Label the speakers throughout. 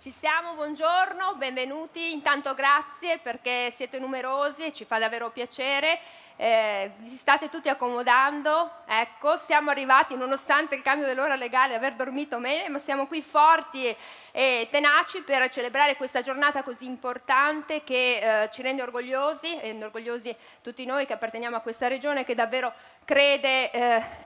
Speaker 1: Ci siamo, buongiorno, benvenuti. Intanto grazie perché siete numerosi e ci fa davvero piacere. Vi state tutti accomodando. Ecco, siamo arrivati nonostante il cambio dell'ora legale, aver dormito bene, ma siamo qui forti e tenaci per celebrare questa giornata così importante che ci rende orgogliosi, e orgogliosi tutti noi che apparteniamo a questa regione che davvero crede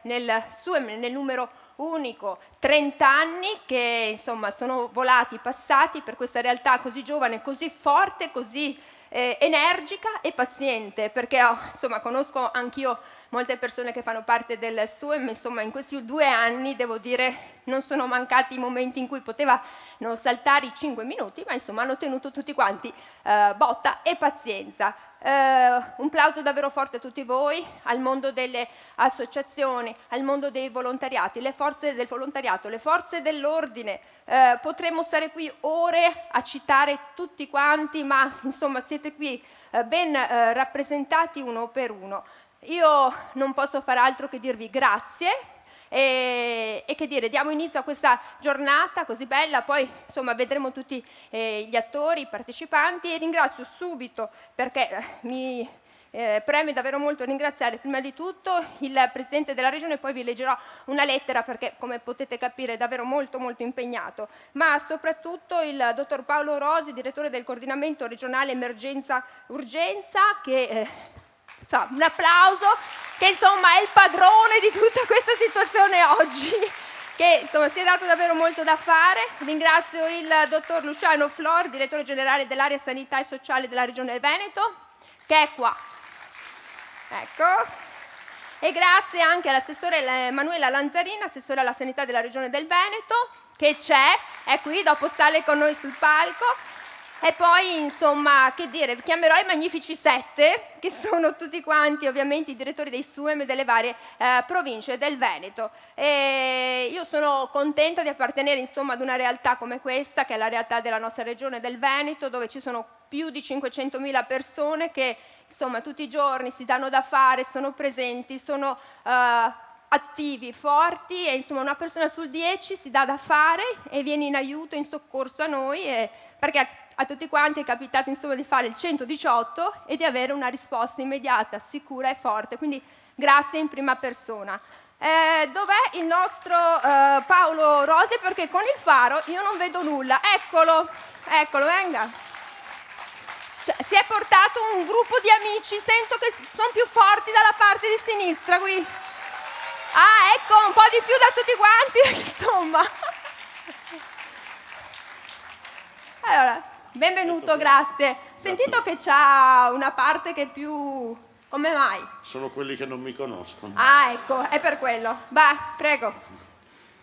Speaker 1: nel numero unico. 30 anni che insomma sono volati, passati per questa realtà così giovane, così forte, così energica e paziente, perché insomma conosco anch'io molte persone che fanno parte del SUEM, insomma in questi 2 anni devo dire non sono mancati i momenti in cui potevano saltare i 5 minuti, ma insomma hanno tenuto tutti quanti botta e pazienza. Un plauso davvero forte a tutti voi, al mondo delle associazioni, al mondo dei volontariati, le forze del volontariato, le forze dell'ordine. Potremmo stare qui ore a citare tutti quanti, ma insomma siete qui ben rappresentati uno per uno. Io non posso far altro che dirvi grazie e che dire, diamo inizio a questa giornata così bella, poi insomma vedremo tutti gli attori, i partecipanti, e ringrazio subito perché mi preme davvero molto ringraziare prima di tutto il Presidente della Regione, poi vi leggerò una lettera perché come potete capire è davvero molto molto impegnato, ma soprattutto il Dottor Paolo Rosi, direttore del coordinamento regionale emergenza urgenza, che un applauso, che insomma è il padrone di tutta questa situazione oggi, che insomma si è dato davvero molto da fare. Ringrazio il dottor Luciano Flor, direttore generale dell'area sanità e sociale della Regione Veneto, che è qua. Ecco. E grazie anche all'assessore Emanuela Lanzarina, assessore alla sanità della Regione del Veneto, che è qui, dopo sale con noi sul palco. E poi, insomma, che dire, chiamerò i Magnifici 7, che sono tutti quanti ovviamente i direttori dei SUEM delle varie province del Veneto. E io sono contenta di appartenere, insomma, ad una realtà come questa, che è la realtà della nostra regione del Veneto, dove ci sono più di 500.000 persone che, insomma, tutti i giorni si danno da fare, sono presenti, sono attivi, forti, e insomma una persona su 10 si dà da fare e viene in aiuto, in soccorso a noi, perché a tutti quanti è capitato insomma di fare il 118 e di avere una risposta immediata, sicura e forte, quindi grazie in prima persona. Dov'è il nostro Paolo Rosi? Perché con il faro io non vedo nulla. Eccolo, venga. Si è portato un gruppo di amici, sento che sono più forti dalla parte di sinistra qui. Ah, ecco, un po' di più da tutti quanti, insomma. Allora, benvenuto, grazie. Sentito che c'ha una parte che è più... Come mai?
Speaker 2: Sono quelli che non mi conoscono.
Speaker 1: Ah, ecco, è per quello. Va, prego.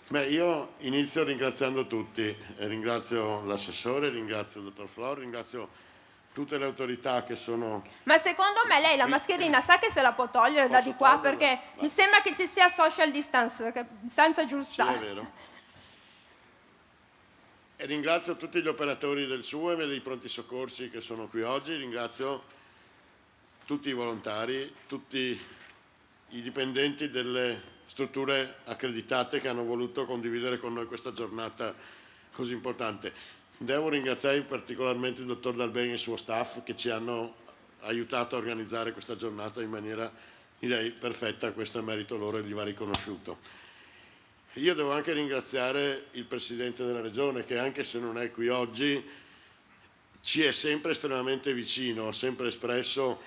Speaker 2: Beh, io inizio ringraziando tutti. Ringrazio l'assessore, ringrazio il dottor Flor, ringrazio tutte le autorità che sono...
Speaker 1: Ma secondo me lei la mascherina sa che se la può togliere da di qua?
Speaker 2: toglierla?
Speaker 1: Perché mi sembra che ci sia social distance, distanza giusta.
Speaker 2: Sì, è vero. E ringrazio tutti gli operatori del SUEM e dei pronti soccorsi che sono qui oggi, ringrazio tutti i volontari, tutti i dipendenti delle strutture accreditate che hanno voluto condividere con noi questa giornata così importante. Devo ringraziare particolarmente il dottor Dalben e il suo staff che ci hanno aiutato a organizzare questa giornata in maniera, direi, perfetta. Questo è merito loro e gli va riconosciuto. Io devo anche ringraziare il Presidente della Regione che, anche se non è qui oggi, ci è sempre estremamente vicino, ha sempre espresso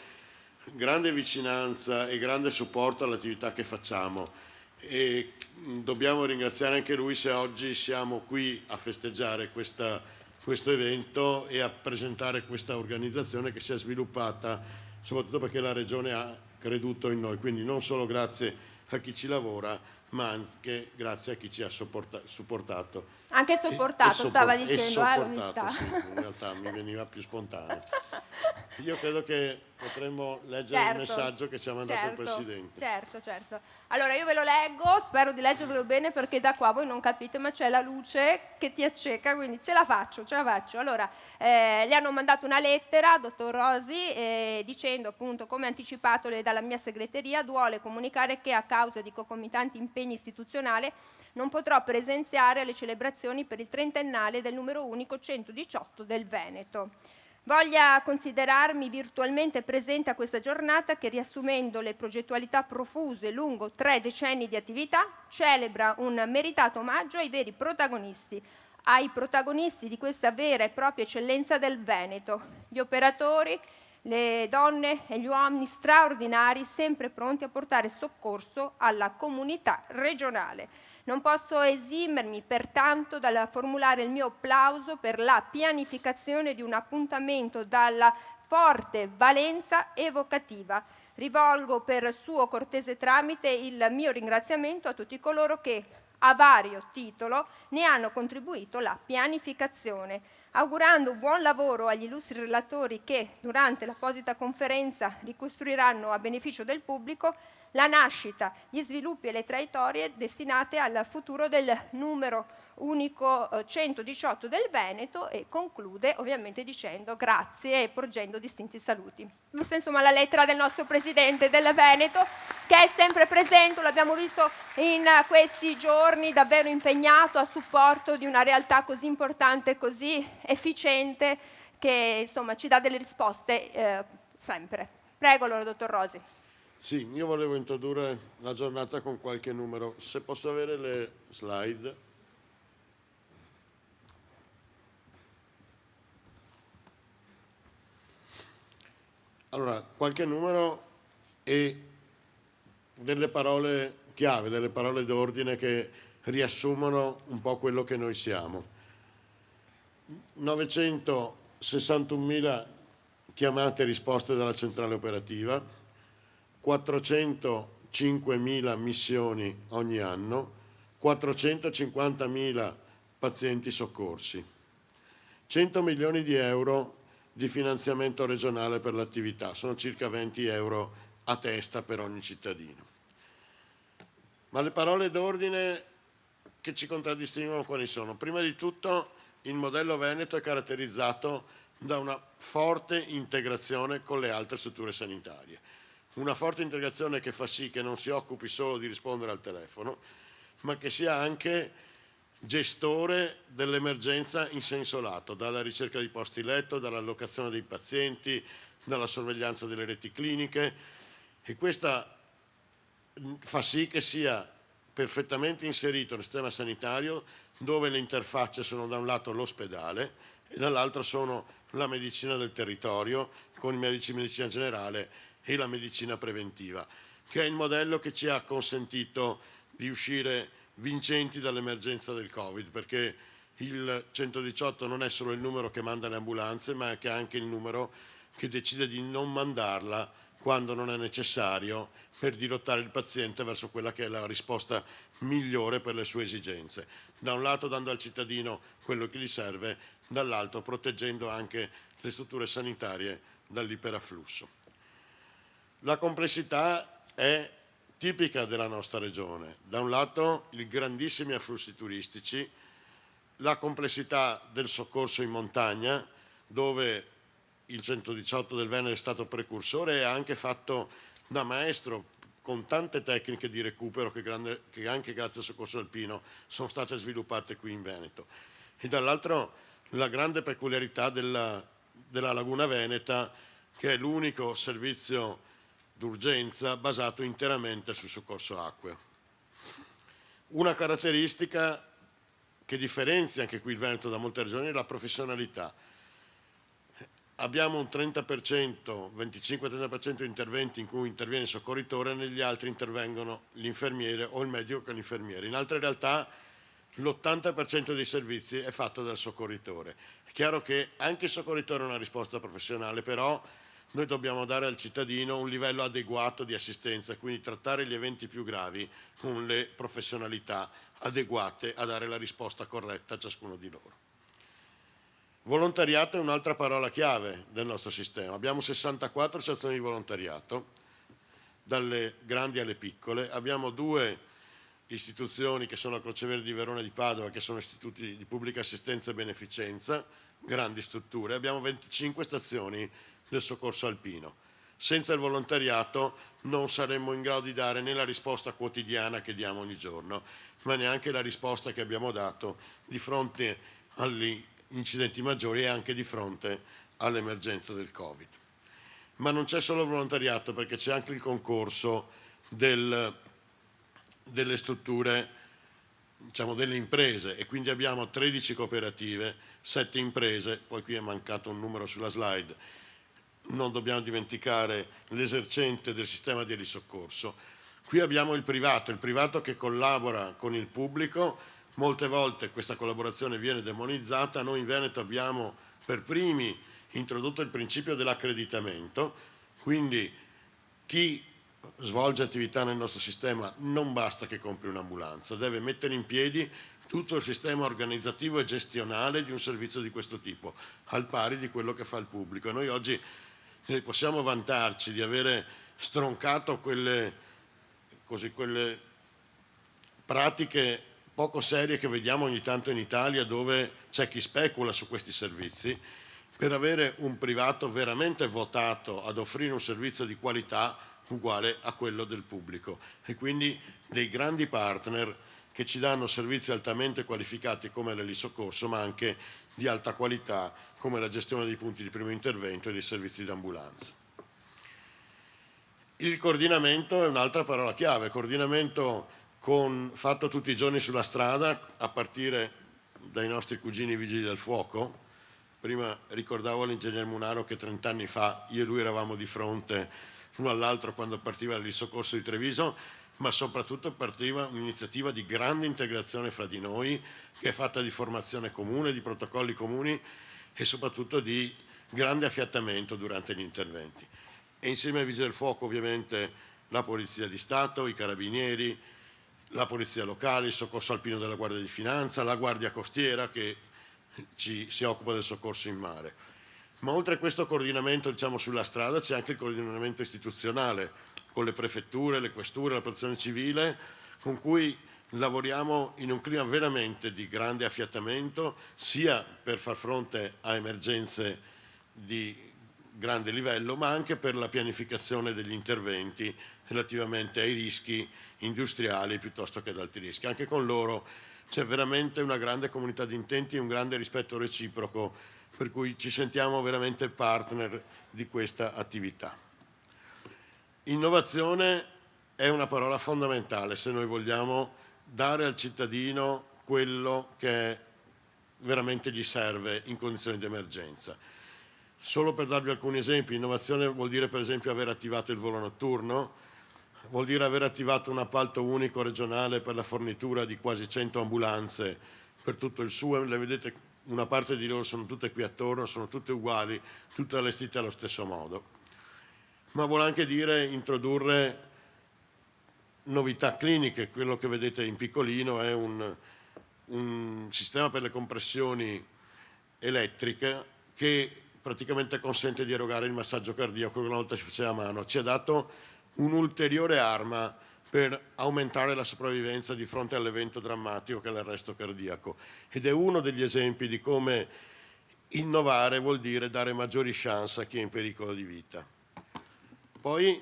Speaker 2: grande vicinanza e grande supporto all'attività che facciamo, e dobbiamo ringraziare anche lui se oggi siamo qui a festeggiare questo evento e a presentare questa organizzazione che si è sviluppata soprattutto perché la Regione ha creduto in noi, quindi non solo grazie a chi ci lavora, ma anche grazie a chi ci ha supportato.
Speaker 1: Anche sopportato, stava dicendo, l'ho vista.
Speaker 2: Sì, in realtà mi veniva più spontaneo. Io credo che potremmo leggere il messaggio che ci ha mandato il Presidente.
Speaker 1: Certo. Allora io ve lo leggo, spero di leggervelo bene perché da qua voi non capite, ma c'è la luce che ti acceca, quindi ce la faccio. Allora, gli hanno mandato una lettera, dottor Rosi, dicendo appunto, come anticipato dalla mia segreteria, duole comunicare che a causa di concomitanti impegni impegni istituzionali, non potrò presenziare alle celebrazioni per il 30ennale del numero unico 118 del Veneto. Voglia considerarmi virtualmente presente a questa giornata che, riassumendo le progettualità profuse lungo 3 decenni di attività, celebra un meritato omaggio ai veri protagonisti, ai protagonisti di questa vera e propria eccellenza del Veneto, gli operatori, le donne e gli uomini straordinari, sempre pronti a portare soccorso alla comunità regionale. Non posso esimermi pertanto dal formulare il mio plauso per la pianificazione di un appuntamento dalla forte valenza evocativa. Rivolgo per suo cortese tramite il mio ringraziamento a tutti coloro che, a vario titolo, ne hanno contribuito alla pianificazione, augurando un buon lavoro agli illustri relatori che, durante l'apposita conferenza, ricostruiranno a beneficio del pubblico la nascita, gli sviluppi e le traiettorie destinate al futuro del numero unico 118 del Veneto, e conclude ovviamente dicendo grazie e porgendo distinti saluti. Questa insomma la lettera del nostro presidente del Veneto, che è sempre presente, l'abbiamo visto in questi giorni, davvero impegnato a supporto di una realtà così importante, così efficiente, che insomma ci dà delle risposte sempre. Prego allora, dottor Rosi.
Speaker 2: Sì, io volevo introdurre la giornata con qualche numero. Se posso avere le slide. Allora, qualche numero e delle parole chiave, delle parole d'ordine che riassumono un po' quello che noi siamo. 961.000 chiamate e risposte dalla centrale operativa, 405.000 missioni ogni anno, 450.000 pazienti soccorsi, 100 milioni di euro di finanziamento regionale per l'attività, sono circa 20 euro a testa per ogni cittadino. Ma le parole d'ordine che ci contraddistinguono quali sono? Prima di tutto il modello Veneto è caratterizzato da una forte integrazione con le altre strutture sanitarie. Una forte integrazione che fa sì che non si occupi solo di rispondere al telefono, ma che sia anche gestore dell'emergenza in senso lato, dalla ricerca di posti letto, dall'allocazione dei pazienti, dalla sorveglianza delle reti cliniche, e questa fa sì che sia perfettamente inserito nel sistema sanitario, dove le interfacce sono da un lato l'ospedale e dall'altro sono la medicina del territorio con i medici di medicina generale e la medicina preventiva, che è il modello che ci ha consentito di uscire vincenti dall'emergenza del Covid, perché il 118 non è solo il numero che manda le ambulanze, ma è anche il numero che decide di non mandarla quando non è necessario, per dirottare il paziente verso quella che è la risposta migliore per le sue esigenze. Da un lato dando al cittadino quello che gli serve, dall'altro proteggendo anche le strutture sanitarie dall'iperafflusso. La complessità è tipica della nostra regione. Da un lato i grandissimi afflussi turistici, la complessità del soccorso in montagna, dove il 118 del Veneto è stato precursore e ha anche fatto da maestro con tante tecniche di recupero che anche grazie al soccorso alpino sono state sviluppate qui in Veneto. E dall'altro la grande peculiarità della Laguna Veneta, che è l'unico servizio d'urgenza basato interamente sul soccorso acqueo. Una caratteristica che differenzia anche qui il Veneto da molte regioni è la professionalità. Abbiamo un 30%, 25-30% di interventi in cui interviene il soccorritore, negli altri intervengono l'infermiere o il medico con l'infermiere. In altre realtà l'80% dei servizi è fatto dal soccorritore. È chiaro che anche il soccorritore ha una risposta professionale, però noi dobbiamo dare al cittadino un livello adeguato di assistenza, quindi trattare gli eventi più gravi con le professionalità adeguate a dare la risposta corretta a ciascuno di loro. Volontariato è un'altra parola chiave del nostro sistema. Abbiamo 64 associazioni di volontariato, dalle grandi alle piccole. Abbiamo 2 istituzioni che sono la Croce Verde di Verona e di Padova, che sono istituti di pubblica assistenza e beneficenza, grandi strutture. Abbiamo 25 stazioni del soccorso alpino. Senza il volontariato non saremmo in grado di dare né la risposta quotidiana che diamo ogni giorno, ma neanche la risposta che abbiamo dato di fronte agli incidenti maggiori e anche di fronte all'emergenza del Covid. Ma non c'è solo il volontariato, perché c'è anche il concorso delle strutture, diciamo delle imprese, e quindi abbiamo 13 cooperative, 7 imprese, poi qui è mancato un numero sulla slide, non dobbiamo dimenticare l'esercente del sistema di elisoccorso. Qui abbiamo il privato che collabora con il pubblico, molte volte questa collaborazione viene demonizzata. Noi in Veneto abbiamo per primi introdotto il principio dell'accreditamento, quindi chi svolge attività nel nostro sistema non basta che compri un'ambulanza, deve mettere in piedi tutto il sistema organizzativo e gestionale di un servizio di questo tipo, al pari di quello che fa il pubblico. E noi oggi possiamo vantarci di avere stroncato quelle pratiche poco serie che vediamo ogni tanto in Italia, dove c'è chi specula su questi servizi, per avere un privato veramente votato ad offrire un servizio di qualità uguale a quello del pubblico, e quindi dei grandi partner che ci danno servizi altamente qualificati come l'elisoccorso, ma anche di alta qualità come la gestione dei punti di primo intervento e dei servizi di ambulanza. Il coordinamento è un'altra parola chiave, coordinamento fatto tutti i giorni sulla strada, a partire dai nostri cugini vigili del fuoco. Prima ricordavo all'ingegner Munaro che 30 anni fa io e lui eravamo di fronte l'uno all'altro quando partiva il soccorso di Treviso, ma soprattutto partiva un'iniziativa di grande integrazione fra di noi, che è fatta di formazione comune, di protocolli comuni e soprattutto di grande affiatamento durante gli interventi. E insieme ai Vigili del Fuoco ovviamente la Polizia di Stato, i Carabinieri, la Polizia Locale, il Soccorso Alpino della Guardia di Finanza, la Guardia Costiera che si occupa del soccorso in mare. Ma oltre a questo coordinamento, diciamo, sulla strada, c'è anche il coordinamento istituzionale con le prefetture, le questure, la protezione civile, con cui lavoriamo in un clima veramente di grande affiatamento, sia per far fronte a emergenze di grande livello, ma anche per la pianificazione degli interventi relativamente ai rischi industriali piuttosto che ad altri rischi. Anche con loro c'è veramente una grande comunità di intenti e un grande rispetto reciproco, per cui ci sentiamo veramente partner di questa attività. Innovazione è una parola fondamentale se noi vogliamo dare al cittadino quello che veramente gli serve in condizioni di emergenza. Solo per darvi alcuni esempi, innovazione vuol dire per esempio aver attivato il volo notturno, vuol dire aver attivato un appalto unico regionale per la fornitura di quasi 100 ambulanze per tutto il SUEM. Le vedete, una parte di loro sono tutte qui attorno, sono tutte uguali, tutte allestite allo stesso modo. Ma vuol anche dire introdurre novità cliniche. Quello che vedete in piccolino è un sistema per le compressioni elettriche che praticamente consente di erogare il massaggio cardiaco che una volta si faceva a mano. Ci ha dato un'ulteriore arma per aumentare la sopravvivenza di fronte all'evento drammatico che è l'arresto cardiaco, ed è uno degli esempi di come innovare vuol dire dare maggiori chance a chi è in pericolo di vita. Poi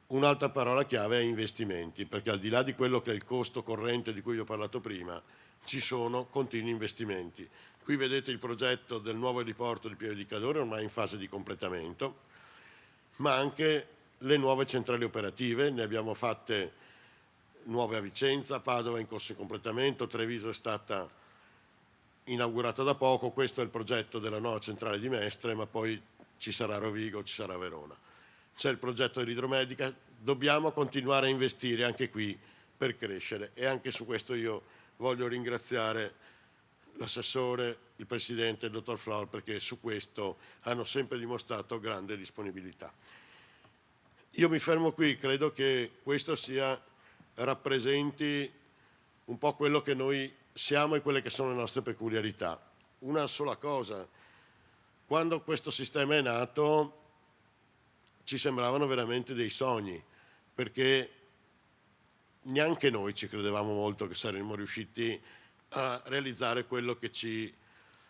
Speaker 2: un'altra parola chiave è investimenti, perché al di là di quello che è il costo corrente di cui vi ho parlato prima, ci sono continui investimenti. Qui vedete il progetto del nuovo heliporto di Pieve di Cadore, ormai in fase di completamento, ma anche le nuove centrali operative. Ne abbiamo fatte nuove a Vicenza, Padova è in corso di completamento, Treviso è stata inaugurata da poco. Questo è il progetto della nuova centrale di Mestre, ma poi ci sarà Rovigo, ci sarà Verona. C'è il progetto dell'idromedica, dobbiamo continuare a investire anche qui per crescere, e anche su questo io voglio ringraziare l'assessore, il presidente, il dottor Flor, perché su questo hanno sempre dimostrato grande disponibilità. Io mi fermo qui, credo che questo rappresenti un po' quello che noi siamo e quelle che sono le nostre peculiarità. Una sola cosa: quando questo sistema è nato ci sembravano veramente dei sogni, perché neanche noi ci credevamo molto che saremmo riusciti a realizzare quello che ci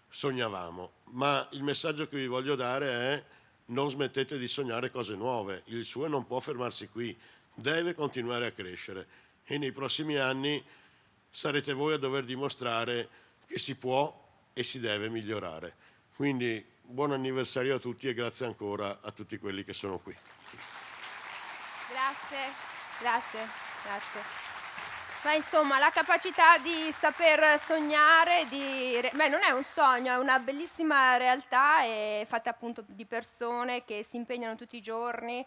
Speaker 2: sognavamo. Ma il messaggio che vi voglio dare è: non smettete di sognare cose nuove. Il SUE non può fermarsi qui, deve continuare a crescere e nei prossimi anni sarete voi a dover dimostrare che si può e si deve migliorare. Quindi buon anniversario a tutti e grazie ancora a tutti quelli che sono qui.
Speaker 1: Grazie. Ma insomma, la capacità di saper sognare, non è un sogno, è una bellissima realtà, è fatta appunto di persone che si impegnano tutti i giorni,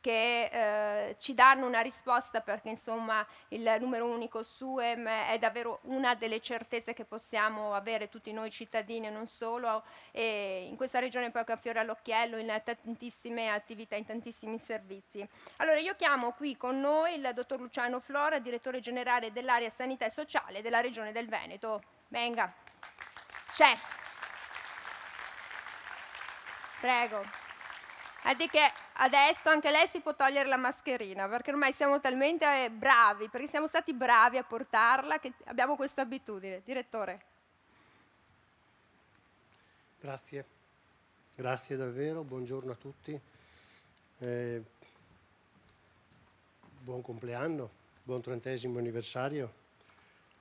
Speaker 1: che ci danno una risposta, perché insomma il numero unico SUEM è davvero una delle certezze che possiamo avere tutti noi cittadini e non solo, e in questa regione poi che ha fiore all'occhiello in tantissime attività, in tantissimi servizi. Allora io chiamo qui con noi il dottor Luciano Flora, direttore generale dell'area sanità e sociale della regione del Veneto. Venga. C'è. Prego. Di che adesso anche lei si può togliere la mascherina, perché ormai siamo talmente bravi, perché siamo stati bravi a portarla, che abbiamo questa abitudine. Direttore.
Speaker 3: Grazie davvero, buongiorno a tutti. Buon compleanno, buon 30° anniversario.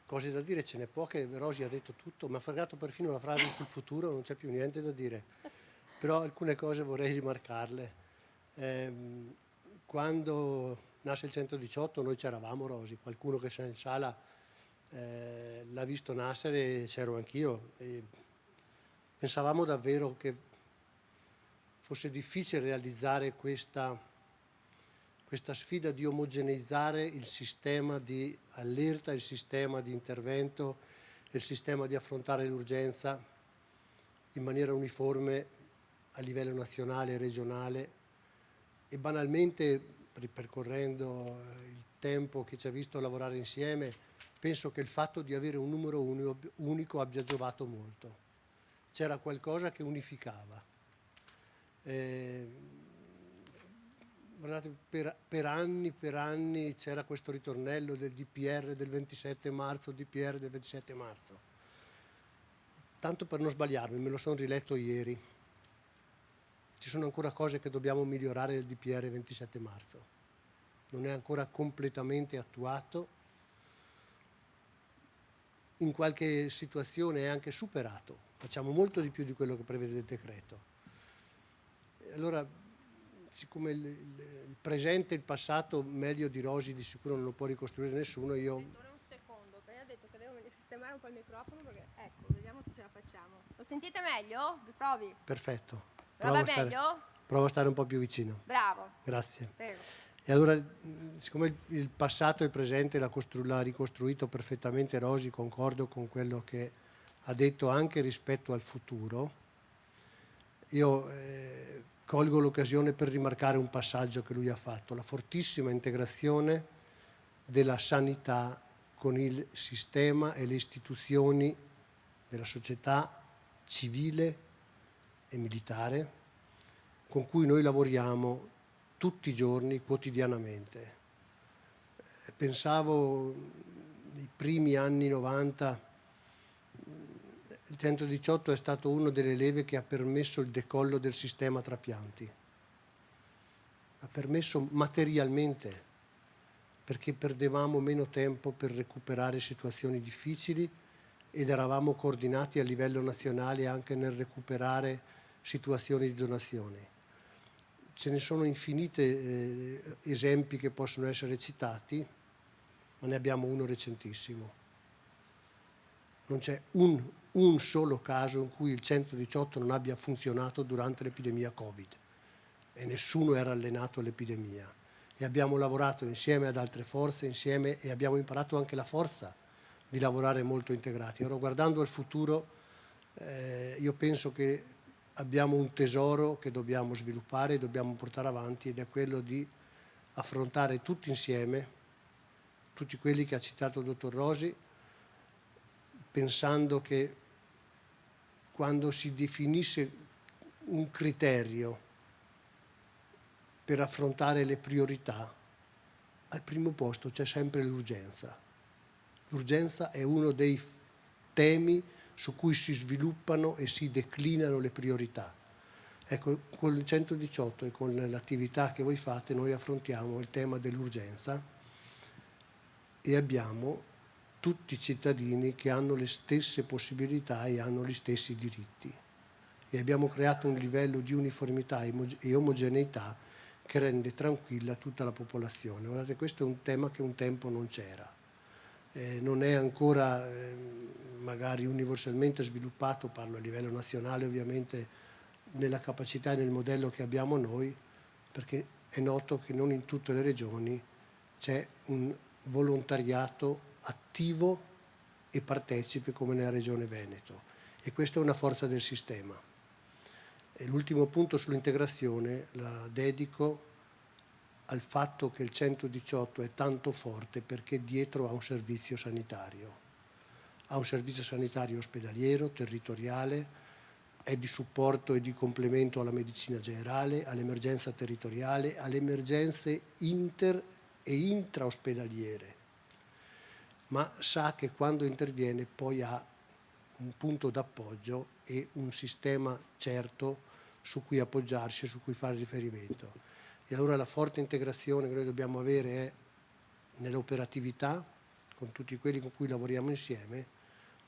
Speaker 3: Cose da dire ce n'è poche, Rosi ha detto tutto, mi ha fregato perfino la frase sul futuro, non c'è più niente da dire. Però alcune cose vorrei rimarcarle. Quando nasce il 118 noi c'eravamo, Rosi, qualcuno che c'è in sala l'ha visto nascere, c'ero anch'io, e pensavamo davvero che fosse difficile realizzare questa sfida di omogeneizzare il sistema di allerta, il sistema di intervento, il sistema di affrontare l'urgenza in maniera uniforme a livello nazionale e regionale, e banalmente, ripercorrendo il tempo che ci ha visto lavorare insieme, penso che il fatto di avere un numero unico abbia giovato molto. C'era qualcosa che unificava. Guardate, per anni c'era questo ritornello del DPR del 27 marzo, DPR del 27 marzo. Tanto per non sbagliarmi, me lo sono riletto ieri. Ci sono ancora cose che dobbiamo migliorare del DPR 27 marzo. Non è ancora completamente attuato. In qualche situazione è anche superato. Facciamo molto di più di quello che prevede il decreto. E allora, siccome il presente e il passato meglio di Rosi di sicuro non lo può ricostruire nessuno, io...
Speaker 1: Un secondo, perché ha detto che devo sistemare un po' il microfono, perché ecco, vediamo se ce la facciamo. Lo sentite meglio? Provi.
Speaker 3: Perfetto.
Speaker 1: Provo
Speaker 3: a stare un po' più vicino.
Speaker 1: Bravo.
Speaker 3: Grazie.
Speaker 1: Prego.
Speaker 3: E allora, siccome il passato e il presente l'ha ricostruito perfettamente Rosi, concordo con quello che ha detto anche rispetto al futuro, io colgo l'occasione per rimarcare un passaggio che lui ha fatto, la fortissima integrazione della sanità con il sistema e le istituzioni della società civile e militare con cui noi lavoriamo tutti i giorni, quotidianamente. Pensavo nei primi anni 90, il 118 è stato una delle leve che ha permesso il decollo del sistema trapianti. Ha permesso materialmente, perché perdevamo meno tempo per recuperare situazioni difficili ed eravamo coordinati a livello nazionale anche nel recuperare situazioni di donazione. Ce ne sono infinite esempi che possono essere citati, ma ne abbiamo uno recentissimo. Non c'è un solo caso in cui il 118 non abbia funzionato durante l'epidemia Covid e nessuno era allenato all'epidemia. E abbiamo lavorato insieme ad altre forze, insieme, e abbiamo imparato anche la forza di lavorare molto integrati. Ora, guardando al futuro, io penso che abbiamo un tesoro che dobbiamo sviluppare e dobbiamo portare avanti, ed è quello di affrontare tutti insieme, tutti quelli che ha citato il dottor Rosi, pensando che quando si definisce un criterio per affrontare le priorità, al primo posto c'è sempre l'urgenza. L'urgenza è uno dei temi su cui si sviluppano e si declinano le priorità. Ecco, con il 118 e con l'attività che voi fate noi affrontiamo il tema dell'urgenza e abbiamo tutti i cittadini che hanno le stesse possibilità e hanno gli stessi diritti. E abbiamo creato un livello di uniformità e omogeneità che rende tranquilla tutta la popolazione. Guardate, questo è un tema che un tempo non c'era. Non è ancora magari universalmente sviluppato, parlo a livello nazionale ovviamente, nella capacità e nel modello che abbiamo noi, perché è noto che non in tutte le regioni c'è un volontariato attivo e partecipe come nella regione Veneto, e questa è una forza del sistema. E l'ultimo punto sull'integrazione la dedico al fatto che il 118 è tanto forte perché dietro ha un servizio sanitario ospedaliero, territoriale, è di supporto e di complemento alla medicina generale, all'emergenza territoriale, alle emergenze inter e intraospedaliere, ma sa che quando interviene poi ha un punto d'appoggio e un sistema certo su cui appoggiarsi e su cui fare riferimento. E allora la forte integrazione che noi dobbiamo avere è nell'operatività, con tutti quelli con cui lavoriamo insieme,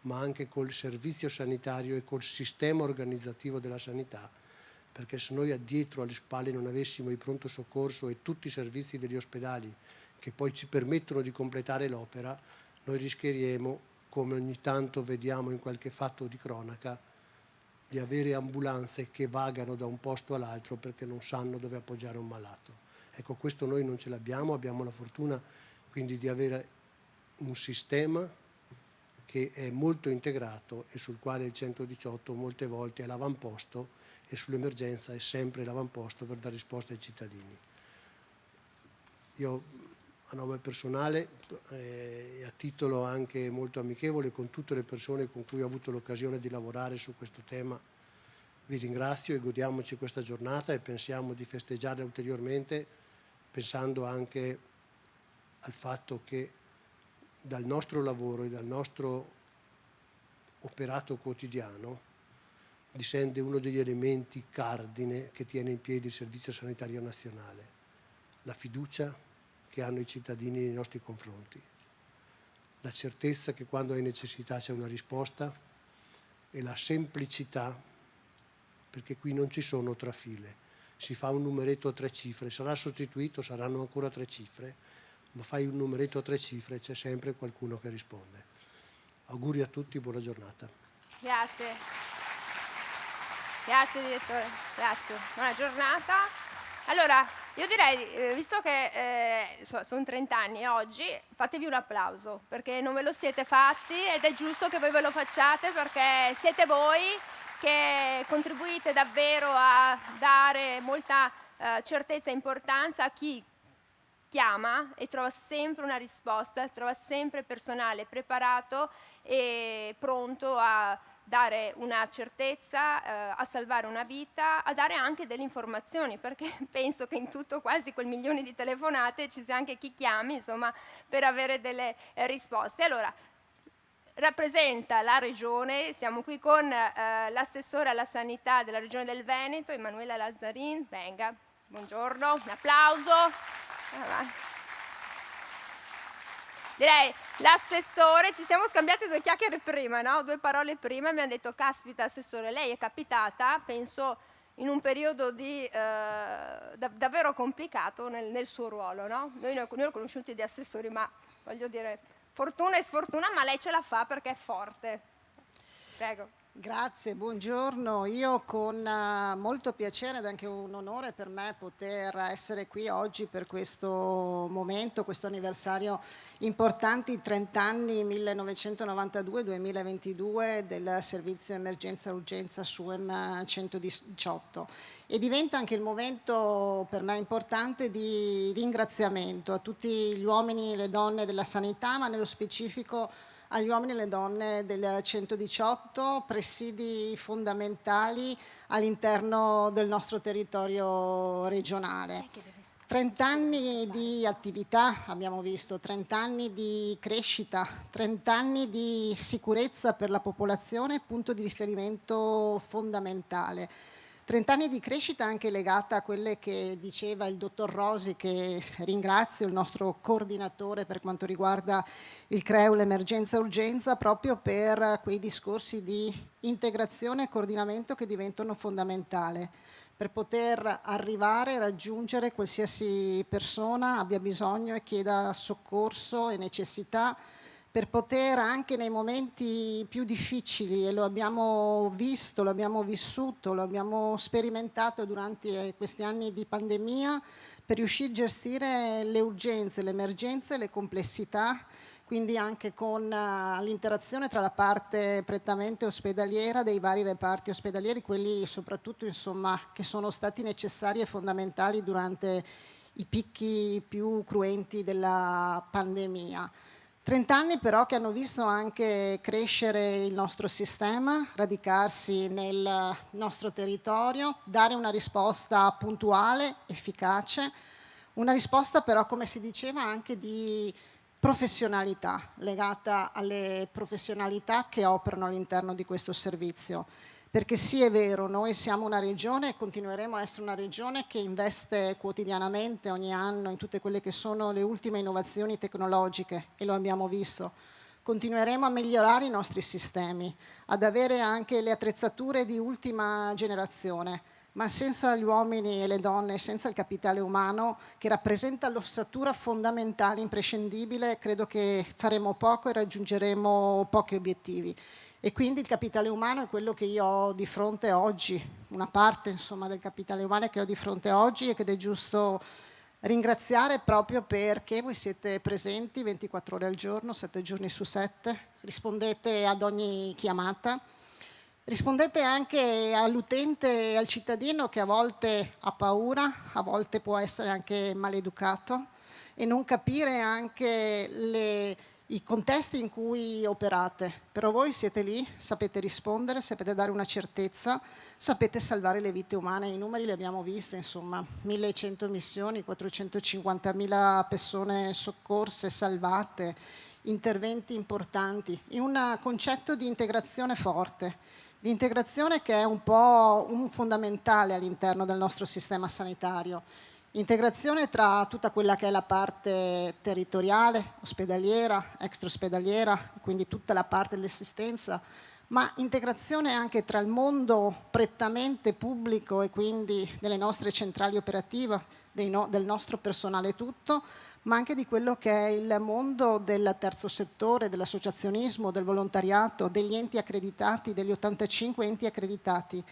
Speaker 3: ma anche col servizio sanitario e col sistema organizzativo della sanità, perché se noi dietro alle spalle non avessimo il pronto soccorso e tutti i servizi degli ospedali che poi ci permettono di completare l'opera, noi rischieremo, come ogni tanto vediamo in qualche fatto di cronaca, di avere ambulanze che vagano da un posto all'altro perché non sanno dove appoggiare un malato. Ecco, questo noi non ce l'abbiamo, abbiamo la fortuna quindi di avere un sistema che è molto integrato e sul quale il 118 molte volte è l'avamposto e sull'emergenza è sempre l'avamposto per dare risposta ai cittadini. Io a nome personale e a titolo anche molto amichevole con tutte le persone con cui ho avuto l'occasione di lavorare su questo tema, vi ringrazio e godiamoci questa giornata e pensiamo di festeggiarla ulteriormente, pensando anche al fatto che dal nostro lavoro e dal nostro operato quotidiano discende uno degli elementi cardine che tiene in piedi il Servizio Sanitario Nazionale, la fiducia che hanno i cittadini nei nostri confronti, la certezza che quando hai necessità c'è una risposta e la semplicità, perché qui non ci sono trafile, si fa un numeretto a 3 cifre, sarà sostituito, saranno ancora 3 cifre, ma fai un numeretto a 3 cifre, c'è sempre qualcuno che risponde. Auguri a tutti, buona giornata.
Speaker 1: Grazie. Grazie direttore, grazie. Buona giornata. Allora, io direi, visto che sono 30 anni oggi, fatevi un applauso, perché non ve lo siete fatti ed è giusto che voi ve lo facciate, perché siete voi che contribuite davvero a dare molta certezza e importanza a chi chiama e trova sempre una risposta, trova sempre personale preparato e pronto a dare una certezza, a salvare una vita, a dare anche delle informazioni, perché penso che in tutto quasi quel milione di telefonate ci sia anche chi chiami, insomma, per avere delle risposte. Allora, rappresenta la regione, siamo qui con l'assessore alla sanità della regione del Veneto, Emanuela Lazzarin, venga, buongiorno, un applauso. Direi l'assessore, ci siamo scambiati 2 chiacchiere prima, no? 2 parole prima, mi hanno detto caspita assessore, lei è capitata, penso in un periodo di davvero complicato nel suo ruolo, no? Noi ho conosciuti di assessori, ma voglio dire, fortuna e sfortuna, ma lei ce la fa perché è forte. Prego.
Speaker 4: Grazie, buongiorno. Io con molto piacere ed anche un onore per me poter essere qui oggi per questo momento, questo anniversario importante, i 30 anni 1992-2022 del servizio emergenza-urgenza SUEM 118 e diventa anche il momento per me importante di ringraziamento a tutti gli uomini e le donne della sanità, ma nello specifico agli uomini e alle donne del 118, presidi fondamentali all'interno del nostro territorio regionale. 30 anni di attività, abbiamo visto, 30 anni di crescita, 30 anni di sicurezza per la popolazione, punto di riferimento fondamentale. 30 anni di crescita anche legata a quelle che diceva il dottor Rosi, che ringrazio, il nostro coordinatore per quanto riguarda il CREU, l'emergenza urgenza, proprio per quei discorsi di integrazione e coordinamento che diventano fondamentali per poter arrivare e raggiungere qualsiasi persona abbia bisogno e chieda soccorso e necessità, per poter anche nei momenti più difficili, e lo abbiamo visto, lo abbiamo vissuto, lo abbiamo sperimentato durante questi anni di pandemia, per riuscire a gestire le urgenze, le emergenze, le complessità, quindi anche con l'interazione tra la parte prettamente ospedaliera dei vari reparti ospedalieri, quelli soprattutto insomma che sono stati necessari e fondamentali durante i picchi più cruenti della pandemia. 30 anni però che hanno visto anche crescere il nostro sistema, radicarsi nel nostro territorio, dare una risposta puntuale, efficace, una risposta però, come si diceva, anche di professionalità, legata alle professionalità che operano all'interno di questo servizio. Perché sì, è vero, noi siamo una regione e continueremo a essere una regione che investe quotidianamente, ogni anno, in tutte quelle che sono le ultime innovazioni tecnologiche, e lo abbiamo visto. Continueremo a migliorare i nostri sistemi, ad avere anche le attrezzature di ultima generazione, ma senza gli uomini e le donne, senza il capitale umano che rappresenta l'ossatura fondamentale, imprescindibile, credo che faremo poco e raggiungeremo pochi obiettivi. E quindi il capitale umano è quello che io ho di fronte oggi, una parte insomma del capitale umano che ho di fronte oggi, e che è giusto ringraziare proprio perché voi siete presenti 24 ore al giorno, 7 giorni su 7, rispondete ad ogni chiamata, rispondete anche all'utente e al cittadino che a volte ha paura, a volte può essere anche maleducato, e non capire anche i contesti in cui operate. Però voi siete lì, sapete rispondere, sapete dare una certezza, sapete salvare le vite umane. I numeri li abbiamo visti, insomma, 1100 missioni, 450.000 persone soccorse, salvate, interventi importanti, in un concetto di integrazione forte, di integrazione che è un po' un fondamentale all'interno del nostro sistema sanitario. Integrazione tra tutta quella che è la parte territoriale, ospedaliera, extraospedaliera, quindi tutta la parte dell'assistenza, ma integrazione anche tra il mondo prettamente pubblico e quindi delle nostre centrali operative, del nostro personale tutto, ma anche di quello che è il mondo del terzo settore, dell'associazionismo, del volontariato, degli enti accreditati, degli 85 enti accreditati,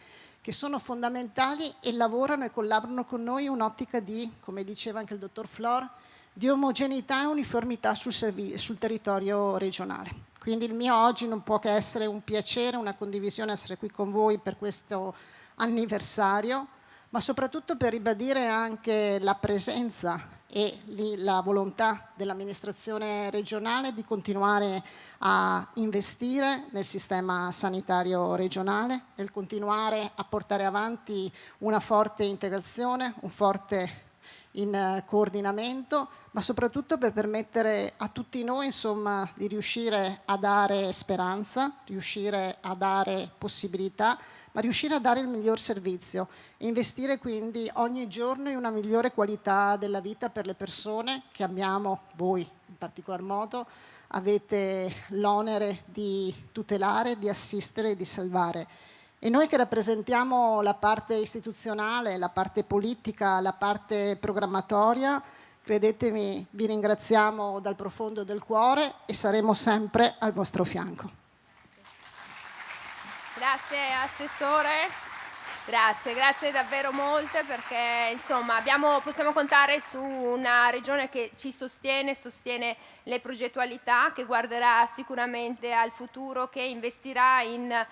Speaker 4: che sono fondamentali e lavorano e collaborano con noi in un'ottica di, come diceva anche il dottor Flor, di omogeneità e uniformità sul territorio regionale. Quindi il mio oggi non può che essere un piacere, una condivisione, essere qui con voi per questo anniversario, ma soprattutto per ribadire anche la presenza e la volontà dell'amministrazione regionale di continuare a investire nel sistema sanitario regionale, nel continuare a portare avanti una forte integrazione, un forte coordinamento, ma soprattutto per permettere a tutti noi, insomma, di riuscire a dare speranza, riuscire a dare possibilità, ma riuscire a dare il miglior servizio e investire quindi ogni giorno in una migliore qualità della vita per le persone che abbiamo, voi in particolar modo, avete l'onere di tutelare, di assistere e di salvare. E noi che rappresentiamo la parte istituzionale, la parte politica, la parte programmatoria, credetemi, vi ringraziamo dal profondo del cuore e saremo sempre al vostro fianco.
Speaker 1: Grazie Assessore, grazie davvero molte, perché insomma possiamo contare su una regione che ci sostiene le progettualità, che guarderà sicuramente al futuro, che investirà in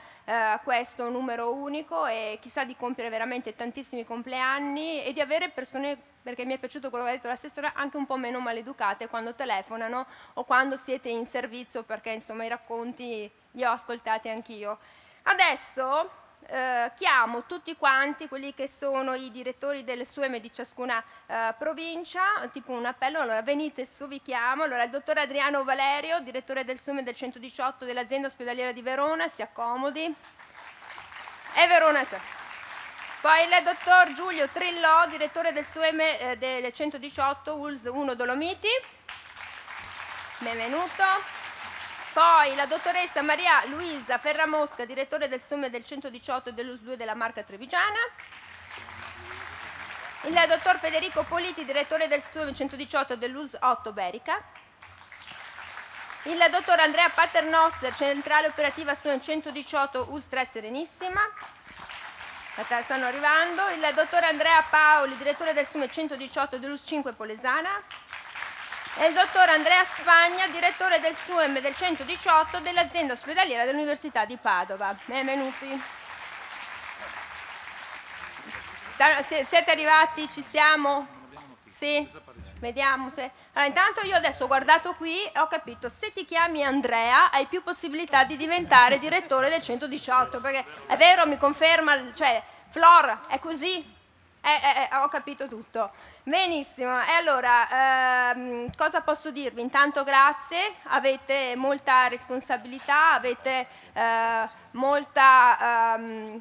Speaker 1: questo numero unico e chissà di compiere veramente tantissimi compleanni e di avere persone, perché mi è piaciuto quello che ha detto l'assessore, anche un po' meno maleducate quando telefonano o quando siete in servizio, perché insomma i racconti li ho ascoltati anch'io. Adesso chiamo tutti quanti quelli che sono i direttori delle SUEM di ciascuna provincia, tipo un appello, allora venite su, vi chiamo. Allora il dottor Adriano Valerio, direttore del SUEM del 118 dell'azienda ospedaliera di Verona, si accomodi. E Verona c'è. Poi il dottor Giulio Trillò, direttore del SUEM del 118 ULS 1 Dolomiti. Benvenuto. Poi la dottoressa Maria Luisa Ferramosca, direttore del SUEM del 118 e dell'ULS 2 della Marca Trevigiana. Il dottor Federico Politi, direttore del SUEM 118 e dell'ULS 8 Berica. Il dottor Andrea Paternoster, centrale operativa SUEM 118 ULS 3 Serenissima. Stanno arrivando. Il dottor Andrea Paoli, direttore del SUEM 118 dell'ULS 5 Polesana. E il dottor Andrea Spagna, direttore del SUEM del 118 dell'azienda ospedaliera dell'Università di Padova. Benvenuti. Siete arrivati? Ci siamo? Sì? Vediamo se... Allora, intanto io adesso ho guardato qui e ho capito, se ti chiami Andrea hai più possibilità di diventare direttore del 118, perché è vero, mi conferma, cioè, Flor, è così? Ho capito tutto. Benissimo, e allora cosa posso dirvi? Intanto grazie, avete molta responsabilità, avete molta,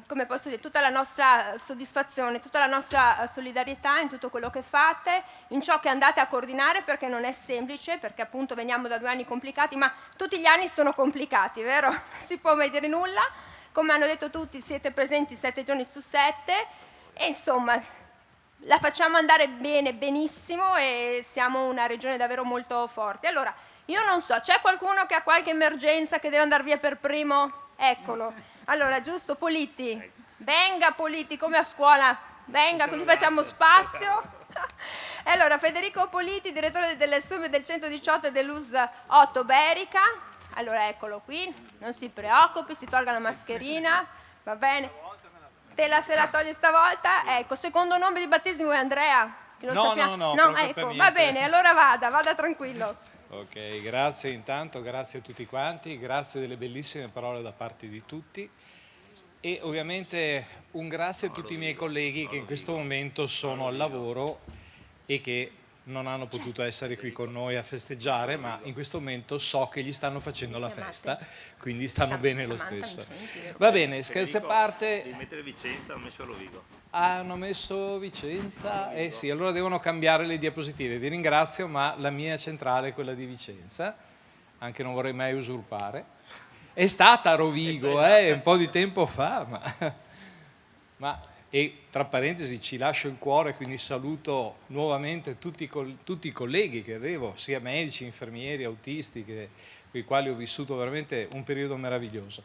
Speaker 1: come posso dire, tutta la nostra soddisfazione, tutta la nostra solidarietà in tutto quello che fate, in ciò che andate a coordinare, perché non è semplice, perché appunto veniamo da 2 anni complicati, ma tutti gli anni sono complicati, vero? Non si può mai dire nulla. Come hanno detto tutti, siete presenti 7 giorni su 7 e insomma la facciamo andare bene, benissimo, e siamo una regione davvero molto forte. Allora, io non so, c'è qualcuno che ha qualche emergenza che deve andare via per primo? Eccolo. Allora, giusto, Politi. Venga Politi, come a scuola. Venga, così facciamo spazio. E allora, Federico Politi, direttore delle SUEM del 118 e dell'ULS 8 Berica. Allora, eccolo qui. Non si preoccupi, si tolga la mascherina. Va bene. Se la toglie stavolta, ecco, secondo nome di battesimo è Andrea?
Speaker 5: No,
Speaker 1: ecco, va bene, allora vada tranquillo.
Speaker 5: Ok, grazie intanto, grazie a tutti quanti, grazie delle bellissime parole da parte di tutti e ovviamente un grazie a tutti i miei colleghi che in questo momento sono al lavoro e che non hanno potuto essere qui con noi a festeggiare, ma in questo momento so che gli stanno facendo la festa, quindi stanno bene lo stesso. Va bene, scherzi a parte.
Speaker 6: Devi mettere Vicenza, hanno messo Rovigo.
Speaker 5: Ah, hanno messo Vicenza? Eh sì, allora devono cambiare le diapositive. Vi ringrazio, ma la mia centrale è quella di Vicenza, anche non vorrei mai usurpare. È stata a Rovigo, un po' di tempo fa, ma e tra parentesi ci lascio il cuore, quindi saluto nuovamente tutti i colleghi che avevo, sia medici, infermieri, autisti, con i quali ho vissuto veramente un periodo meraviglioso.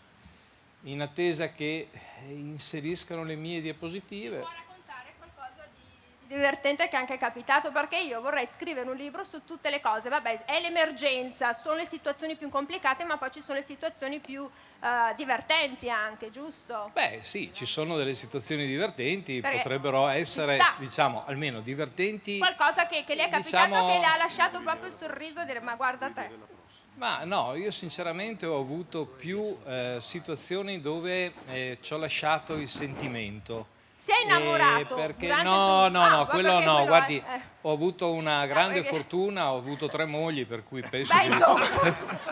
Speaker 5: In attesa che inseriscano le mie diapositive.
Speaker 1: Può raccontare qualcosa di divertente che anche è capitato? Perché io vorrei scrivere un libro su tutte le cose. Vabbè, è l'emergenza, sono le situazioni più complicate, ma poi ci sono le situazioni più divertenti anche, giusto?
Speaker 5: Beh sì, ci sono delle situazioni divertenti,
Speaker 1: Perché
Speaker 5: potrebbero essere, diciamo, almeno divertenti.
Speaker 1: Qualcosa che le è capitato, che le ha lasciato proprio il sorriso e dire ma guarda te.
Speaker 5: Ma no, io sinceramente ho avuto più situazioni dove ci ho lasciato il sentimento.
Speaker 1: Si è innamorato?
Speaker 5: Perché
Speaker 1: No,
Speaker 5: quello no, guardi,
Speaker 1: è.
Speaker 5: ho avuto una grande
Speaker 1: perché...
Speaker 5: fortuna, ho avuto 3 mogli, per cui penso
Speaker 1: Beh,
Speaker 5: che...
Speaker 1: insomma...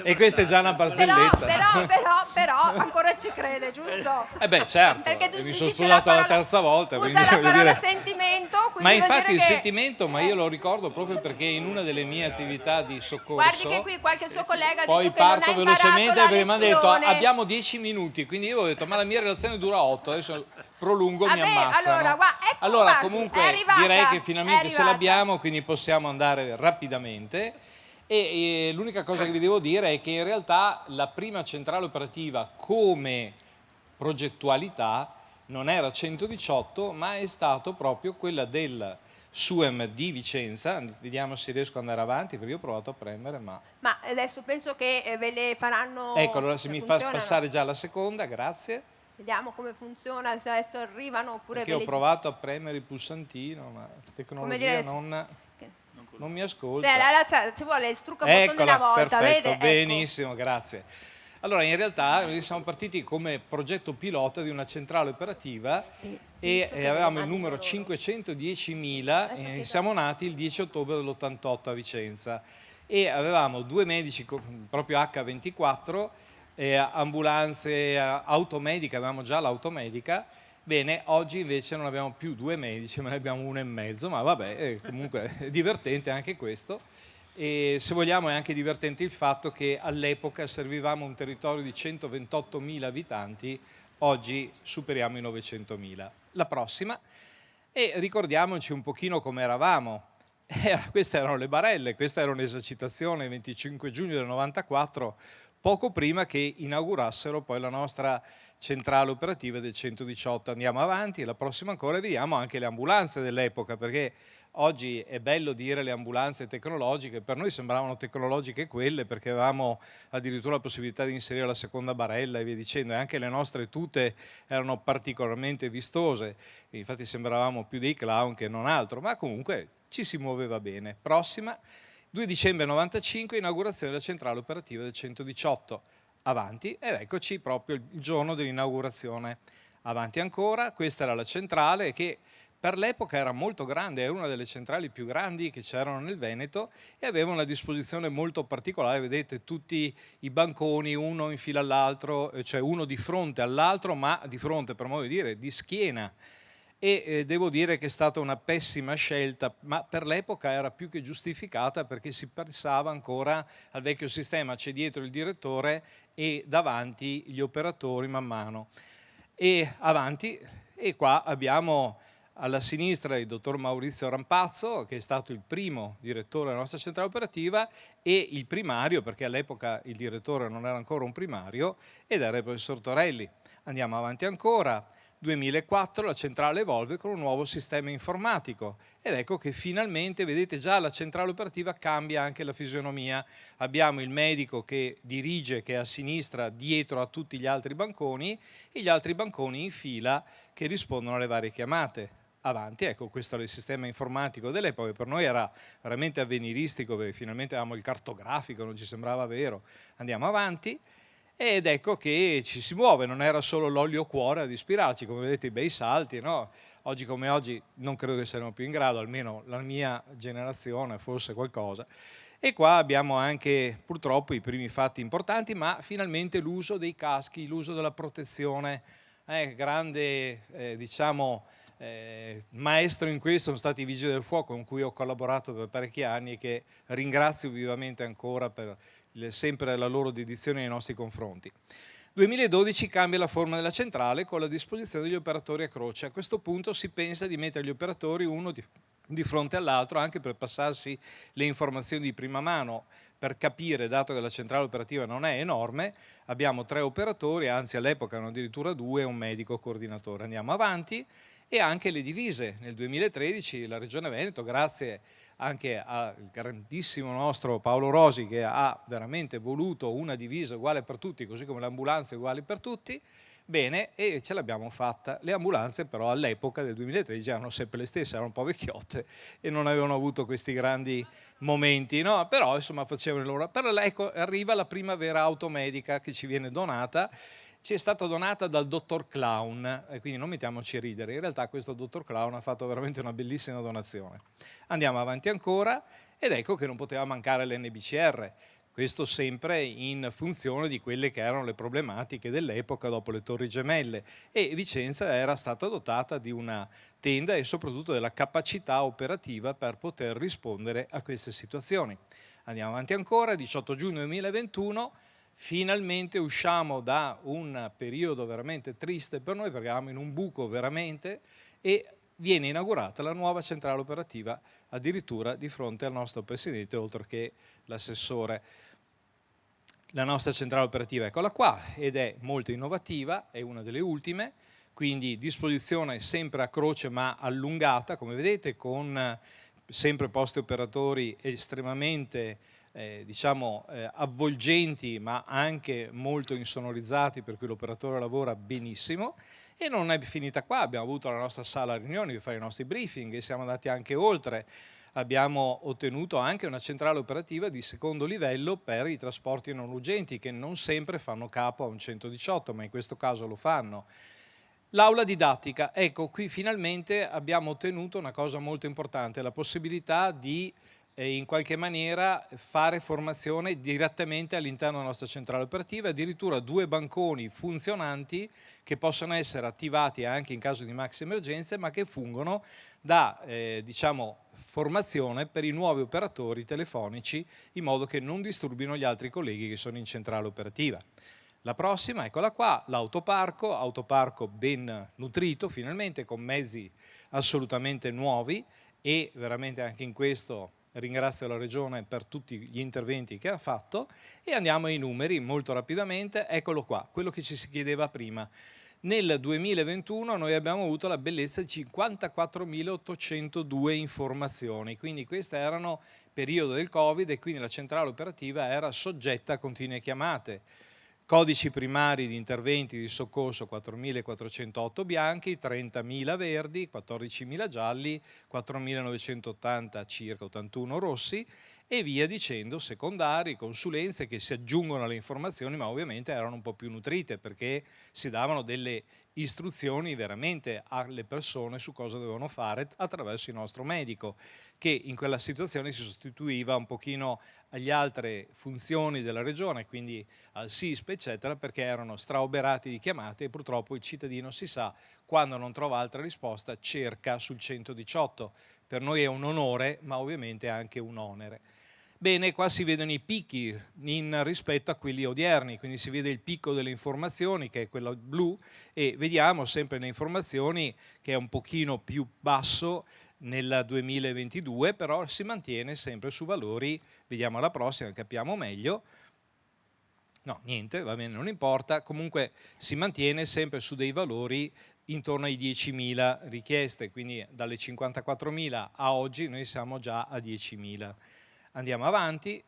Speaker 5: E questa è già una barzelletta.
Speaker 1: Però ancora ci crede, giusto?
Speaker 5: Beh certo,
Speaker 1: perché tu
Speaker 5: mi sono
Speaker 1: dici
Speaker 5: sposato la terza volta.
Speaker 1: Usa
Speaker 5: quindi,
Speaker 1: la parola
Speaker 5: dire...
Speaker 1: sentimento.
Speaker 5: Ma infatti il sentimento, ma io lo ricordo proprio perché in una delle mie attività di soccorso...
Speaker 1: Guardi che qui qualche suo collega ha
Speaker 5: poi
Speaker 1: detto che non ha
Speaker 5: parto
Speaker 1: imparato
Speaker 5: velocemente
Speaker 1: la
Speaker 5: perché mi hanno detto
Speaker 1: lezione.
Speaker 5: abbiamo 10 minuti, quindi io ho detto ma la mia relazione dura 8, adesso prolungo e mi ammazzano. Allora
Speaker 1: guardi,
Speaker 5: comunque
Speaker 1: è arrivata,
Speaker 5: direi che finalmente ce
Speaker 1: arrivata.
Speaker 5: l'abbiamo, quindi possiamo andare rapidamente. E l'unica cosa che vi devo dire è che in realtà la prima centrale operativa come progettualità non era 118, ma è stato proprio quella del SUEM di Vicenza. Vediamo se riesco ad andare avanti, perché io ho provato a premere, ma
Speaker 1: adesso penso che ve le faranno.
Speaker 5: Ecco, allora se mi fa
Speaker 1: funzionano.
Speaker 5: passare già la seconda, grazie.
Speaker 1: Vediamo come funziona, se adesso arrivano oppure
Speaker 5: Perché ho provato a premere il pulsantino, ma la tecnologia non mi ascolta.
Speaker 1: Cioè, ci vuole il trucco bottone una volta,
Speaker 5: perfetto,
Speaker 1: vede?
Speaker 5: Benissimo, grazie. Allora, in realtà noi siamo partiti come progetto pilota di una centrale operativa e avevamo il numero 510.000 e siamo nati il 10 ottobre dell'88 a Vicenza e avevamo 2 medici proprio H24 ambulanze, automedica, avevamo già l'automedica. Bene, oggi invece non abbiamo più 2 medici, ma ne abbiamo 1,5, ma vabbè, comunque è divertente anche questo. E se vogliamo è anche divertente il fatto che all'epoca servivamo un territorio di 128.000 abitanti, oggi superiamo i 900.000. La prossima, e ricordiamoci un pochino come eravamo. Queste erano le barelle, questa era un'esercitazione il 25 giugno del 94, poco prima che inaugurassero poi la nostra centrale operativa del 118. Andiamo avanti, la prossima ancora vediamo anche le ambulanze dell'epoca, perché oggi è bello dire le ambulanze tecnologiche, per noi sembravano tecnologiche quelle, perché avevamo addirittura la possibilità di inserire la seconda barella e via dicendo, e anche le nostre tute erano particolarmente vistose, infatti sembravamo più dei clown che non altro, ma comunque ci si muoveva bene. Prossima, 2 dicembre 95, inaugurazione della centrale operativa del 118. Avanti, ed eccoci proprio il giorno dell'inaugurazione. Avanti ancora, questa era la centrale che per l'epoca era molto grande, era una delle centrali più grandi che c'erano nel Veneto e aveva una disposizione molto particolare, vedete tutti i banconi uno in fila all'altro, cioè uno di fronte all'altro, ma di fronte, per modo di dire, di schiena. E devo dire che è stata una pessima scelta, ma per l'epoca era più che giustificata, perché si pensava ancora al vecchio sistema, c'è dietro il direttore e davanti gli operatori man mano. E avanti, e qua abbiamo alla sinistra il dottor Maurizio Rampazzo, che è stato il primo direttore della nostra centrale operativa, e il primario, perché all'epoca il direttore non era ancora un primario, ed era il professor Torelli. Andiamo avanti ancora. 2004 la centrale evolve con un nuovo sistema informatico ed ecco che finalmente, vedete già la centrale operativa cambia anche la fisionomia. Abbiamo il medico che dirige, che è a sinistra dietro a tutti gli altri banconi e gli altri banconi in fila che rispondono alle varie chiamate. Avanti, ecco, questo era il sistema informatico dell'epoca, per noi era veramente avveniristico, perché finalmente avevamo il cartografico, non ci sembrava vero. Andiamo avanti. Ed ecco che ci si muove, non era solo l'olio cuore ad ispirarci, come vedete i bei salti, no? Oggi come oggi non credo che saremo più in grado, almeno la mia generazione, forse qualcosa. E qua abbiamo anche purtroppo i primi fatti importanti, ma finalmente l'uso dei caschi, l'uso della protezione, grande maestro in questo sono stati i Vigili del Fuoco con cui ho collaborato per parecchi anni e che ringrazio vivamente ancora per sempre la loro dedizione nei nostri confronti. 2012 cambia la forma della centrale con la disposizione degli operatori a croce. A questo punto si pensa di mettere gli operatori uno di fronte all'altro anche per passarsi le informazioni di prima mano, per capire, dato che la centrale operativa non è enorme, abbiamo 3 operatori, anzi all'epoca erano addirittura 2 e un medico coordinatore. Andiamo avanti. E anche le divise. Nel 2013 la Regione Veneto, grazie anche al grandissimo nostro Paolo Rosi, che ha veramente voluto una divisa uguale per tutti, così come le ambulanze uguali per tutti, bene, e ce l'abbiamo fatta. Le ambulanze però all'epoca del 2013 erano sempre le stesse, erano un po' vecchiotte e non avevano avuto questi grandi momenti, no? Però insomma facevano il loro. Però ecco, arriva la prima vera automedica che ci viene donata. Ci è stata donata dal dottor Clown, e quindi non mettiamoci a ridere, in realtà questo dottor Clown ha fatto veramente una bellissima donazione. Andiamo avanti ancora ed ecco che non poteva mancare l'NBCR, questo sempre in funzione di quelle che erano le problematiche dell'epoca dopo le Torri Gemelle, e Vicenza era stata dotata di una tenda e soprattutto della capacità operativa per poter rispondere a queste situazioni. Andiamo avanti ancora, 18 giugno 2021, finalmente usciamo da un periodo veramente triste per noi, perché eravamo in un buco veramente, e viene inaugurata la nuova centrale operativa addirittura di fronte al nostro presidente, oltre che l'assessore. La nostra centrale operativa, eccola qua, ed è molto innovativa, è una delle ultime, quindi disposizione sempre a croce ma allungata, come vedete, con sempre posti operatori estremamente avvolgenti, ma anche molto insonorizzati, per cui l'operatore lavora benissimo. E non è finita qua, abbiamo avuto la nostra sala riunioni per fare i nostri briefing e siamo andati anche oltre. Abbiamo ottenuto anche una centrale operativa di secondo livello per i trasporti non urgenti, che non sempre fanno capo a un 118, ma in questo caso lo fanno. L'aula didattica, ecco, qui finalmente abbiamo ottenuto una cosa molto importante, la possibilità di in qualche maniera fare formazione direttamente all'interno della nostra centrale operativa, addirittura 2 banconi funzionanti che possono essere attivati anche in caso di maxi emergenze, ma che fungono da formazione per i nuovi operatori telefonici, in modo che non disturbino gli altri colleghi che sono in centrale operativa. La prossima, eccola qua, autoparco ben nutrito finalmente, con mezzi assolutamente nuovi, e veramente anche in questo ringrazio la Regione per tutti gli interventi che ha fatto. E andiamo ai numeri molto rapidamente. Eccolo qua, quello che ci si chiedeva prima. Nel 2021 noi abbiamo avuto la bellezza di 54.802 informazioni, quindi queste erano periodo del Covid e quindi la centrale operativa era soggetta a continue chiamate. Codici primari di interventi di soccorso 4.408 bianchi, 30.000 verdi, 14.000 gialli, 4.980 circa 81 rossi e via dicendo, secondari, consulenze che si aggiungono alle informazioni, ma ovviamente erano un po' più nutrite perché si davano delle istruzioni veramente alle persone su cosa dovevano fare attraverso il nostro medico, che in quella situazione si sostituiva un pochino agli altre funzioni della regione, quindi al SISP eccetera, perché erano straoberati di chiamate e purtroppo il cittadino, si sa, quando non trova altra risposta cerca sul 118. Per noi è un onore, ma ovviamente è anche un onere. Bene, qua si vedono i picchi in rispetto a quelli odierni, quindi si vede il picco delle informazioni che è quello blu e vediamo sempre le informazioni che è un pochino più basso nel 2022, però si mantiene sempre su valori, vediamo alla prossima, capiamo meglio. No, niente, va bene, non importa, comunque si mantiene sempre su dei valori intorno ai 10.000 richieste, quindi dalle 54.000 a oggi noi siamo già a 10.000. Andiamo avanti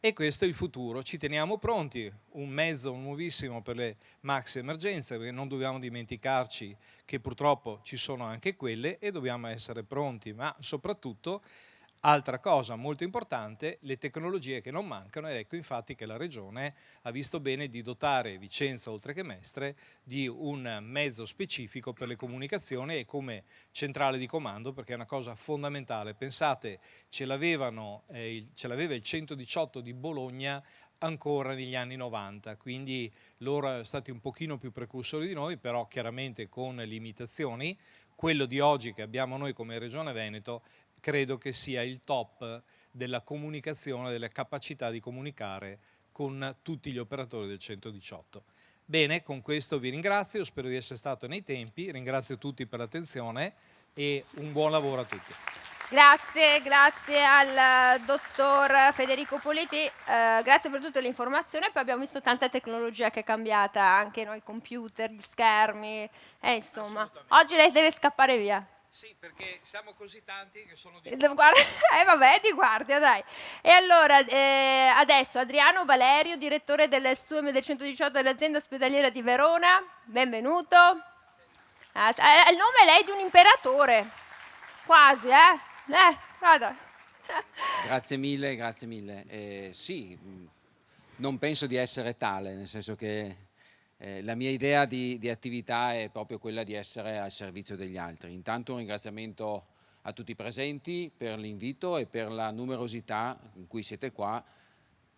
Speaker 5: e questo è il futuro, ci teniamo pronti, un mezzo nuovissimo per le maxi emergenze, perché non dobbiamo dimenticarci che purtroppo ci sono anche quelle e dobbiamo essere pronti, ma soprattutto altra cosa molto importante, le tecnologie che non mancano, ed ecco infatti che la Regione ha visto bene di dotare Vicenza, oltre che Mestre, di un mezzo specifico per le comunicazioni e come centrale di comando, perché è una cosa fondamentale. Pensate, ce l'aveva il 118 di Bologna ancora negli anni 90, quindi loro sono stati un pochino più precursori di noi, però chiaramente con limitazioni. Quello di oggi che abbiamo noi come Regione Veneto credo che sia il top della comunicazione, della capacità di comunicare con tutti gli operatori del 118. Bene, con questo vi ringrazio, spero di essere stato nei tempi, ringrazio tutti per l'attenzione e un buon lavoro a tutti.
Speaker 1: Grazie al dottor Federico Politi, grazie per tutte le informazioni. Poi abbiamo visto tanta tecnologia che è cambiata, anche noi computer, gli schermi, insomma, oggi lei deve scappare via.
Speaker 5: Sì, perché siamo così tanti che sono di...
Speaker 1: Guarda, vabbè, di guardia, dai. E allora, adesso Adriano Valerio, direttore del SUEM del 118 dell'azienda ospedaliera di Verona, benvenuto. Il nome è lei di un imperatore, quasi, guarda.
Speaker 7: Grazie mille. Sì, non penso di essere tale, nel senso che la mia idea di attività è proprio quella di essere al servizio degli altri. Intanto un ringraziamento a tutti i presenti per l'invito e per la numerosità in cui siete qua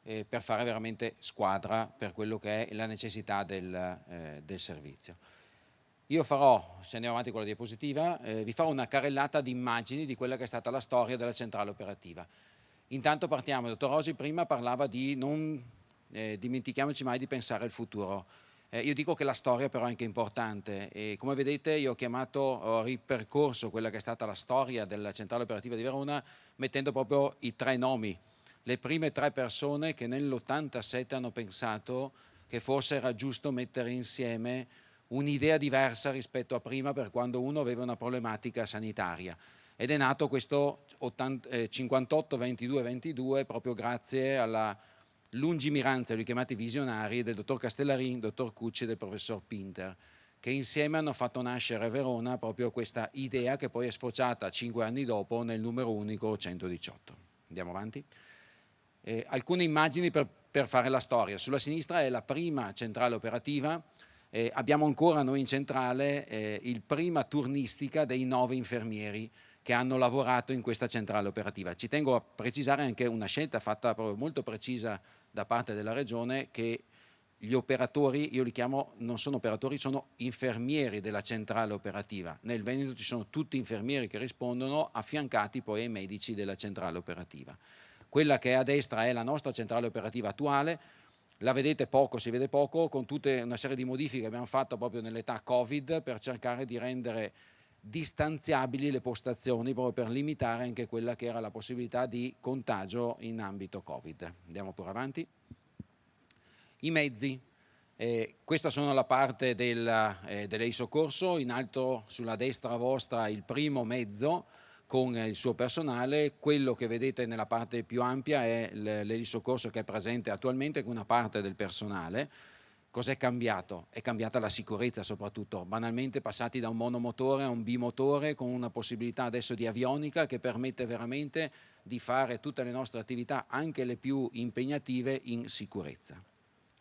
Speaker 7: per fare veramente squadra per quello che è la necessità del servizio. Io farò, se andiamo avanti con la diapositiva, vi farò una carrellata di immagini di quella che è stata la storia della centrale operativa. Intanto partiamo, il dottor Rosi prima parlava di non dimentichiamoci mai di pensare al futuro. Io dico che la storia però è anche importante e come vedete io ho ripercorso quella che è stata la storia della centrale operativa di Verona mettendo proprio i 3 nomi, le prime 3 persone che nell'87 hanno pensato che forse era giusto mettere insieme un'idea diversa rispetto a prima per quando uno aveva una problematica sanitaria. Ed è nato questo 58-22-22 proprio grazie alla lungimiranza, li ho chiamati visionari, del dottor Castellarin, dottor Cucci e del professor Pinter, che insieme hanno fatto nascere a Verona proprio questa idea che poi è sfociata 5 anni dopo nel numero unico 118. Andiamo avanti. Alcune immagini per fare la storia. Sulla sinistra è la prima centrale operativa. Abbiamo ancora noi in centrale il prima turnistica dei 9 infermieri che che hanno lavorato in questa centrale operativa. Ci tengo a precisare anche una scelta fatta proprio molto precisa da parte della Regione, che gli operatori, io li chiamo, non sono operatori, sono infermieri della centrale operativa. Nel Veneto ci sono tutti infermieri che rispondono, affiancati poi ai medici della centrale operativa. Quella che è a destra è la nostra centrale operativa attuale, la vedete poco, si vede poco, con tutta una serie di modifiche che abbiamo fatto proprio nell'età Covid per cercare di rendere distanziabili le postazioni, proprio per limitare anche quella che era la possibilità di contagio in ambito Covid. Andiamo pure avanti. I mezzi, questa sono la parte dell'Eisoccorso, in alto sulla destra vostra il primo mezzo con il suo personale, quello che vedete nella parte più ampia è l'Eisoccorso che è presente attualmente con una parte del personale. Cos'è cambiato? È cambiata la sicurezza soprattutto, banalmente passati da un monomotore a un bimotore con una possibilità adesso di avionica che permette veramente di fare tutte le nostre attività, anche le più impegnative, in sicurezza.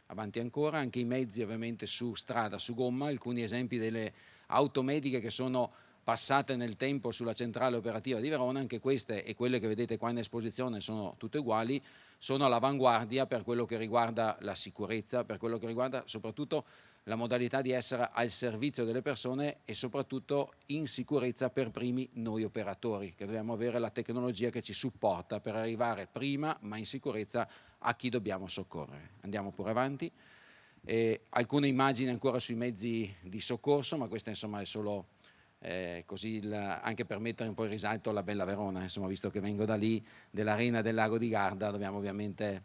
Speaker 7: Avanti ancora, anche i mezzi ovviamente su strada, su gomma, alcuni esempi delle automediche che sono passate nel tempo sulla centrale operativa di Verona, anche queste e quelle che vedete qua in esposizione sono tutte uguali, sono all'avanguardia per quello che riguarda la sicurezza, per quello che riguarda soprattutto la modalità di essere al servizio delle persone e soprattutto in sicurezza per primi noi operatori, che dobbiamo avere la tecnologia che ci supporta per arrivare prima ma in sicurezza a chi dobbiamo soccorrere. Andiamo pure avanti. Alcune immagini ancora sui mezzi di soccorso, ma questa insomma è solo così anche per mettere un po' in risalto la bella Verona, insomma, visto che vengo da lì, dell'arena del lago di Garda, dobbiamo ovviamente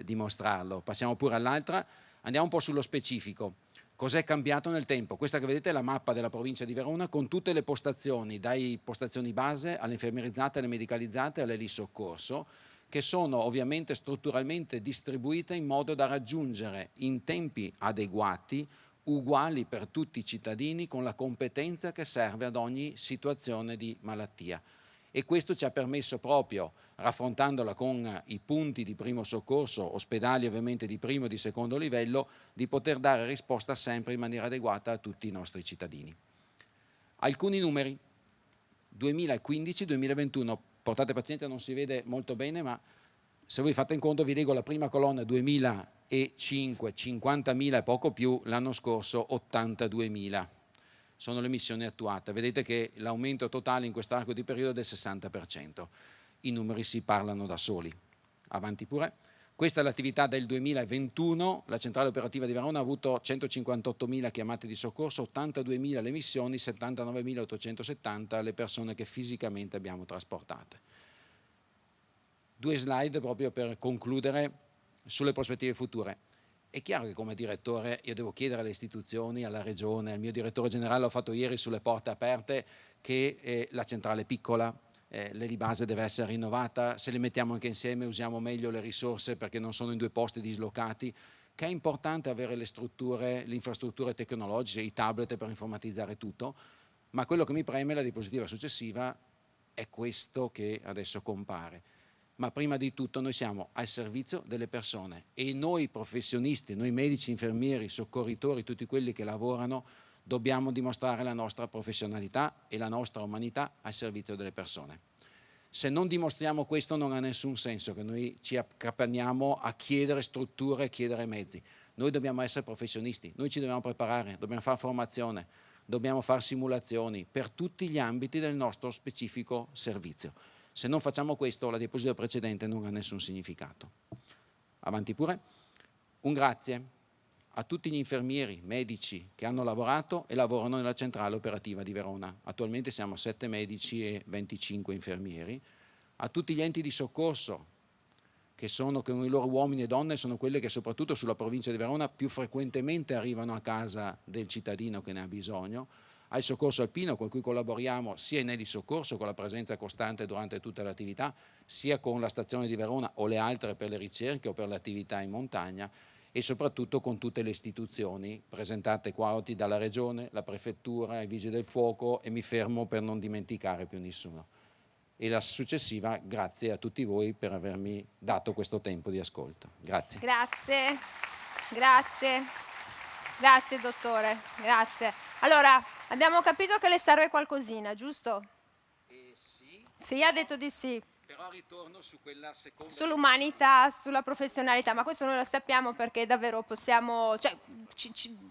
Speaker 7: dimostrarlo. Passiamo pure all'altra, andiamo un po' sullo specifico. Cos'è cambiato nel tempo? Questa che vedete è la mappa della provincia di Verona con tutte le postazioni, dai postazioni base alle infermierizzate, alle medicalizzate, alle lì soccorso, che sono ovviamente strutturalmente distribuite in modo da raggiungere in tempi adeguati, uguali per tutti i cittadini, con la competenza che serve ad ogni situazione di malattia. E questo ci ha permesso proprio, raffrontandola con i punti di primo soccorso, ospedali ovviamente di primo e di secondo livello, di poter dare risposta sempre in maniera adeguata a tutti i nostri cittadini. Alcuni numeri, 2015-2021, portate pazienza, non si vede molto bene, ma se voi fate in conto vi leggo la prima colonna 2005, 50.000 e poco più, l'anno scorso 82.000. Sono le missioni attuate. Vedete che l'aumento totale in quest'arco di periodo è del 60%. I numeri si parlano da soli. Avanti pure. Questa è l'attività del 2021. La centrale operativa di Verona ha avuto 158.000 chiamate di soccorso, 82.000 le missioni, 79.870 le persone che fisicamente abbiamo trasportate. 2 slide proprio per concludere sulle prospettive future. È chiaro che come direttore io devo chiedere alle istituzioni, alla Regione, al mio direttore generale, l'ho fatto ieri sulle porte aperte, che la centrale è piccola, l'Elibase deve essere rinnovata, se le mettiamo anche insieme usiamo meglio le risorse perché non sono in 2 posti dislocati, che è importante avere le strutture, le infrastrutture tecnologiche, i tablet per informatizzare tutto, ma quello che mi preme, la diapositiva successiva, è questo che adesso compare. Ma prima di tutto noi siamo al servizio delle persone e noi professionisti, noi medici, infermieri, soccorritori, tutti quelli che lavorano, dobbiamo dimostrare la nostra professionalità e la nostra umanità al servizio delle persone. Se non dimostriamo questo non ha nessun senso che noi ci accapanniamo a chiedere strutture, a chiedere mezzi. Noi dobbiamo essere professionisti, noi ci dobbiamo preparare, dobbiamo fare formazione, dobbiamo fare simulazioni per tutti gli ambiti del nostro specifico servizio. Se non facciamo questo, la diapositiva precedente non ha nessun significato. Avanti pure. Un grazie a tutti gli infermieri, medici che hanno lavorato e lavorano nella centrale operativa di Verona. Attualmente siamo 7 medici e 25 infermieri. A tutti gli enti di soccorso, che sono con i loro uomini e donne, sono quelle che soprattutto sulla provincia di Verona più frequentemente arrivano a casa del cittadino che ne ha bisogno. Al soccorso alpino con cui collaboriamo sia in di soccorso con la presenza costante durante tutta l'attività, sia con la stazione di Verona o le altre per le ricerche o per le attività in montagna e soprattutto con tutte le istituzioni presentate qua oggi dalla Regione, la Prefettura, i Vigili del Fuoco e mi fermo per non dimenticare più nessuno. E la successiva, grazie a tutti voi per avermi dato questo tempo di ascolto. Grazie.
Speaker 1: Grazie, grazie, grazie dottore, grazie. Allora, abbiamo capito che le serve qualcosina, giusto?
Speaker 7: Sì.
Speaker 1: Sì, ha detto di sì.
Speaker 7: Però ritorno su quella seconda.
Speaker 1: Sull'umanità, sulla professionalità, ma questo noi lo sappiamo perché davvero possiamo, cioè,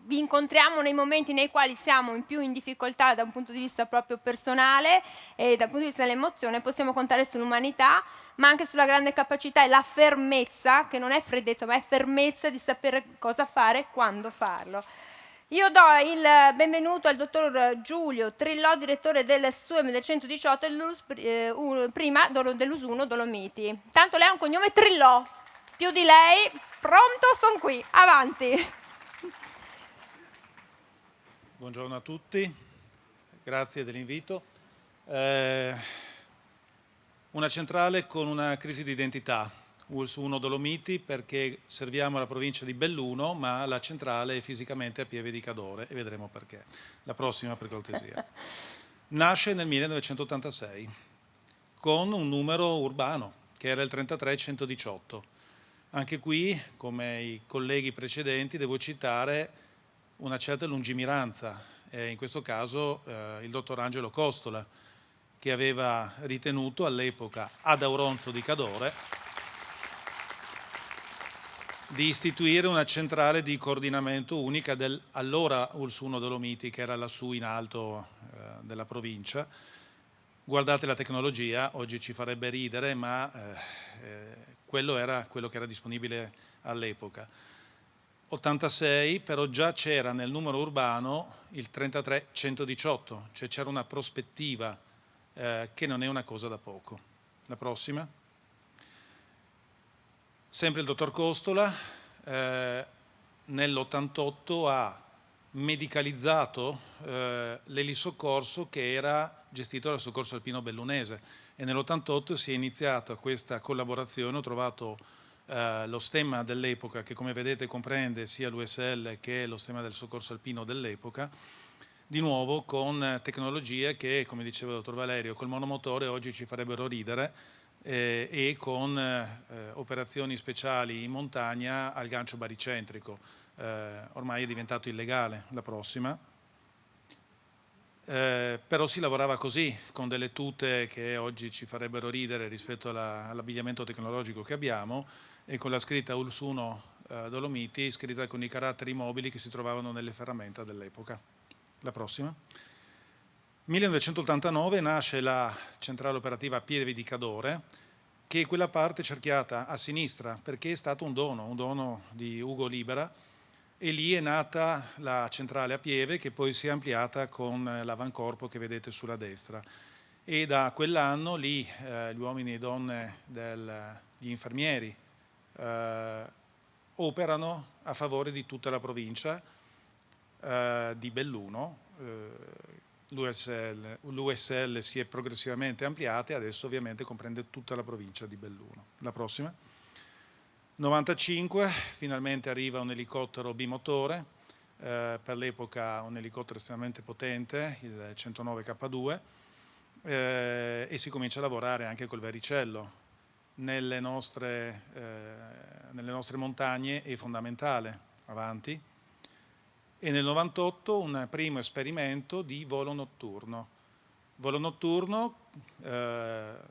Speaker 1: vi incontriamo nei momenti nei quali siamo più in difficoltà da un punto di vista proprio personale e dal punto di vista dell'emozione, possiamo contare sull'umanità, ma anche sulla grande capacità e la fermezza, che non è freddezza, ma è fermezza di sapere cosa fare, quando farlo. Io do il benvenuto al dottor Giulio Trillò, direttore del SUEM del 118 e prima dell'US 1 Dolomiti. Tanto lei ha un cognome Trillò, più di lei, pronto, sono qui, avanti.
Speaker 8: Buongiorno a tutti, grazie dell'invito. Una centrale con una crisi di identità. ULS 1 Dolomiti perché serviamo alla provincia di Belluno, ma la centrale è fisicamente a Pieve di Cadore e vedremo perché. La prossima, per cortesia. Nasce nel 1986 con un numero urbano che era il 33118. Anche qui, come i colleghi precedenti, devo citare una certa lungimiranza, in questo caso il dottor Angelo Costola, che aveva ritenuto all'epoca ad Auronzo di Cadore di istituire una centrale di coordinamento unica dell'allora ULS 1 Dolomiti, che era lassù in alto della provincia. Guardate la tecnologia, oggi ci farebbe ridere, ma quello era quello che era disponibile all'epoca. 86, però già c'era nel numero urbano il 33118, cioè c'era una prospettiva che non è una cosa da poco. La prossima. Sempre il dottor Costola nell'88 ha medicalizzato l'elisoccorso che era gestito dal Soccorso Alpino Bellunese e nell'88 si è iniziata questa collaborazione, ho trovato lo stemma dell'epoca che come vedete comprende sia l'USL che lo stemma del Soccorso Alpino dell'epoca, di nuovo con tecnologie che, come diceva il dottor Valerio, col monomotore oggi ci farebbero ridere, e con operazioni speciali in montagna al gancio baricentrico. Ormai è diventato illegale. La prossima. Però si lavorava così, con delle tute che oggi ci farebbero ridere rispetto all'abbigliamento tecnologico che abbiamo e con la scritta ULS 1 Dolomiti, scritta con i caratteri mobili che si trovavano nelle ferramenta dell'epoca. La prossima. 1989 nasce la centrale operativa a Pieve di Cadore, che è quella parte cerchiata a sinistra perché è stato un dono di Ugo Libera, e lì è nata la centrale a Pieve che poi si è ampliata con l'avancorpo che vedete sulla destra. E da quell'anno lì gli uomini e donne gli infermieri operano a favore di tutta la provincia di Belluno. L'USL si è progressivamente ampliata e adesso ovviamente comprende tutta la provincia di Belluno. La prossima. 95, finalmente arriva un elicottero bimotore, per l'epoca un elicottero estremamente potente, il 109 K2, e si comincia a lavorare anche col vericello. Nelle nostre montagne è fondamentale. Avanti. E nel 98 un primo esperimento di volo notturno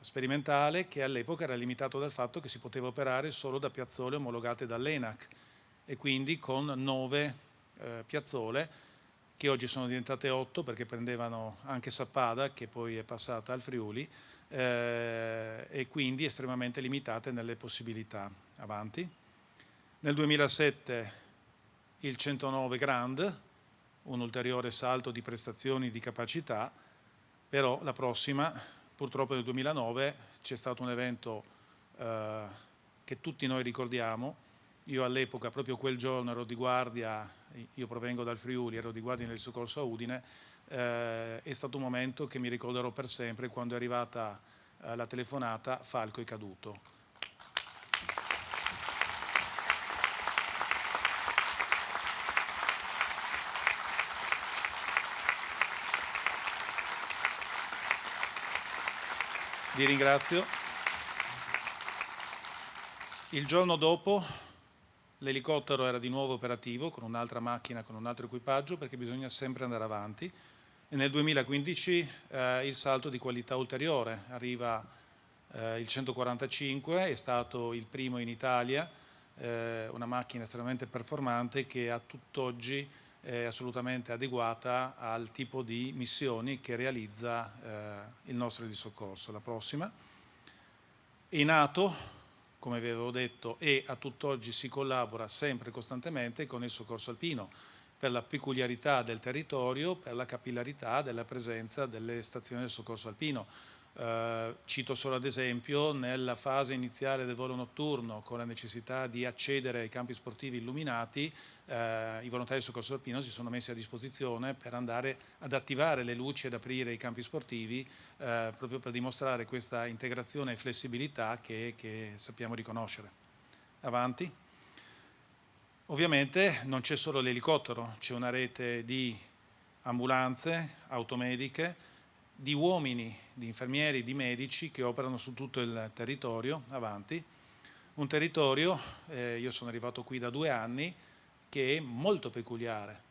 Speaker 8: sperimentale che all'epoca era limitato dal fatto che si poteva operare solo da piazzole omologate dall'ENAC e quindi con 9 piazzole che oggi sono diventate 8 perché prendevano anche Sappada che poi è passata al Friuli e quindi estremamente limitate nelle possibilità. Avanti. Nel 2007 il 109 Grand, un ulteriore salto di prestazioni di capacità, però la prossima, purtroppo nel 2009, c'è stato un evento che tutti noi ricordiamo. Io all'epoca, proprio quel giorno, ero di guardia, io provengo dal Friuli, ero di guardia nel soccorso a Udine, è stato un momento che mi ricorderò per sempre quando è arrivata la telefonata Falco è caduto. Vi ringrazio. Il giorno dopo l'elicottero era di nuovo operativo con un'altra macchina, con un altro equipaggio perché bisogna sempre andare avanti e nel 2015 il salto di qualità ulteriore, arriva il 145, è stato il primo in Italia, una macchina estremamente performante che a tutt'oggi è assolutamente adeguata al tipo di missioni che realizza il nostro di soccorso. La prossima. È nato, come vi avevo detto, e a tutt'oggi si collabora sempre costantemente con il soccorso alpino per la peculiarità del territorio, per la capillarità della presenza delle stazioni del soccorso alpino. Cito solo ad esempio nella fase iniziale del volo notturno, con la necessità di accedere ai campi sportivi illuminati, i volontari del soccorso alpino si sono messi a disposizione per andare ad attivare le luci ed aprire i campi sportivi, proprio per dimostrare questa integrazione e flessibilità che sappiamo riconoscere. Avanti. Ovviamente non c'è solo l'elicottero, c'è una rete di ambulanze, automediche, di uomini, di infermieri, di medici che operano su tutto il territorio. Avanti. Un territorio, io sono arrivato qui da 2 anni, che è molto peculiare.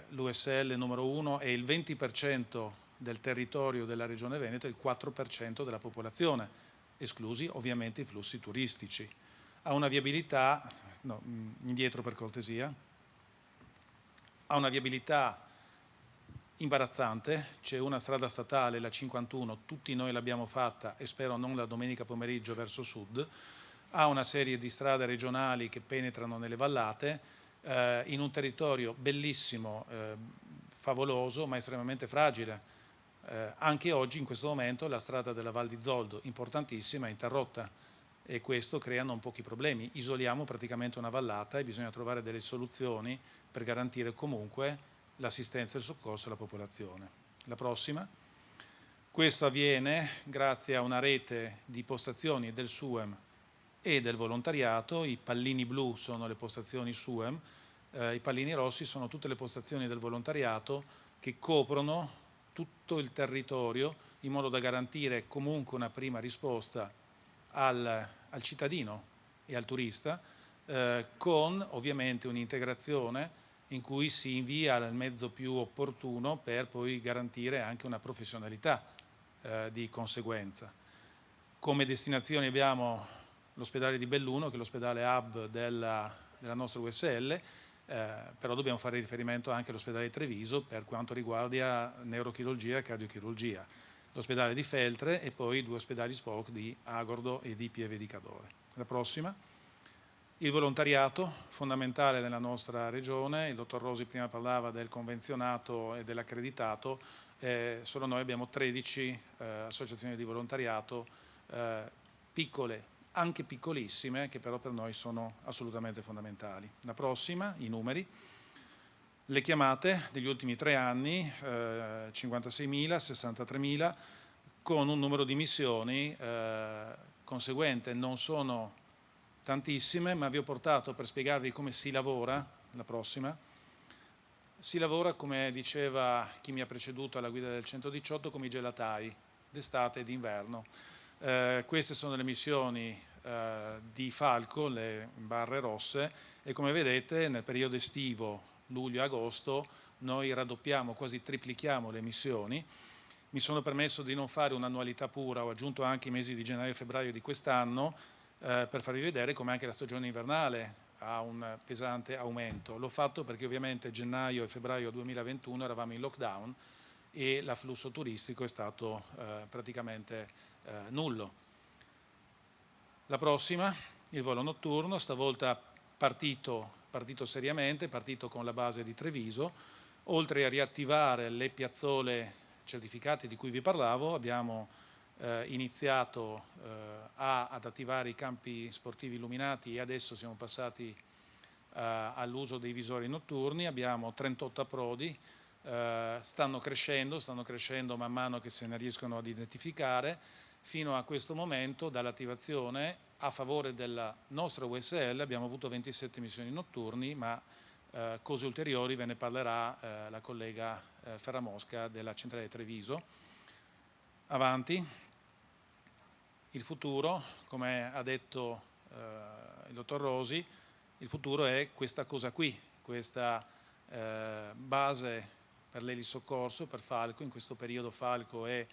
Speaker 8: L'USL numero 1 è il 20% del territorio della Regione Veneto e il 4% della popolazione, esclusi ovviamente i flussi turistici. Ha una viabilità, no, indietro per cortesia, ha una viabilità imbarazzante, c'è una strada statale, la 51, tutti noi l'abbiamo fatta e spero non la domenica pomeriggio verso sud, ha una serie di strade regionali che penetrano nelle vallate, in un territorio bellissimo, favoloso, ma estremamente fragile. Anche oggi, in questo momento, la strada della Val di Zoldo, importantissima, è interrotta e questo crea non pochi problemi. Isoliamo praticamente una vallata e bisogna trovare delle soluzioni per garantire comunque l'assistenza e il soccorso alla popolazione. La prossima. Questo avviene grazie a una rete di postazioni del SUEM e del volontariato. I pallini blu sono le postazioni SUEM, i pallini rossi sono tutte le postazioni del volontariato che coprono tutto il territorio in modo da garantire comunque una prima risposta al cittadino e al turista, con ovviamente un'integrazione in cui si invia il mezzo più opportuno per poi garantire anche una professionalità di conseguenza. Come destinazioni abbiamo l'ospedale di Belluno, che è l'ospedale hub della nostra USL, però dobbiamo fare riferimento anche all'ospedale di Treviso per quanto riguarda neurochirurgia e cardiochirurgia, l'ospedale di Feltre e poi 2 ospedali spoke di Agordo e di Pieve di Cadore. La prossima. Il volontariato, fondamentale nella nostra regione, il dottor Rosi prima parlava del convenzionato e dell'accreditato, solo noi abbiamo 13 associazioni di volontariato, piccole, anche piccolissime, che però per noi sono assolutamente fondamentali. La prossima, i numeri. Le chiamate degli ultimi 3 anni, 56.000, 63.000, con un numero di missioni conseguente, non sono tantissime, ma vi ho portato per spiegarvi come si lavora. La prossima. Si lavora, come diceva chi mi ha preceduto alla guida del 118, come i gelatai, d'estate e d'inverno. Queste sono le missioni di Falco, le barre rosse, e come vedete nel periodo estivo, luglio-agosto, noi raddoppiamo, quasi triplichiamo le missioni. Mi sono permesso di non fare un'annualità pura, ho aggiunto anche i mesi di gennaio e febbraio di quest'anno, per farvi vedere come anche la stagione invernale ha un pesante aumento. L'ho fatto perché ovviamente gennaio e febbraio 2021 eravamo in lockdown e l'afflusso turistico è stato praticamente nullo. La prossima, il volo notturno, stavolta partito seriamente, partito con la base di Treviso. Oltre a riattivare le piazzole certificate di cui vi parlavo, abbiamo iniziato ad attivare i campi sportivi illuminati e adesso siamo passati all'uso dei visori notturni. Abbiamo 38 approdi, stanno crescendo man mano che se ne riescono ad identificare. Fino a questo momento, dall'attivazione a favore della nostra USL abbiamo avuto 27 missioni notturni, ma cose ulteriori ve ne parlerà la collega Ferramosca della centrale di Treviso. Avanti. Il futuro, come ha detto il dottor Rosi, il futuro è questa cosa qui, questa base per l'elisoccorso, per Falco. In questo periodo Falco è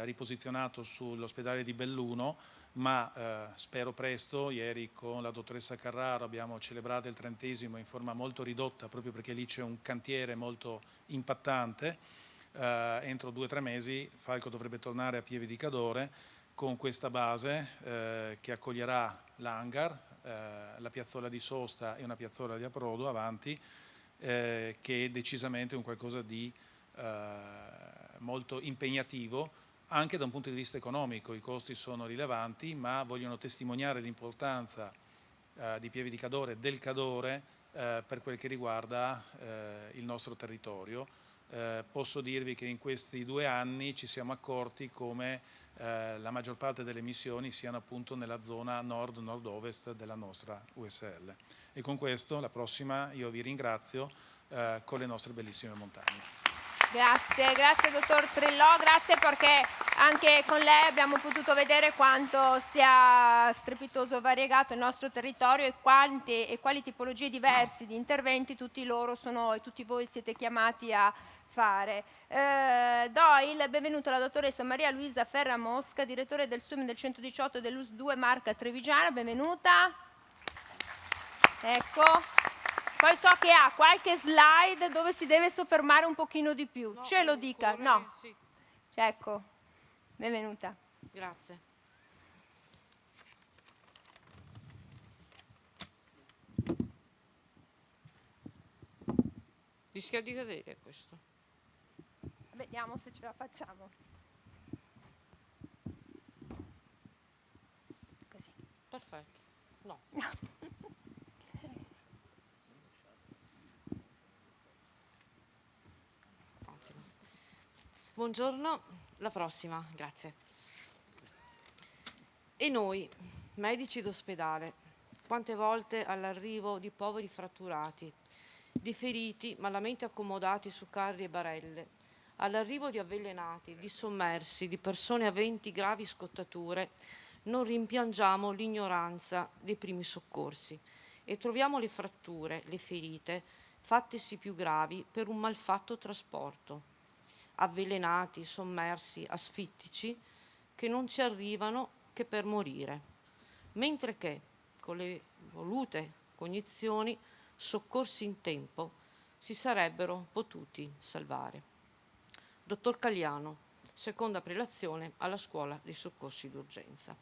Speaker 8: riposizionato sull'ospedale di Belluno, ma spero presto. Ieri con la dottoressa Carraro abbiamo celebrato il 30° in forma molto ridotta, proprio perché lì c'è un cantiere molto impattante. Entro 2 o 3 mesi Falco dovrebbe tornare a Pieve di Cadore con questa base che accoglierà l'hangar, la piazzola di sosta e una piazzola di approdo avanti, che è decisamente un qualcosa di molto impegnativo anche da un punto di vista economico. I costi sono rilevanti, ma vogliono testimoniare l'importanza di Pieve di Cadore, del Cadore, per quel che riguarda il nostro territorio. Posso dirvi che in questi 2 anni ci siamo accorti come la maggior parte delle missioni siano appunto nella zona nord-nord-ovest della nostra USL. E con questo, la prossima, io vi ringrazio con le nostre bellissime montagne.
Speaker 1: Grazie dottor Trillò, grazie perché anche con lei abbiamo potuto vedere quanto sia strepitoso e variegato il nostro territorio e quali tipologie diverse di interventi tutti voi siete chiamati a fare. Do il benvenuto alla dottoressa Maria Luisa Ferra Mosca, direttore del SUEM del 118 dell'US 2 Marca Trevigiana, benvenuta. Ecco. Poi so che ha qualche slide dove si deve soffermare un pochino di più.
Speaker 9: No,
Speaker 1: Ce lo dica, no?
Speaker 9: Sì.
Speaker 1: Ecco, benvenuta.
Speaker 9: Grazie. Rischia di cadere questo.
Speaker 1: Vediamo se ce la facciamo. Così.
Speaker 9: Perfetto. No. Ottimo. Buongiorno, la prossima, grazie. E noi, medici d'ospedale, quante volte all'arrivo di poveri fratturati, di feriti malamente accomodati su carri e barelle, all'arrivo di avvelenati, di sommersi, di persone aventi gravi scottature, non rimpiangiamo l'ignoranza dei primi soccorsi e troviamo le fratture, le ferite, fattesi più gravi per un malfatto trasporto, avvelenati, sommersi, asfittici, che non ci arrivano che per morire, mentre che, con le volute cognizioni, soccorsi in tempo, si sarebbero potuti salvare. Dottor Cagliano, seconda prelazione alla Scuola dei Soccorsi d'Urgenza.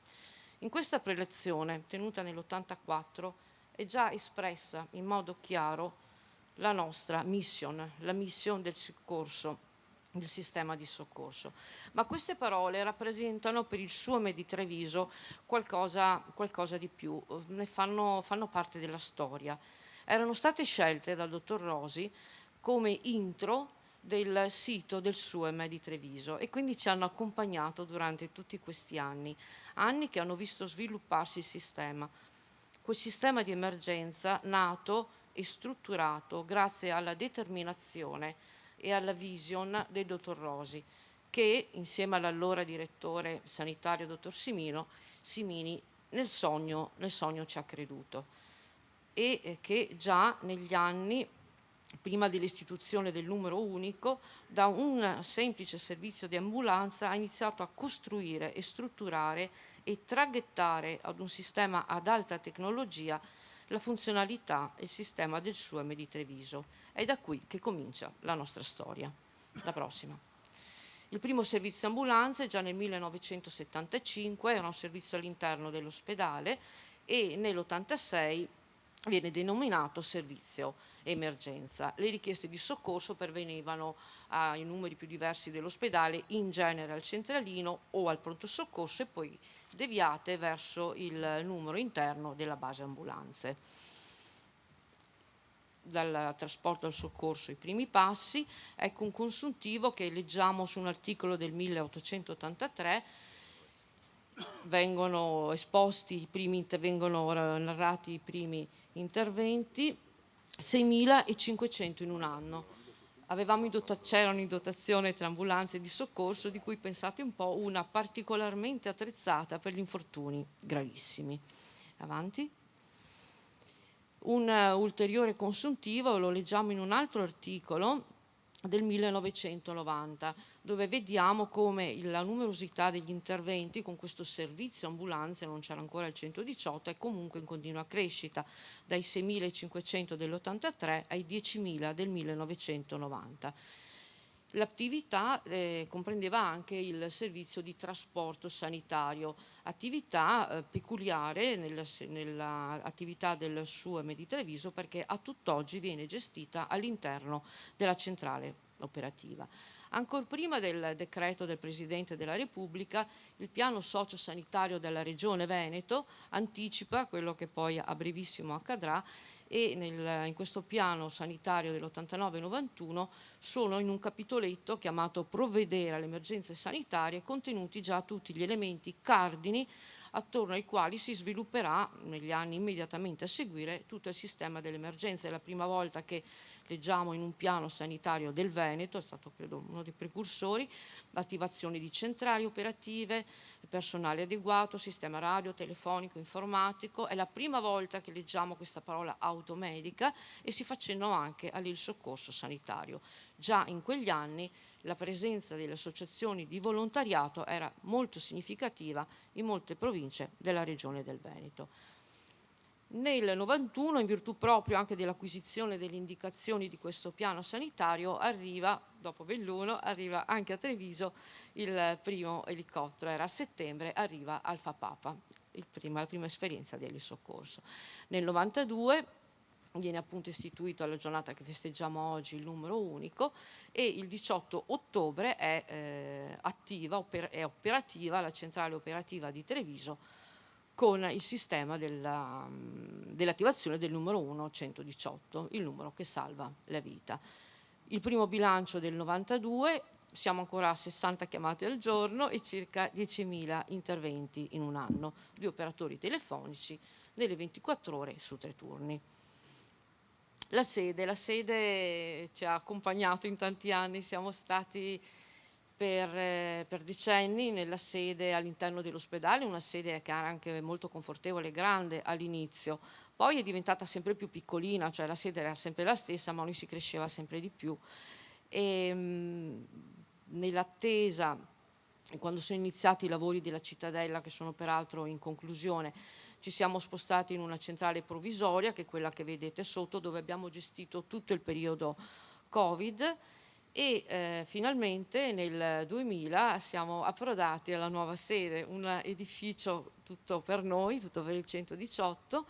Speaker 9: In questa prelazione, tenuta nell'84, è già espressa in modo chiaro la nostra mission, la mission del soccorso, del sistema di soccorso. Ma queste parole rappresentano per il SUEM di Treviso qualcosa di più, fanno parte della storia. Erano state scelte dal dottor Rosi come intro del sito del SUEM di Treviso e quindi ci hanno accompagnato durante tutti questi anni che hanno visto svilupparsi il sistema, quel sistema di emergenza nato e strutturato grazie alla determinazione e alla vision del dottor Rosi, che insieme all'allora direttore sanitario dottor Simini nel sogno ci ha creduto e che già negli anni prima dell'istituzione del numero unico, da un semplice servizio di ambulanza ha iniziato a costruire e strutturare e traghettare ad un sistema ad alta tecnologia la funzionalità e il sistema del SUEM di Treviso. È da qui che comincia la nostra storia. La prossima. Il primo servizio ambulanze già nel 1975 era un servizio all'interno dell'ospedale e nell'86 viene denominato servizio emergenza. Le richieste di soccorso pervenivano ai numeri più diversi dell'ospedale, in genere al centralino o al pronto soccorso e poi deviate verso il numero interno della base ambulanze. Dal trasporto al soccorso i primi passi, ecco un consuntivo che leggiamo su un articolo del 1883. Vengono narrati i primi interventi, 6.500 in un anno. C'erano in dotazione 3 ambulanze di soccorso, di cui pensate un po', una particolarmente attrezzata per gli infortuni gravissimi. Avanti. Un ulteriore consuntivo lo leggiamo in un altro articolo del 1990, dove vediamo come la numerosità degli interventi con questo servizio ambulanze, non c'era ancora il 118, è comunque in continua crescita, dai 6.500 dell'83 ai 10.000 del 1990. L'attività comprendeva anche il servizio di trasporto sanitario, attività peculiare nell'attività del SUEM di Treviso, perché a tutt'oggi viene gestita all'interno della centrale operativa. Ancor prima del decreto del Presidente della Repubblica, il piano sociosanitario della Regione Veneto anticipa quello che poi a brevissimo accadrà, e in questo piano sanitario dell'89-91 sono in un capitoletto chiamato Provvedere alle emergenze sanitarie contenuti già tutti gli elementi cardini attorno ai quali si svilupperà negli anni immediatamente a seguire tutto il sistema delle emergenze. È la prima volta che leggiamo in un piano sanitario del Veneto, è stato credo uno dei precursori, l'attivazione di centrali operative, personale adeguato, sistema radio, telefonico, informatico. È la prima volta che leggiamo questa parola automedica e si fa cenno anche al soccorso sanitario. Già in quegli anni la presenza delle associazioni di volontariato era molto significativa in molte province della regione del Veneto. Nel 91, in virtù proprio anche dell'acquisizione delle indicazioni di questo piano sanitario, arriva, dopo Belluno, arriva anche a Treviso il primo elicottero, era a settembre, arriva Alfa Papa, la prima esperienza dell'elisoccorso. Nel 92 viene appunto istituito alla giornata che festeggiamo oggi il numero unico, e il 18 ottobre è operativa la centrale operativa di Treviso con il sistema dell'attivazione del numero 118, il numero che salva la vita. Il primo bilancio del 92, siamo ancora a 60 chiamate al giorno e circa 10.000 interventi in un anno, 2 operatori telefonici nelle 24 ore su 3 turni. La sede ci ha accompagnato in tanti anni, siamo stati per decenni nella sede all'interno dell'ospedale, una sede che era anche molto confortevole e grande all'inizio, poi è diventata sempre più piccolina, cioè la sede era sempre la stessa ma noi si cresceva sempre di più, e nell'attesa, quando sono iniziati i lavori della cittadella, che sono peraltro in conclusione, ci siamo spostati in una centrale provvisoria, che è quella che vedete sotto, dove abbiamo gestito tutto il periodo Covid, e finalmente nel 2000 siamo approdati alla nuova sede, un edificio tutto per noi, tutto per il 118,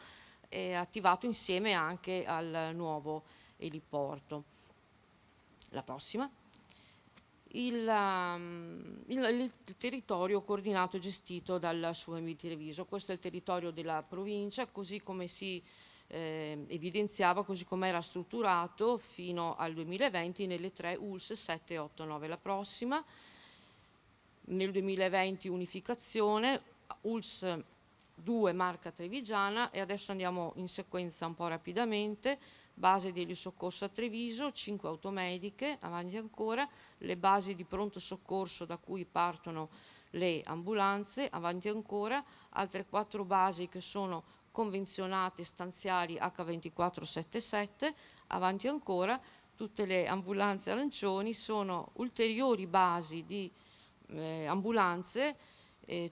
Speaker 9: attivato insieme anche al nuovo eliporto. La prossima. Il territorio coordinato e gestito dal SUEM di Treviso. Questo è il territorio della provincia, così come si evidenziava, così come era strutturato fino al 2020 nelle 3 ULS 7, 8, 9. La prossima, nel 2020 unificazione, ULS 2 Marca Trevigiana, e adesso andiamo in sequenza un po' rapidamente. Base di elisoccorso a Treviso, 5 automediche, avanti ancora, le basi di pronto soccorso da cui partono le ambulanze, avanti ancora, altre 4 basi che sono convenzionate stanziali H2477, avanti ancora, tutte le ambulanze arancioni sono ulteriori basi di ambulanze,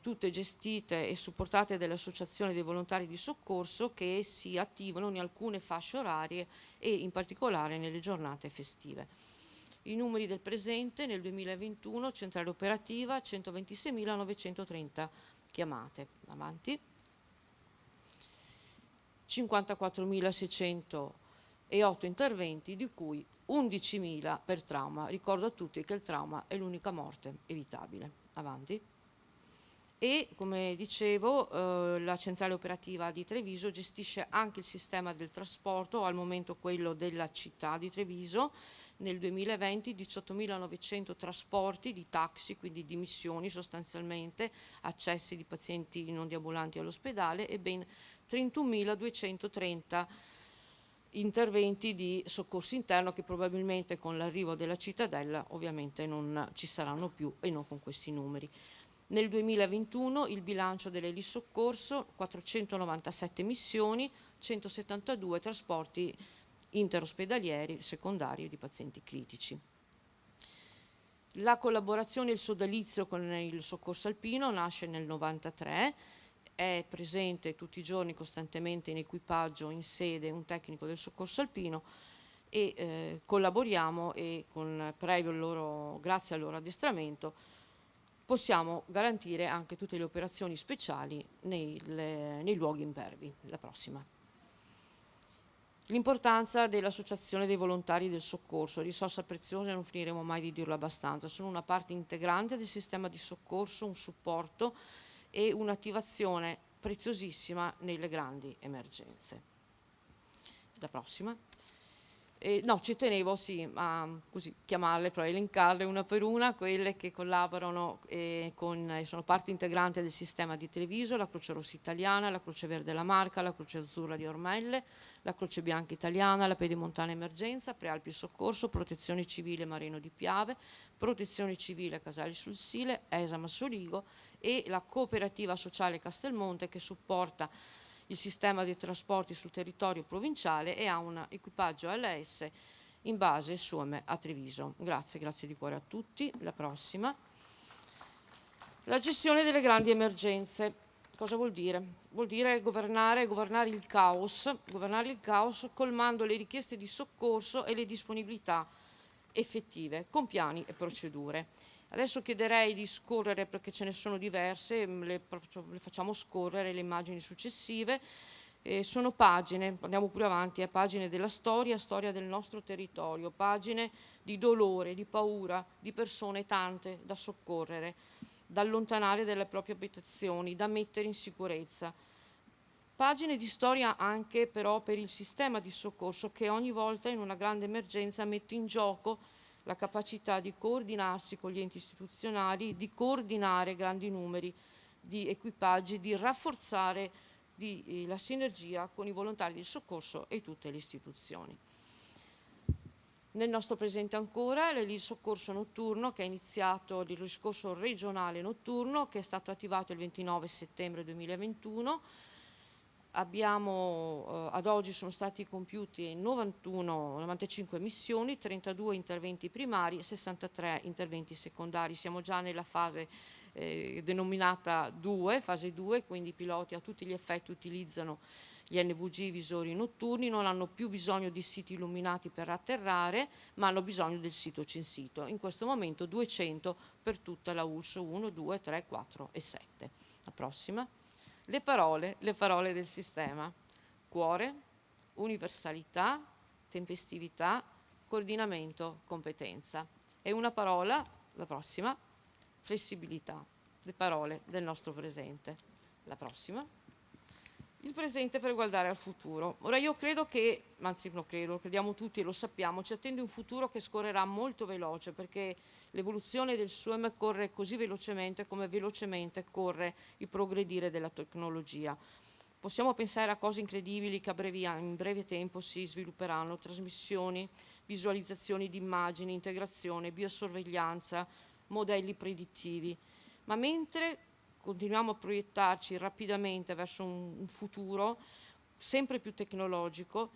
Speaker 9: tutte gestite e supportate dalle associazioni dei volontari di soccorso, che si attivano in alcune fasce orarie e in particolare nelle giornate festive. I numeri del presente: nel 2021 centrale operativa 126.930 chiamate, avanti, 54.608 interventi, di cui 11.000 per trauma. Ricordo a tutti che il trauma è l'unica morte evitabile, avanti. E come dicevo, la centrale operativa di Treviso gestisce anche il sistema del trasporto, al momento quello della città di Treviso. Nel 2020 18.900 trasporti di taxi, quindi di missioni sostanzialmente, accessi di pazienti non deambulanti all'ospedale, e ben 31.230 interventi di soccorso interno, che probabilmente con l'arrivo della cittadella ovviamente non ci saranno più, e non con questi numeri. Nel 2021 il bilancio dell'elisoccorso: 497 missioni, 172 trasporti interospedalieri secondari di pazienti critici. La collaborazione e il sodalizio con il soccorso alpino nasce nel 93, è presente tutti i giorni costantemente in equipaggio, in sede, un tecnico del soccorso alpino e collaboriamo e grazie al loro addestramento possiamo garantire anche tutte le operazioni speciali nei luoghi impervi. La prossima. L'importanza dell'associazione dei volontari del soccorso, risorsa preziosa, non finiremo mai di dirlo abbastanza, sono una parte integrante del sistema di soccorso, un supporto e un'attivazione preziosissima nelle grandi emergenze. La prossima. No, ci tenevo a così chiamarle, però elencarle una per una, quelle che collaborano sono parte integrante del sistema di Treviso, la Croce Rossa Italiana, la Croce Verde La Marca, la Croce Azzurra di Ormelle, la Croce Bianca Italiana, la Pedemontana Emergenza, Prealpi Soccorso, Protezione Civile Marino di Piave, Protezione Civile Casali sul Sile, Esama Soligo e la Cooperativa Sociale Castelmonte che supporta il sistema dei trasporti sul territorio provinciale e ha un equipaggio ALS in base SUEME a Treviso. Grazie di cuore a tutti. La prossima. La gestione delle grandi emergenze. Cosa vuol dire? Vuol dire governare il caos colmando le richieste di soccorso e le disponibilità effettive con piani e procedure. Adesso chiederei di scorrere perché ce ne sono diverse, le facciamo scorrere le immagini successive. Sono pagine, andiamo pure avanti, pagine della storia del nostro territorio, pagine di dolore, di paura, di persone tante da soccorrere, da allontanare dalle proprie abitazioni, da mettere in sicurezza. Pagine di storia anche però per il sistema di soccorso che ogni volta in una grande emergenza mette in gioco la capacità di coordinarsi con gli enti istituzionali, di coordinare grandi numeri di equipaggi, di rafforzare la sinergia con i volontari del soccorso e tutte le istituzioni. Nel nostro presente ancora il soccorso notturno che è iniziato, il soccorso regionale notturno che è stato attivato il 29 settembre 2021. Ad oggi sono stati compiuti 95 missioni, 32 interventi primari, 63 interventi secondari. Siamo già nella fase denominata 2, fase 2, quindi i piloti a tutti gli effetti utilizzano gli NVG visori notturni, non hanno più bisogno di siti illuminati per atterrare, ma hanno bisogno del sito censito. In questo momento 200 per tutta la ULSS 1, 2, 3, 4 e 7. La prossima. Le parole del sistema: cuore, universalità, tempestività, coordinamento, competenza. E una parola, la prossima, flessibilità, le parole del nostro presente. La prossima. Il presente per guardare al futuro. Ora io crediamo tutti e lo sappiamo, ci attende un futuro che scorrerà molto veloce perché l'evoluzione del SUEM corre così velocemente come velocemente corre il progredire della tecnologia. Possiamo pensare a cose incredibili che in breve tempo si svilupperanno, trasmissioni, visualizzazioni di immagini, integrazione, biosorveglianza, modelli predittivi, ma mentre continuiamo a proiettarci rapidamente verso un futuro sempre più tecnologico,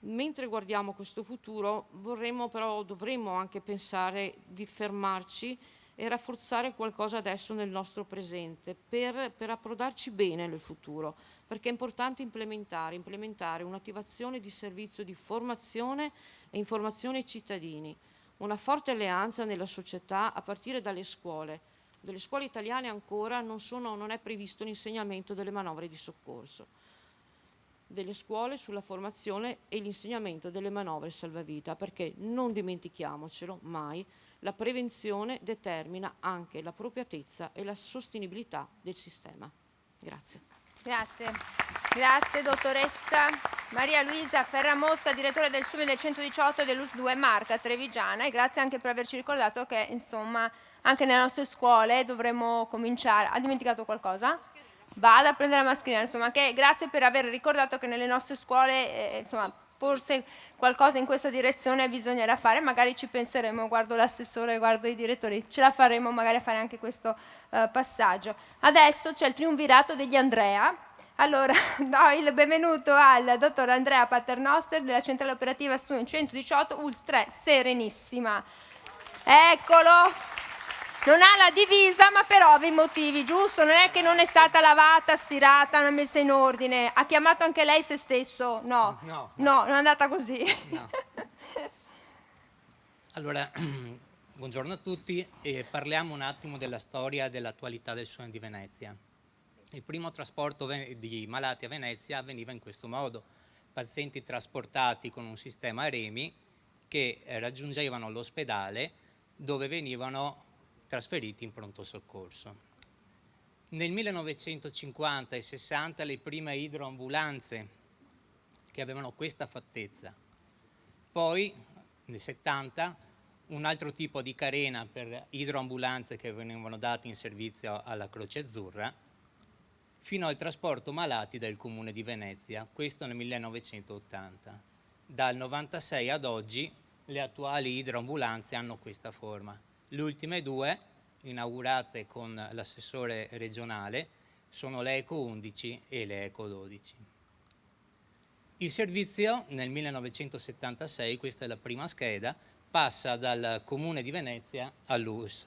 Speaker 9: mentre guardiamo questo futuro dovremmo anche pensare di fermarci e rafforzare qualcosa adesso nel nostro presente per approdarci bene nel futuro, perché è importante implementare un'attivazione di servizio di formazione e informazione ai cittadini, una forte alleanza nella società a partire dalle scuole. Delle scuole italiane ancora non è previsto l'insegnamento delle manovre di soccorso. Delle scuole sulla formazione e l'insegnamento delle manovre salvavita, perché non dimentichiamocelo mai, la prevenzione determina anche l'appropriatezza e la sostenibilità del sistema. Grazie.
Speaker 1: Grazie dottoressa Maria Luisa Ferramosca, direttore del SUEM del 118 dell'ULSS 2 Marca Trevigiana, e grazie anche per averci ricordato che insomma anche nelle nostre scuole dovremmo cominciare. Ha dimenticato qualcosa? Vada a prendere la mascherina, insomma, che grazie per aver ricordato che nelle nostre scuole insomma forse qualcosa in questa direzione bisognerà fare, magari ci penseremo, guardo l'assessore, guardo i direttori, ce la faremo magari a fare anche questo passaggio. Adesso c'è il triumvirato degli Andrea. Allora, do il benvenuto al dottor Andrea Paternoster della centrale operativa SUEM 118 ULSS 3 Serenissima. Eccolo. Non ha la divisa, ma per ovvi motivi, giusto? Non è che non è stata lavata, stirata, messa in ordine. Ha chiamato anche lei se stesso? No.
Speaker 10: No.
Speaker 1: No, non è andata così.
Speaker 10: No. Allora, buongiorno a tutti e parliamo un attimo della storia e dell'attualità del Suono di Venezia. Il primo trasporto di malati a Venezia avveniva in questo modo: pazienti trasportati con un sistema a remi che raggiungevano l'ospedale dove venivano trasferiti in pronto soccorso. Nel 1950 e 60 le prime idroambulanze che avevano questa fattezza. Poi nel 70 un altro tipo di carena per idroambulanze che venivano date in servizio alla Croce Azzurra, fino al trasporto malati del Comune di Venezia, questo nel 1980. Dal 96 ad oggi le attuali idroambulanze hanno questa forma. Le ultime due, inaugurate con l'assessore regionale, sono le Eco 11 e le Eco 12. Il servizio nel 1976, questa è la prima scheda, passa dal Comune di Venezia all'URSS,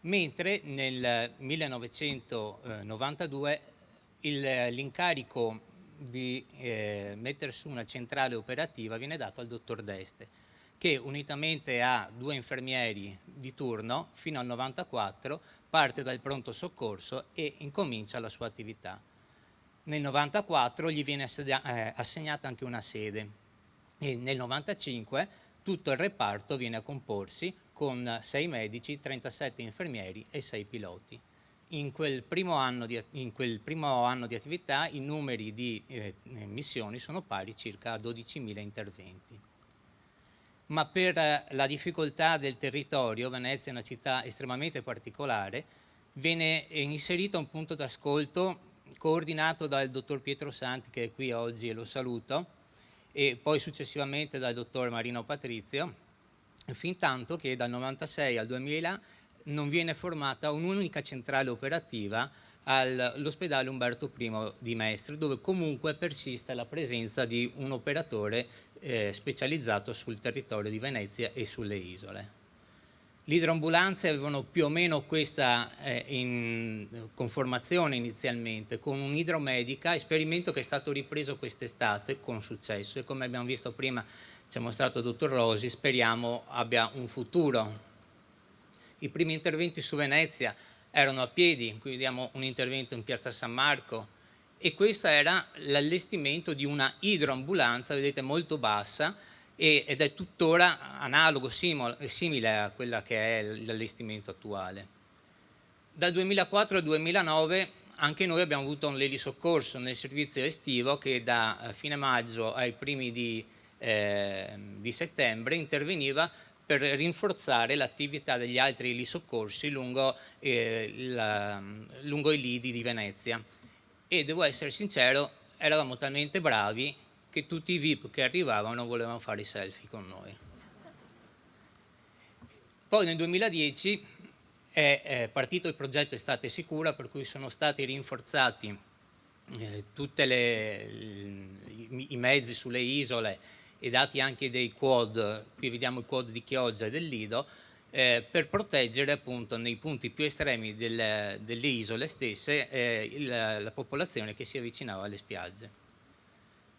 Speaker 10: mentre nel 1992 l'incarico di mettere su una centrale operativa viene dato al dottor Deste, che unitamente a 2 infermieri di turno fino al 94 parte dal pronto soccorso e incomincia la sua attività. Nel 94 gli viene assegnata anche una sede e nel 95 tutto il reparto viene a comporsi con 6 medici, 37 infermieri e 6 piloti. In quel primo anno di attività i numeri di missioni sono pari circa a 12.000 interventi. Ma per la difficoltà del territorio, Venezia è una città estremamente particolare, viene inserito un punto d'ascolto coordinato dal dottor Pietro Santi, che è qui oggi e lo saluto, e poi successivamente dal dottor Marino Patrizio, fin tanto che dal 96 al 2000 non viene formata un'unica centrale operativa all'ospedale Umberto I di Mestre, dove comunque persiste la presenza di un operatore specializzato sul territorio di Venezia e sulle isole. Le idroambulanze avevano più o meno questa conformazione inizialmente, con un'idromedica, esperimento che è stato ripreso quest'estate con successo e come abbiamo visto prima ci ha mostrato il dottor Rosi, speriamo abbia un futuro. I primi interventi su Venezia erano a piedi, qui vediamo un intervento in piazza San Marco e questo era l'allestimento di una idroambulanza, vedete, molto bassa, ed è tuttora analogo, simile a quella che è l'allestimento attuale. Dal 2004 al 2009 anche noi abbiamo avuto un elisoccorso nel servizio estivo che da fine maggio ai primi di settembre interveniva per rinforzare l'attività degli altri elisoccorsi lungo i lidi di Venezia. E devo essere sincero, eravamo talmente bravi che tutti i VIP che arrivavano volevano fare i selfie con noi. Poi nel 2010 è partito il progetto Estate Sicura, per cui sono stati rinforzati tutti i mezzi sulle isole e dati anche dei quad, qui vediamo il quad di Chioggia e del Lido, per proteggere appunto nei punti più estremi delle isole stesse la popolazione che si avvicinava alle spiagge.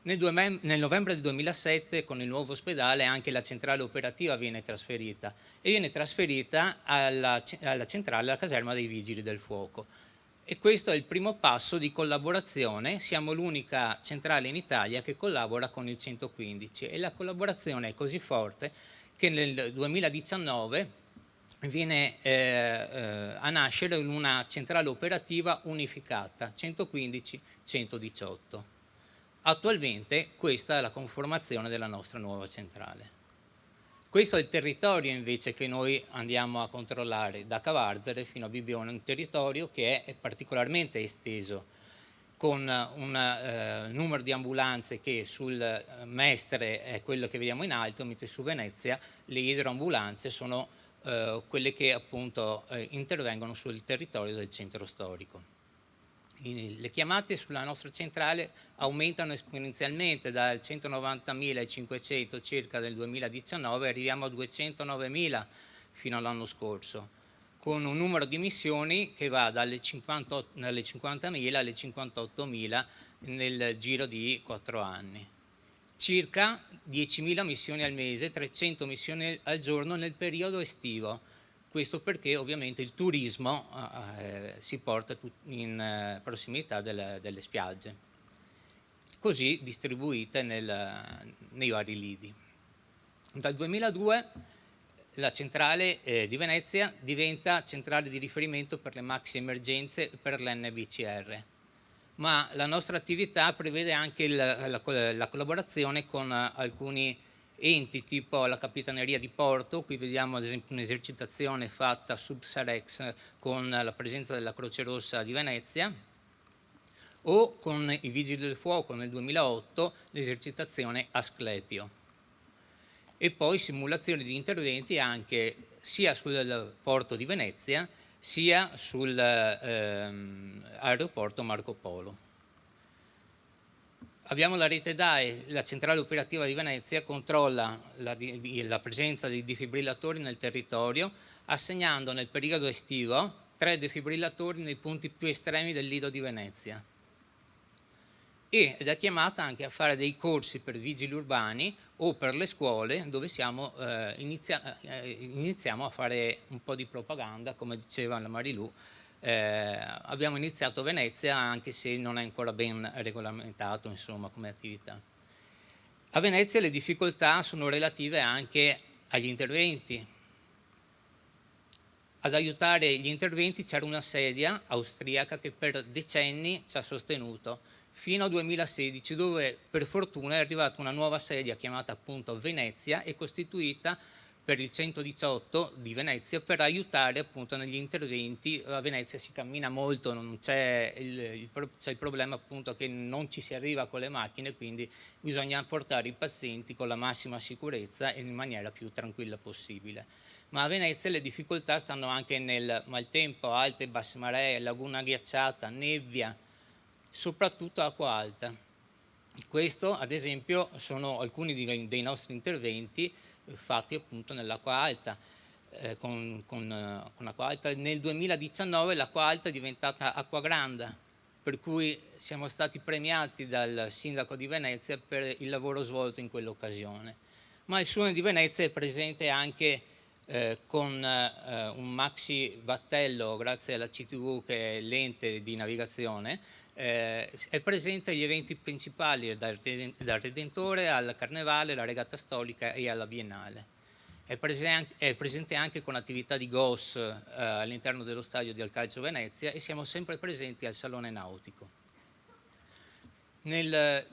Speaker 10: Nel novembre del 2007 con il nuovo ospedale anche la centrale operativa viene trasferita e viene trasferita alla centrale, alla caserma dei Vigili del Fuoco. E questo è il primo passo di collaborazione, siamo l'unica centrale in Italia che collabora con il 115 e la collaborazione è così forte che nel 2019 viene a nascere una centrale operativa unificata, 115-118. Attualmente questa è la conformazione della nostra nuova centrale. Questo è il territorio invece che noi andiamo a controllare da Cavarzere fino a Bibbione, un territorio che è particolarmente esteso, con un numero di ambulanze che sul Mestre è quello che vediamo in alto, mentre su Venezia le idroambulanze sono quelle che appunto intervengono sul territorio del centro storico. le chiamate sulla nostra centrale aumentano esponenzialmente, dal 190.500 circa del 2019 arriviamo a 209.000 fino all'anno scorso, con un numero di missioni che va dalle 50.000 alle 58.000 nel giro di 4 anni. Circa 10.000 missioni al mese, 300 missioni al giorno nel periodo estivo. Questo perché ovviamente il turismo si porta in prossimità delle spiagge, così distribuite nei vari lidi. Dal 2002 la centrale di Venezia diventa centrale di riferimento per le maxi emergenze per l'NBCR. Ma la nostra attività prevede anche la collaborazione con alcuni enti tipo la Capitaneria di Porto. Qui vediamo ad esempio un'esercitazione fatta sub Sarex con la presenza della Croce Rossa di Venezia, o con i Vigili del Fuoco nel 2008 l'esercitazione Asclepio. E poi simulazioni di interventi anche sia sul porto di Venezia sia sull'aeroporto Marco Polo. Abbiamo la rete DAE, la centrale operativa di Venezia controlla la presenza di defibrillatori nel territorio, assegnando nel periodo estivo 3 defibrillatori nei punti più estremi del lido di Venezia. Ed è chiamata anche a fare dei corsi per vigili urbani o per le scuole, dove iniziamo a fare un po' di propaganda, come diceva la Marilù. Abbiamo iniziato a Venezia, anche se non è ancora ben regolamentato, insomma, come attività. A Venezia le difficoltà sono relative anche agli interventi. Ad aiutare gli interventi c'era una sedia austriaca che per decenni ci ha sostenuto, fino al 2016, dove per fortuna è arrivata una nuova sedia chiamata appunto Venezia e costituita per il 118 di Venezia per aiutare appunto negli interventi. A Venezia si cammina molto, non c'è il problema appunto che non ci si arriva con le macchine, quindi bisogna portare i pazienti con la massima sicurezza e in maniera più tranquilla possibile. Ma a Venezia le difficoltà stanno anche nel maltempo, alte e basse maree, laguna ghiacciata, nebbia, soprattutto acqua alta. Questo, ad esempio, sono alcuni dei nostri interventi fatti appunto nell'acqua alta. Con acqua alta. Nel 2019 l'acqua alta è diventata acqua granda, per cui siamo stati premiati dal sindaco di Venezia per il lavoro svolto in quell'occasione. Ma il Suone di Venezia è presente anche con un maxi battello, grazie alla CTV che è l'ente di navigazione, è presente agli eventi principali, dal Redentore al Carnevale, alla Regata Storica e alla Biennale. È presente anche con attività di GOS all'interno dello stadio di Alcalcio Venezia, e siamo sempre presenti al Salone Nautico. Nel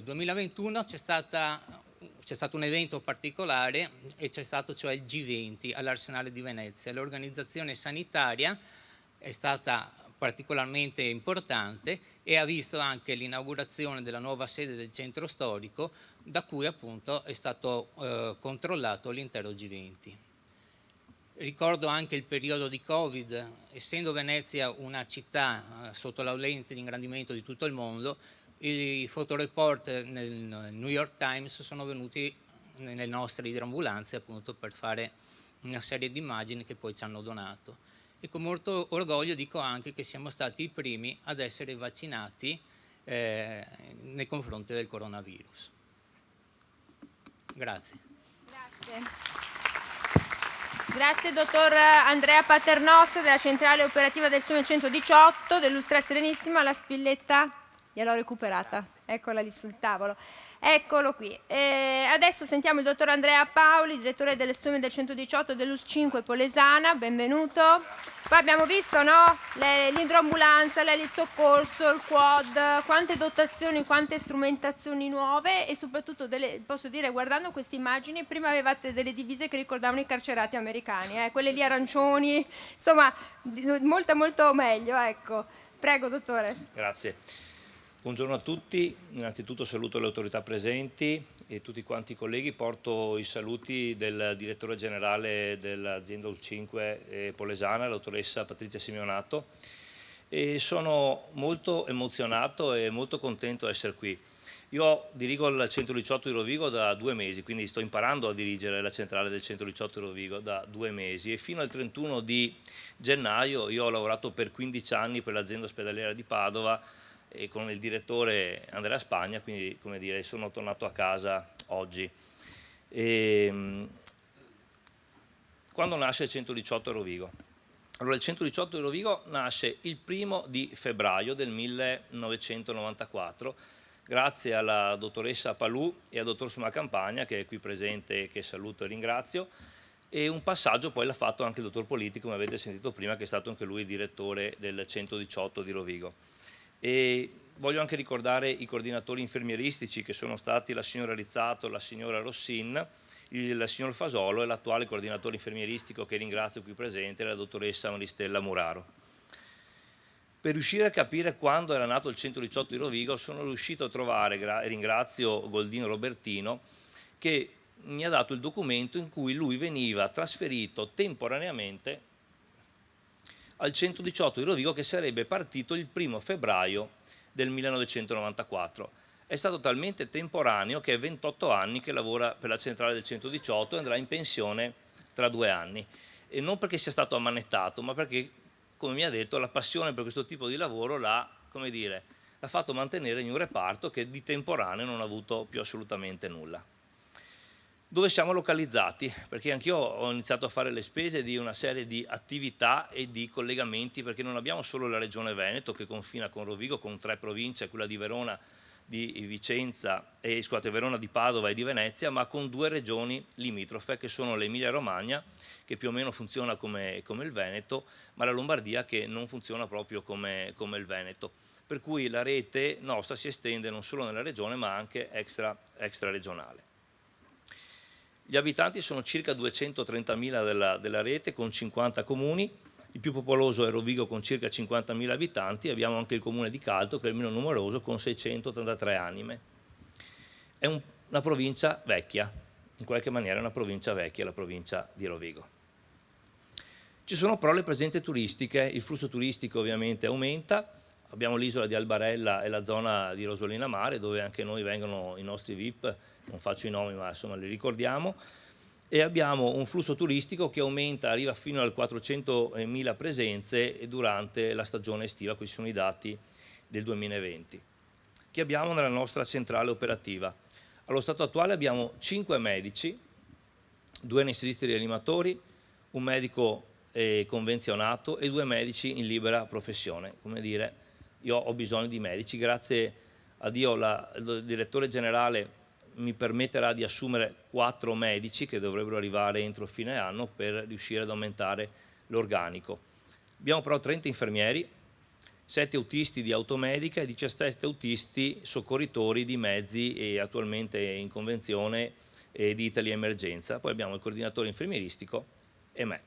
Speaker 10: 2021 c'è stato un evento particolare, e c'è stato cioè il G20 all'Arsenale di Venezia. L'organizzazione sanitaria è stata particolarmente importante e ha visto anche l'inaugurazione della nuova sede del centro storico, da cui appunto è stato controllato l'intero G20. Ricordo anche il periodo di Covid. Essendo Venezia una città sotto la lente di ingrandimento di tutto il mondo, i fotoreporter nel New York Times sono venuti nelle nostre idroambulanze appunto per fare una serie di immagini che poi ci hanno donato. E con molto orgoglio dico anche che siamo stati i primi ad essere vaccinati nei confronti del coronavirus. Grazie.
Speaker 1: Grazie dottor Andrea Paternos della centrale operativa del Suone 118, dell'Ustria Serenissima. La spilletta gliel'ho recuperata, eccola lì sul tavolo. Eccolo qui. Adesso sentiamo il dottor Andrea Paoli, direttore delle Suome del 118 dell'US 5 Polesana, benvenuto. Poi abbiamo visto, no? L'idroambulanza, il soccorso, il quad, quante dotazioni, quante strumentazioni nuove, e soprattutto posso dire, guardando queste immagini, prima avevate delle divise che ricordavano i carcerati americani, quelle lì arancioni, insomma molto meglio, ecco. Prego dottore.
Speaker 6: Grazie. Buongiorno a tutti, innanzitutto saluto le autorità presenti e tutti quanti i colleghi, porto i saluti del direttore generale dell'azienda UL5 Polesana, la dottoressa Patrizia Simeonato, e sono molto emozionato e molto contento di essere qui. Io dirigo il 118 di Rovigo da 2 mesi, quindi sto imparando a dirigere la centrale del 118 di Rovigo da 2 mesi e fino al 31 di gennaio io ho lavorato per 15 anni per l'azienda ospedaliera di Padova e con il direttore Andrea Spagna, quindi come dire sono tornato a casa oggi. Quando nasce il 118 di Rovigo? Allora, il 118 di Rovigo nasce il 1° di febbraio del 1994, grazie alla dottoressa Palù e al dottor Suma Campagna, che è qui presente, che saluto e ringrazio, e un passaggio poi l'ha fatto anche il dottor Politi, come avete sentito prima, che è stato anche lui direttore del 118 di Rovigo. E voglio anche ricordare i coordinatori infermieristici, che sono stati la signora Rizzato, la signora Rossin, il signor Fasolo e l'attuale coordinatore infermieristico, che ringrazio qui presente, la dottoressa Maristella Muraro. Per riuscire a capire quando era nato il 118 di Rovigo sono riuscito a trovare, e ringrazio Goldino Robertino, che mi ha dato il documento in cui lui veniva trasferito temporaneamente al 118 di Rovigo, che sarebbe partito il 1° febbraio del 1994. È stato talmente temporaneo che è 28 anni che lavora per la centrale del 118 e andrà in pensione tra 2 anni. E non perché sia stato ammanettato, ma perché, come mi ha detto, la passione per questo tipo di lavoro l'ha fatto mantenere in un reparto che di temporaneo non ha avuto più assolutamente nulla. Dove siamo localizzati? Perché anch'io ho iniziato a fare le spese di una serie di attività e di collegamenti, perché non abbiamo solo la regione Veneto che confina con Rovigo, con 3 province, quella di Verona, di Vicenza Verona, di Padova e di Venezia, ma con 2 regioni limitrofe, che sono l'Emilia Romagna, che più o meno funziona come il Veneto, ma la Lombardia che non funziona proprio come il Veneto. Per cui la rete nostra si estende non solo nella regione ma anche extra regionale. Gli abitanti sono circa 230.000 della rete, con 50 comuni. Il più popoloso è Rovigo con circa 50.000 abitanti, abbiamo anche il comune di Calto che è il meno numeroso con 683 anime. È una provincia vecchia, in qualche maniera è una provincia vecchia la provincia di Rovigo. Ci sono però le presenze turistiche, il flusso turistico ovviamente aumenta, abbiamo l'isola di Albarella e la zona di Rosolina Mare dove anche noi vengono i nostri VIP, non faccio i nomi ma insomma li ricordiamo, e abbiamo un flusso turistico che aumenta, arriva fino alle 400.000 presenze durante la stagione estiva. Questi sono i dati del 2020 che abbiamo nella nostra centrale operativa. Allo stato attuale abbiamo 5 medici, 2 anestesisti rianimatori, un medico convenzionato e 2 medici in libera professione. Come dire, io ho bisogno di medici, grazie a Dio il direttore generale mi permetterà di assumere 4 medici che dovrebbero arrivare entro fine anno per riuscire ad aumentare l'organico. Abbiamo però 30 infermieri, 7 autisti di automedica e 17 autisti soccorritori di mezzi e attualmente in convenzione di Italia Emergenza. Poi abbiamo il coordinatore infermieristico e me.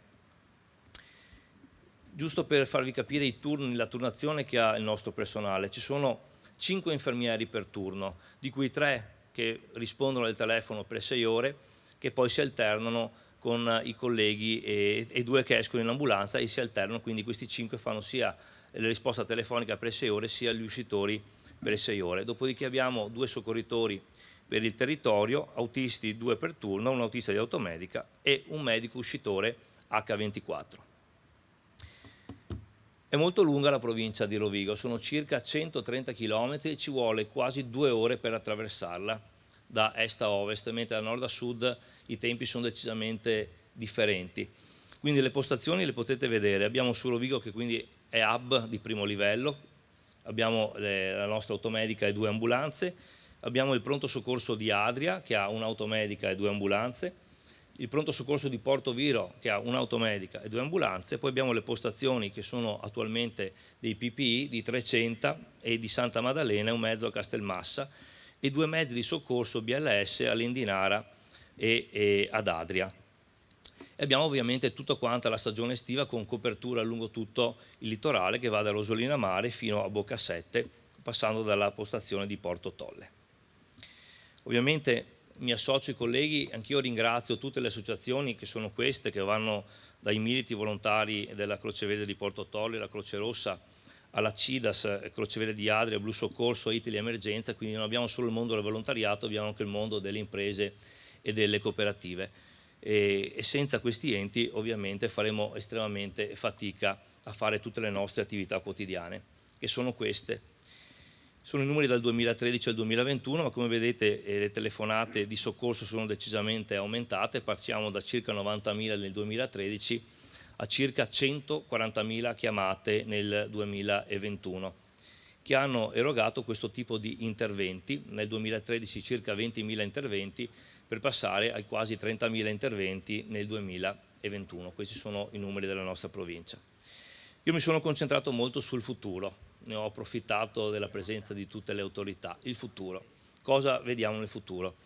Speaker 6: Giusto per farvi capire i turni, la turnazione che ha il nostro personale, ci sono 5 infermieri per turno, di cui 3 che rispondono al telefono per 6 ore, che poi si alternano con i colleghi e 2 che escono in ambulanza e si alternano, quindi questi 5 fanno sia la risposta telefonica per 6 ore sia gli uscitori per 6 ore. Dopodiché abbiamo 2 soccorritori per il territorio, autisti 2 per turno, un autista di automedica e un medico uscitore H24. È molto lunga la provincia di Rovigo, sono circa 130 km e ci vuole quasi 2 ore per attraversarla da est a ovest, mentre da nord a sud i tempi sono decisamente differenti. Quindi le postazioni le potete vedere, abbiamo su Rovigo che quindi è hub di primo livello, abbiamo la nostra automedica e 2 ambulanze, abbiamo il pronto soccorso di Adria che ha un'automedica e 2 ambulanze, il pronto soccorso di Porto Viro che ha un'automedica e 2 ambulanze, poi abbiamo le postazioni che sono attualmente dei PPI di Trecenta e di Santa Maddalena e un mezzo a Castelmassa e 2 mezzi di soccorso BLS all'Indinara e ad Adria. E abbiamo ovviamente tutta quanta la stagione estiva con copertura lungo tutto il litorale che va da Rosolina Mare fino a Boccasette, passando dalla postazione di Porto Tolle. Ovviamente mi associo ai colleghi, anch'io ringrazio tutte le associazioni che sono queste, che vanno dai militi volontari della Croce Verde di Porto Tolle, la Croce Rossa, alla CIDAS, Crocevere di Adria, Blu Soccorso, Italy Emergenza, quindi non abbiamo solo il mondo del volontariato, abbiamo anche il mondo delle imprese e delle cooperative. E senza questi enti ovviamente faremo estremamente fatica a fare tutte le nostre attività quotidiane, che sono queste. Sono i numeri dal 2013 al 2021, ma come vedete le telefonate di soccorso sono decisamente aumentate, partiamo da circa 90.000 nel 2013 a circa 140.000 chiamate nel 2021, che hanno erogato questo tipo di interventi. Nel 2013 circa 20.000 interventi, per passare ai quasi 30.000 interventi nel 2021. Questi sono i numeri della nostra provincia. Io mi sono concentrato molto sul futuro, ne ho approfittato della presenza di tutte le autorità. Il futuro. Cosa vediamo nel futuro?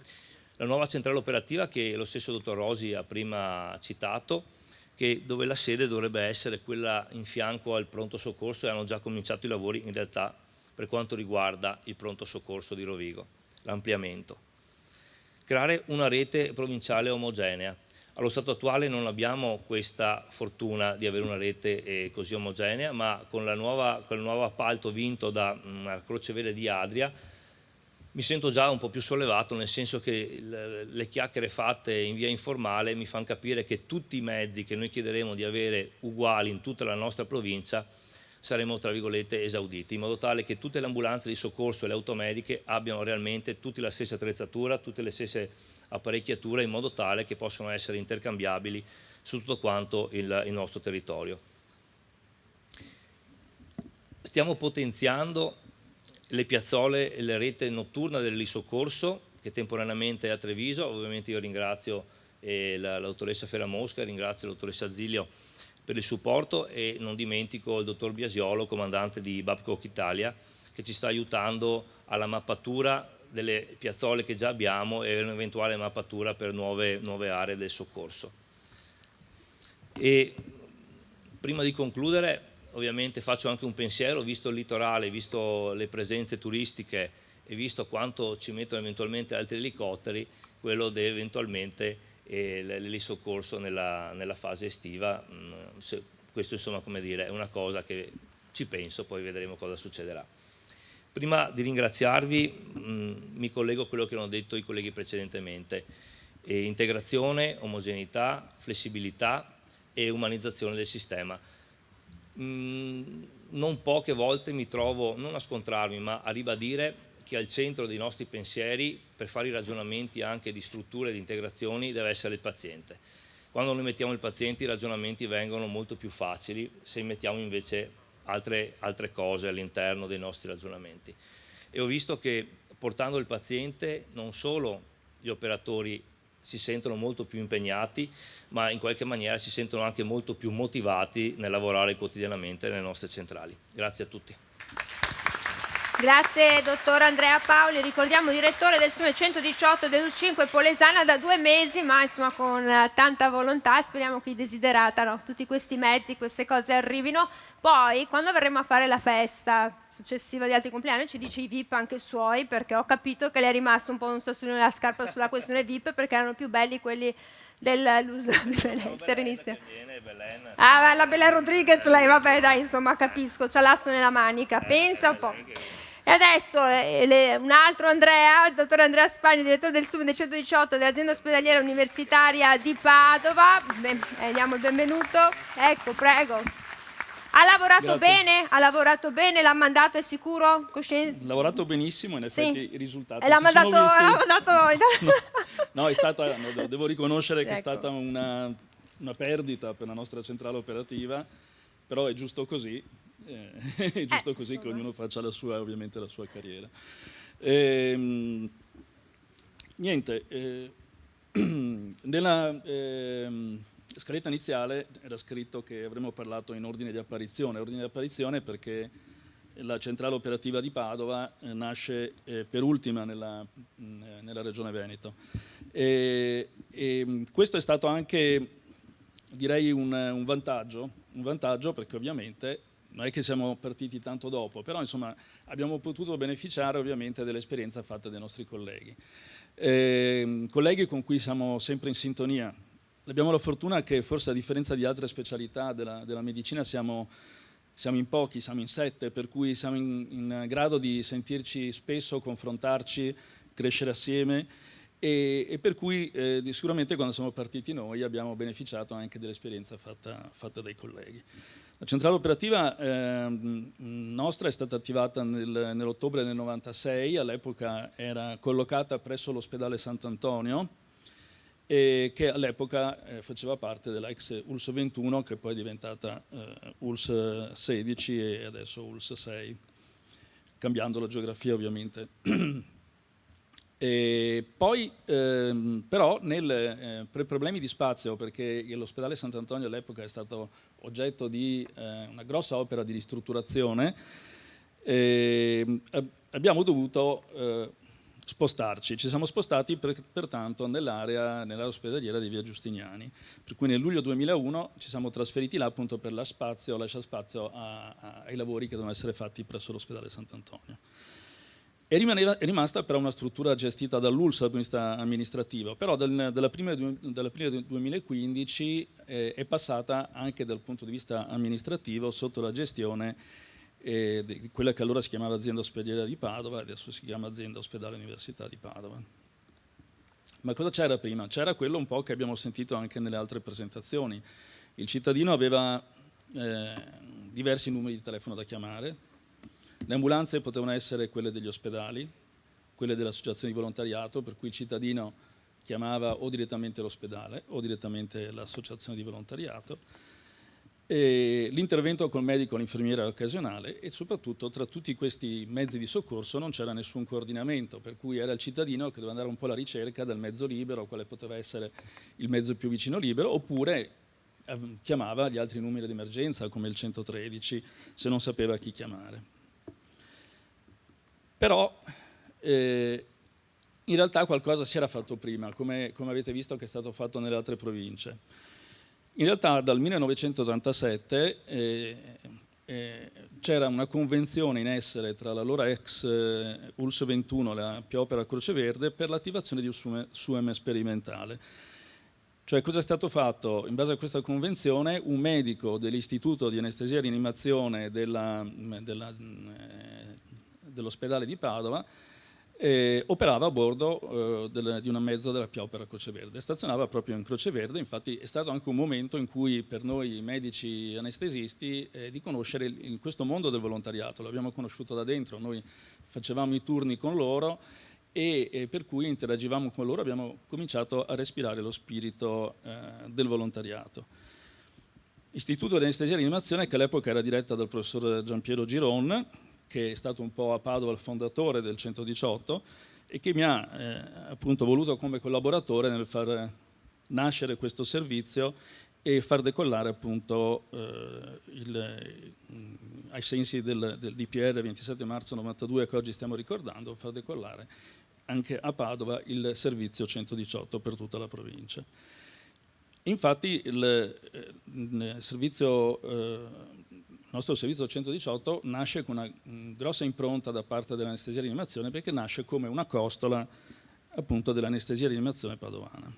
Speaker 6: La nuova centrale operativa che lo stesso dottor Rosi ha prima citato, dove la sede dovrebbe essere quella in fianco al pronto soccorso, e hanno già cominciato i lavori in realtà per quanto riguarda il pronto soccorso di Rovigo, l'ampliamento. Creare una rete provinciale omogenea. Allo stato attuale non abbiamo questa fortuna di avere una rete così omogenea, ma con il nuovo appalto vinto da Crocevere di Adria mi sento già un po' più sollevato, nel senso che le chiacchiere fatte in via informale mi fanno capire che tutti i mezzi che noi chiederemo di avere uguali in tutta la nostra provincia saremo, tra virgolette, esauditi, in modo tale che tutte le ambulanze di soccorso e le automediche abbiano realmente tutte la stessa attrezzatura, tutte le stesse apparecchiature, in modo tale che possano essere intercambiabili su tutto quanto il nostro territorio. Stiamo potenziando le piazzole e la rete notturna dell'Isoccorso, che temporaneamente è a Treviso. Ovviamente io ringrazio la dottoressa Ferramosca, ringrazio la dottoressa Zilio per il supporto, e non dimentico il dottor Biasiolo, comandante di Babcock Italia, che ci sta aiutando alla mappatura delle piazzole che già abbiamo e un'eventuale mappatura per nuove aree del soccorso. E prima di concludere, ovviamente faccio anche un pensiero, visto il litorale, visto le presenze turistiche e visto quanto ci mettono eventualmente altri elicotteri, quello di eventualmente l'elisoccorso nella fase estiva. Questo, insomma, come dire, è una cosa che ci penso, poi vedremo cosa succederà. Prima di ringraziarvi mi collego a quello che hanno detto i colleghi precedentemente: integrazione, omogeneità, flessibilità e umanizzazione del sistema. Non poche volte mi trovo non a scontrarmi, ma a ribadire che al centro dei nostri pensieri, per fare i ragionamenti anche di strutture e di integrazioni, deve essere il paziente. Quando noi mettiamo il paziente, i ragionamenti vengono molto più facili, se mettiamo invece altre cose all'interno dei nostri ragionamenti. E ho visto che portando il paziente non solo gli operatori si sentono molto più impegnati, ma in qualche maniera si sentono anche molto più motivati nel lavorare quotidianamente nelle nostre centrali. Grazie a tutti.
Speaker 1: Grazie dottor Andrea Paoli, ricordiamo direttore del SUME 118 del 5 Polesana da 2 mesi, ma insomma con tanta volontà. Speriamo che i desiderata, no? Tutti questi mezzi, queste cose arrivino. Poi quando verremo a fare la festa successiva di altri compleanni ci dice i VIP anche suoi, perché ho capito che le è rimasto un po' un sassolino nella scarpa sulla questione VIP, perché erano più belli quelli del Serenissimo. Ah, la Belen Rodriguez, lei, vabbè dai, insomma capisco, c'ha l'asso nella manica, pensa un po'. E adesso un altro Andrea, il dottor Andrea Spagni, direttore del SUME 118 dell'azienda ospedaliera universitaria di Padova. Diamo il benvenuto. Ecco, prego. Ha lavorato bene? Ha lavorato bene? L'ha mandato, è sicuro? Coscienza?
Speaker 11: Lavorato benissimo, in effetti i risultati
Speaker 1: l'ha
Speaker 11: si
Speaker 1: mandato,
Speaker 11: sono visti.
Speaker 1: No,
Speaker 11: è stata, devo riconoscere che è stata una perdita per la nostra centrale operativa, però è giusto così. È giusto così che ognuno faccia ovviamente la sua carriera. Niente, nella scaletta iniziale era scritto che avremmo parlato in ordine di apparizione perché la centrale operativa di Padova nasce per ultima nella regione Veneto. Questo è stato anche, direi, un vantaggio perché ovviamente non è che siamo partiti tanto dopo, però insomma abbiamo potuto beneficiare ovviamente dell'esperienza fatta dai nostri colleghi. Colleghi con cui siamo sempre in sintonia. Abbiamo la fortuna che forse a differenza di altre specialità della medicina siamo siamo in pochi, siamo in 7, per cui siamo in grado di sentirci spesso, confrontarci, crescere assieme e per cui sicuramente quando siamo partiti noi abbiamo beneficiato anche dell'esperienza fatta dai colleghi. La centrale operativa nostra è stata attivata nell'ottobre del 96, all'epoca era collocata presso l'ospedale Sant'Antonio, che all'epoca faceva parte della ex ULSS 21, che poi è diventata ULSS 16 e adesso ULSS 6, cambiando la geografia ovviamente. E poi però per problemi di spazio, perché l'ospedale Sant'Antonio all'epoca è stato oggetto di una grossa opera di ristrutturazione, abbiamo dovuto spostarci. Ci siamo spostati pertanto nell'area ospedaliera di Via Giustiniani, per cui nel luglio 2001 ci siamo trasferiti là appunto per lasciare spazio ai lavori che dovevano essere fatti presso l'ospedale Sant'Antonio. È rimasta però una struttura gestita dall'ULSS dal punto di vista amministrativo, però dall'aprile del 2015 è passata anche dal punto di vista amministrativo sotto la gestione di quella che allora si chiamava Azienda Ospedaliera di Padova, adesso si chiama Azienda Ospedale Università di Padova. Ma cosa c'era prima? C'era quello un po' che abbiamo sentito anche nelle altre presentazioni. Il cittadino aveva diversi numeri di telefono da chiamare. Le ambulanze potevano essere quelle degli ospedali, quelle delle associazioni di volontariato, per cui il cittadino chiamava o direttamente l'ospedale o direttamente l'associazione di volontariato. L'intervento col medico o l'infermiera occasionale e soprattutto tra tutti questi mezzi di soccorso non c'era nessun coordinamento, per cui era il cittadino che doveva andare un po' alla ricerca del mezzo libero, quale poteva essere il mezzo più vicino libero, oppure chiamava gli altri numeri di emergenza come il 113 se non sapeva chi chiamare. Però in realtà qualcosa si era fatto prima, come avete visto che è stato fatto nelle altre province. In realtà dal 1987 c'era una convenzione in essere tra l'allora ex ULSS 21 e la Piopera Croce Verde per l'attivazione di un SUEM sperimentale. Cioè cosa è stato fatto? In base a questa convenzione un medico dell'Istituto di Anestesia e Rianimazione dell'ospedale di Padova operava a bordo di un mezzo della Piopera Croce Verde, stazionava proprio in Croce Verde. Infatti è stato anche un momento in cui per noi medici anestesisti di conoscere in questo mondo del volontariato, l'abbiamo conosciuto da dentro, noi facevamo i turni con loro e per cui interagivamo con loro, abbiamo cominciato a respirare lo spirito del volontariato. Istituto di Anestesia e Rianimazione che all'epoca era diretta dal professor Giampiero Giron, che è stato un po' a Padova il fondatore del 118 e che mi ha appunto voluto come collaboratore nel far nascere questo servizio e far decollare appunto ai sensi del DPR 27 marzo 92 che oggi stiamo ricordando, far decollare anche a Padova il servizio 118 per tutta la provincia. Infatti il nostro servizio 118 nasce con una grossa impronta da parte dell'anestesia e rianimazione perché nasce come una costola appunto dell'anestesia e rianimazione padovana.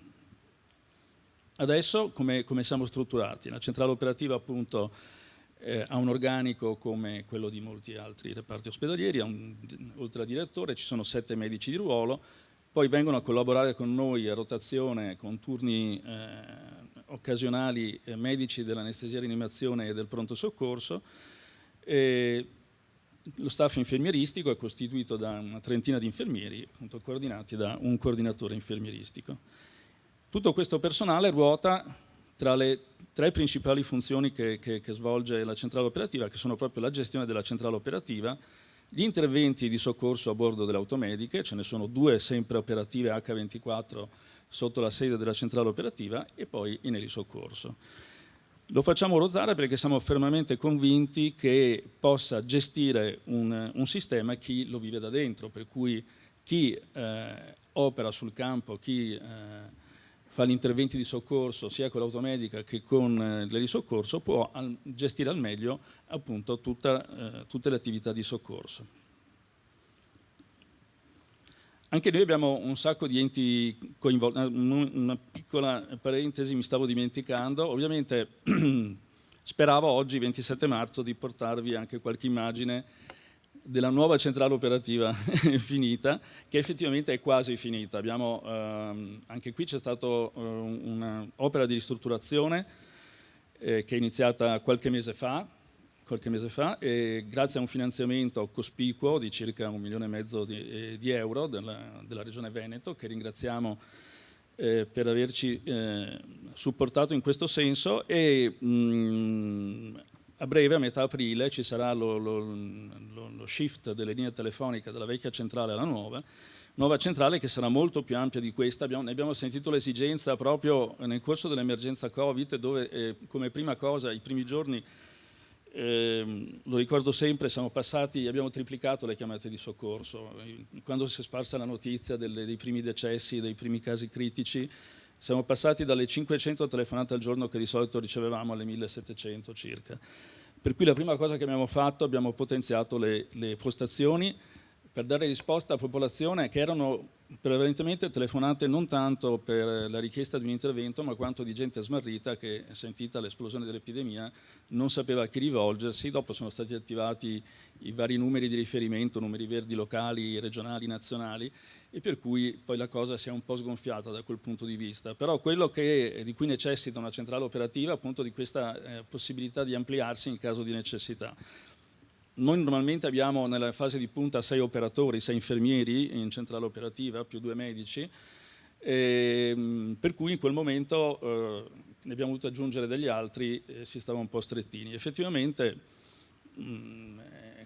Speaker 11: Adesso come siamo strutturati? La centrale operativa appunto ha un organico come quello di molti altri reparti ospedalieri, oltre al direttore ci sono 7 medici di ruolo, poi vengono a collaborare con noi a rotazione con turni occasionali medici dell'anestesia e rianimazione e del pronto soccorso. Lo staff infermieristico è costituito da una trentina di infermieri, appunto coordinati da un coordinatore infermieristico. Tutto questo personale ruota tra le 3 principali funzioni che svolge la centrale operativa, che sono proprio la gestione della centrale operativa, gli interventi di soccorso a bordo delle automediche, ce ne sono 2 sempre operative H24 sotto la sede della centrale operativa, e poi in elisoccorso. Lo facciamo ruotare perché siamo fermamente convinti che possa gestire un sistema chi lo vive da dentro, per cui chi opera sul campo, chi fa gli interventi di soccorso sia con l'automedica che con l'elisoccorso può gestire al meglio appunto tutte le attività di soccorso. Anche noi abbiamo un sacco di enti coinvolti. Una piccola parentesi, mi stavo dimenticando, ovviamente Speravo oggi, 27 marzo, di portarvi anche qualche immagine della nuova centrale operativa finita, che effettivamente è quasi finita. Anche qui c'è stata un'opera di ristrutturazione che è iniziata qualche mese fa, e grazie a un finanziamento cospicuo di circa 1,5 milioni di euro della Regione Veneto, che ringraziamo per averci supportato in questo senso, e a breve, a metà aprile, ci sarà lo shift delle linee telefoniche dalla vecchia centrale alla nuova centrale, che sarà molto più ampia di questa. Ne abbiamo sentito l'esigenza proprio nel corso dell'emergenza Covid, dove come prima cosa, i primi giorni, lo ricordo sempre, abbiamo triplicato le chiamate di soccorso. Quando si è sparsa la notizia dei primi decessi, dei primi casi critici, siamo passati dalle 500 telefonate al giorno che di solito ricevevamo alle 1700 circa. Per cui la prima cosa che abbiamo fatto, abbiamo potenziato le postazioni per dare risposta a popolazione che erano prevalentemente telefonate non tanto per la richiesta di un intervento, ma quanto di gente smarrita che, sentita l'esplosione dell'epidemia, non sapeva a chi rivolgersi. Dopo sono stati attivati i vari numeri di riferimento, numeri verdi locali, regionali, nazionali, e per cui poi la cosa si è un po' sgonfiata da quel punto di vista. Però quello di cui necessita una centrale operativa è appunto di questa possibilità di ampliarsi in caso di necessità. Noi normalmente abbiamo nella fase di punta 6 operatori, 6 infermieri in centrale operativa, più 2 medici, per cui in quel momento ne abbiamo dovuto aggiungere degli altri, si stava un po' strettini. Effettivamente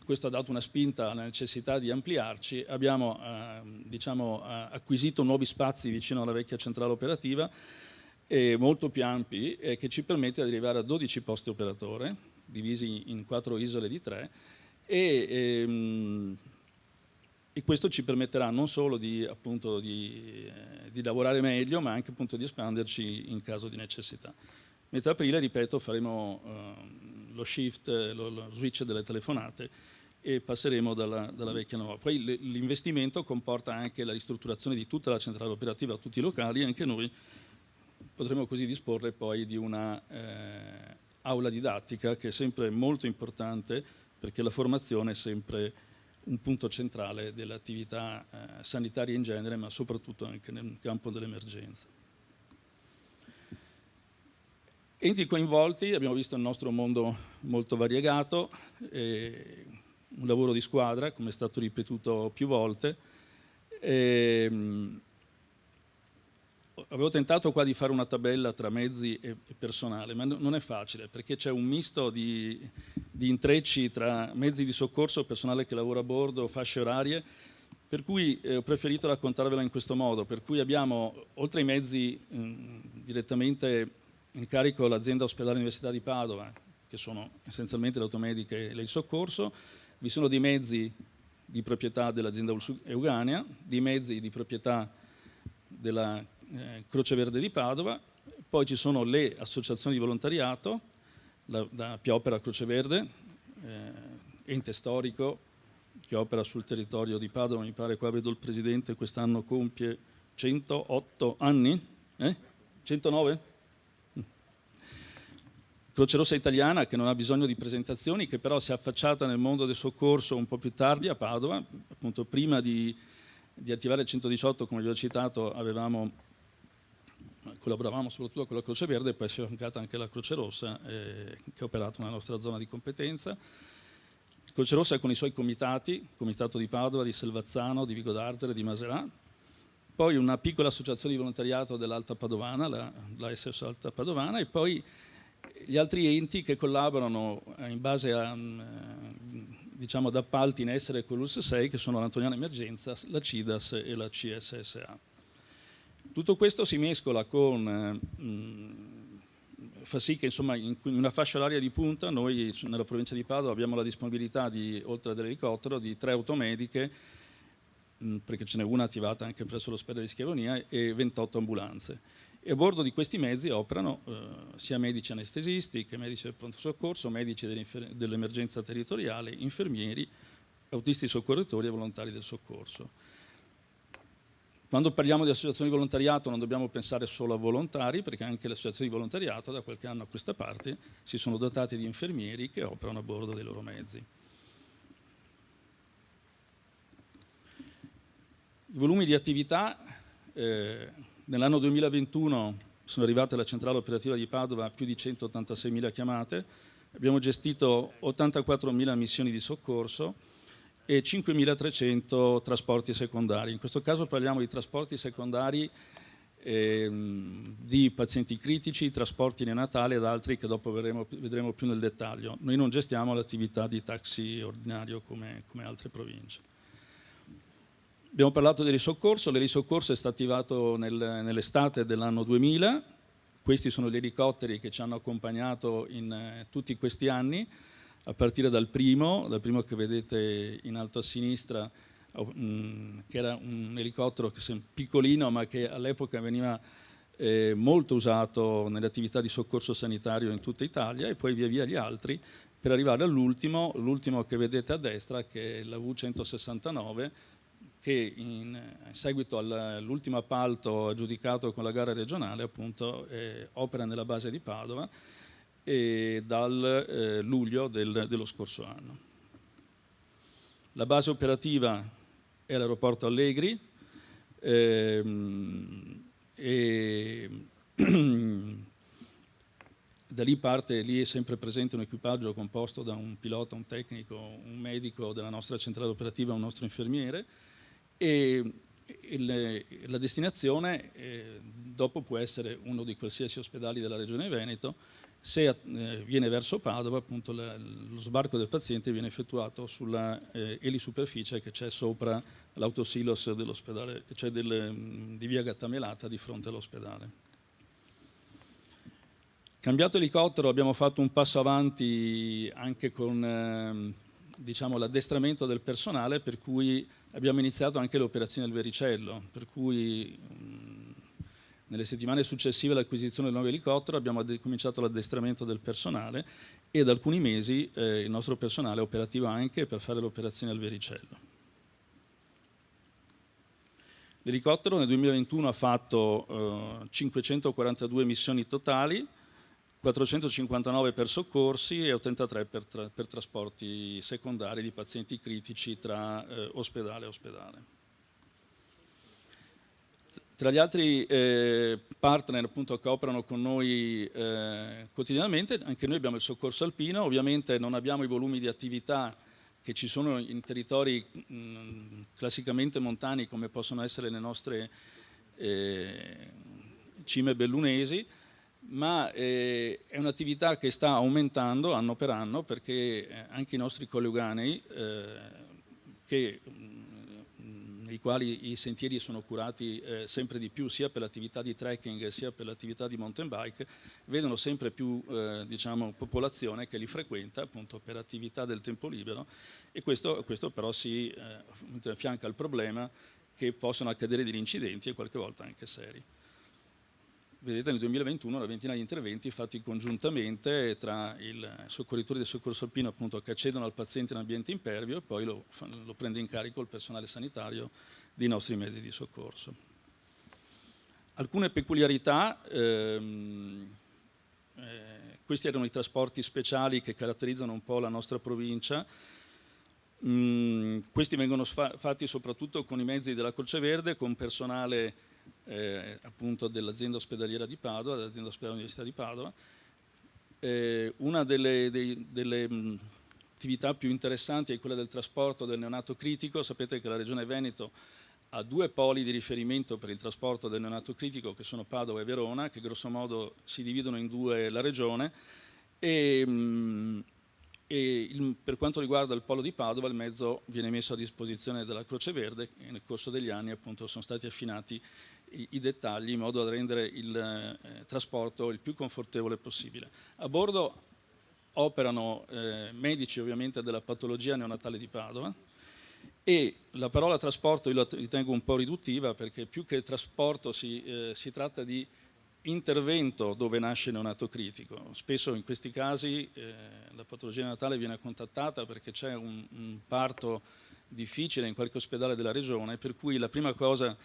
Speaker 11: questo ha dato una spinta alla necessità di ampliarci. Abbiamo acquisito nuovi spazi vicino alla vecchia centrale operativa, molto più ampi, che ci permette di arrivare a 12 posti operatore, divisi in 4 isole di 3, e questo ci permetterà non solo di lavorare meglio, ma anche appunto di espanderci in caso di necessità. Metà aprile, ripeto, faremo lo shift, lo switch delle telefonate, e passeremo dalla vecchia alla nuova. Poi l'investimento comporta anche la ristrutturazione di tutta la centrale operativa a tutti i locali, e anche noi potremo così disporre poi di una aula didattica, che è sempre molto importante, perché la formazione è sempre un punto centrale dell'attività sanitaria in genere, ma soprattutto anche nel campo dell'emergenza. Enti coinvolti, abbiamo visto il nostro mondo molto variegato, un lavoro di squadra, come è stato ripetuto più volte. Avevo tentato qua di fare una tabella tra mezzi e personale, ma non è facile, perché c'è un misto di intrecci tra mezzi di soccorso, personale che lavora a bordo, fasce orarie, per cui ho preferito raccontarvela in questo modo. Per cui abbiamo, oltre ai mezzi direttamente in carico l'azienda ospedale Università di Padova, che sono essenzialmente le automediche e il soccorso, vi sono dei mezzi di proprietà dell'azienda Euganea, dei mezzi di proprietà della Croce Verde di Padova, poi ci sono le associazioni di volontariato, la Piopera Croce Verde, ente storico che opera sul territorio di Padova, mi pare, qua vedo il presidente, quest'anno compie 108 anni, 109? Croce Rossa Italiana, che non ha bisogno di presentazioni, che però si è affacciata nel mondo del soccorso un po' più tardi a Padova, appunto prima di attivare il 118, come vi ho citato, collaboravamo soprattutto con la Croce Verde, e poi si è affiancata anche la Croce Rossa, che ha operato nella nostra zona di competenza. Croce Rossa con i suoi comitati, Comitato di Padova, di Selvazzano, di Vigo d'Arzere, di Maserà, poi una piccola associazione di volontariato dell'Alta Padovana, la SS Alta Padovana, e poi gli altri enti che collaborano in base a ad appalti in essere con l'ULS6, che sono l'Antoniana Emergenza, la CIDAS e la CSSA. Tutto questo si mescola fa sì che insomma in una fascia oraria di punta noi nella provincia di Padova abbiamo la disponibilità oltre all'elicottero, di 3 automediche, perché ce n'è una attivata anche presso l'ospedale di Schiavonia, e 28 ambulanze. E a bordo di questi mezzi operano sia medici anestesisti che medici del pronto soccorso, medici dell'emergenza territoriale, infermieri, autisti soccorritori e volontari del soccorso. Quando parliamo di associazioni di volontariato non dobbiamo pensare solo a volontari, perché anche le associazioni di volontariato da qualche anno a questa parte si sono dotate di infermieri che operano a bordo dei loro mezzi. I volumi di attività nell'anno 2021 sono arrivate alla centrale operativa di Padova più di 186.000 chiamate, abbiamo gestito 84.000 missioni di soccorso e 5.300 trasporti secondari. In questo caso parliamo di trasporti secondari di pazienti critici, trasporti neonatali ed altri che dopo vedremo più nel dettaglio. Noi non gestiamo l'attività di taxi ordinario come altre province. Abbiamo parlato dell'elisoccorso. L'elisoccorso è stato attivato nell'estate dell'anno 2000. Questi sono gli elicotteri che ci hanno accompagnato in tutti questi anni, a partire dal primo che vedete in alto a sinistra, che era un elicottero piccolino ma che all'epoca veniva molto usato nelle attività di soccorso sanitario in tutta Italia, e poi via via gli altri, per arrivare all'ultimo che vedete a destra, che è la V169, che in seguito all'ultimo appalto aggiudicato con la gara regionale appunto opera nella base di Padova e dal luglio dello scorso anno. La base operativa è l'aeroporto Allegri e da lì è sempre presente un equipaggio composto da un pilota, un tecnico, un medico della nostra centrale operativa, un nostro infermiere, e la destinazione dopo può essere uno di qualsiasi ospedali della Regione Veneto. Se viene verso Padova, appunto lo sbarco del paziente viene effettuato sulla elisuperficie che c'è sopra l'autosilos dell'ospedale, cioè di via Gattamelata di fronte all'ospedale. Cambiato elicottero, abbiamo fatto un passo avanti anche con l'addestramento del personale, per cui abbiamo iniziato anche le operazioni al Vericello, per cui nelle settimane successive all'acquisizione del nuovo elicottero abbiamo cominciato l'addestramento del personale, e da alcuni mesi il nostro personale è operativo anche per fare le operazioni al Vericello. L'elicottero nel 2021 ha fatto 542 missioni totali, 459 per soccorsi e 83 per trasporti secondari di pazienti critici tra ospedale e ospedale. Tra gli altri partner appunto che operano con noi quotidianamente, anche noi abbiamo il soccorso alpino. Ovviamente non abbiamo i volumi di attività che ci sono in territori classicamente montani come possono essere le nostre cime bellunesi, ma è un'attività che sta aumentando anno per anno, perché anche i nostri colleganei, nei quali i sentieri sono curati sempre di più sia per l'attività di trekking sia per l'attività di mountain bike, vedono sempre più popolazione che li frequenta appunto per attività del tempo libero, e questo però si affianca al problema che possono accadere degli incidenti, e qualche volta anche seri. Vedete nel 2021 una ventina di interventi fatti congiuntamente tra i soccorritori del soccorso alpino appunto che accedono al paziente in ambiente impervio, e poi lo prende in carico il personale sanitario dei nostri mezzi di soccorso. Alcune peculiarità, questi erano i trasporti speciali che caratterizzano un po' la nostra provincia. Questi vengono fatti soprattutto con i mezzi della Croce Verde, con personale appunto dell'azienda ospedaliera di Padova, dell'azienda ospedaliera Università di Padova. Una delle attività più interessanti è quella del trasporto del neonato critico. Sapete che la Regione Veneto ha due poli di riferimento per il trasporto del neonato critico, che sono Padova e Verona, che grosso modo si dividono in due la regione, per quanto riguarda il polo di Padova il mezzo viene messo a disposizione della Croce Verde, e nel corso degli anni appunto sono stati affinati i dettagli in modo da rendere il trasporto il più confortevole possibile. A bordo operano medici ovviamente della patologia neonatale di Padova, e la parola trasporto io la ritengo un po' riduttiva, perché più che trasporto si tratta di intervento dove nasce il neonato critico. Spesso in questi casi la patologia neonatale viene contattata perché c'è un parto difficile in qualche ospedale della regione, per cui la prima cosa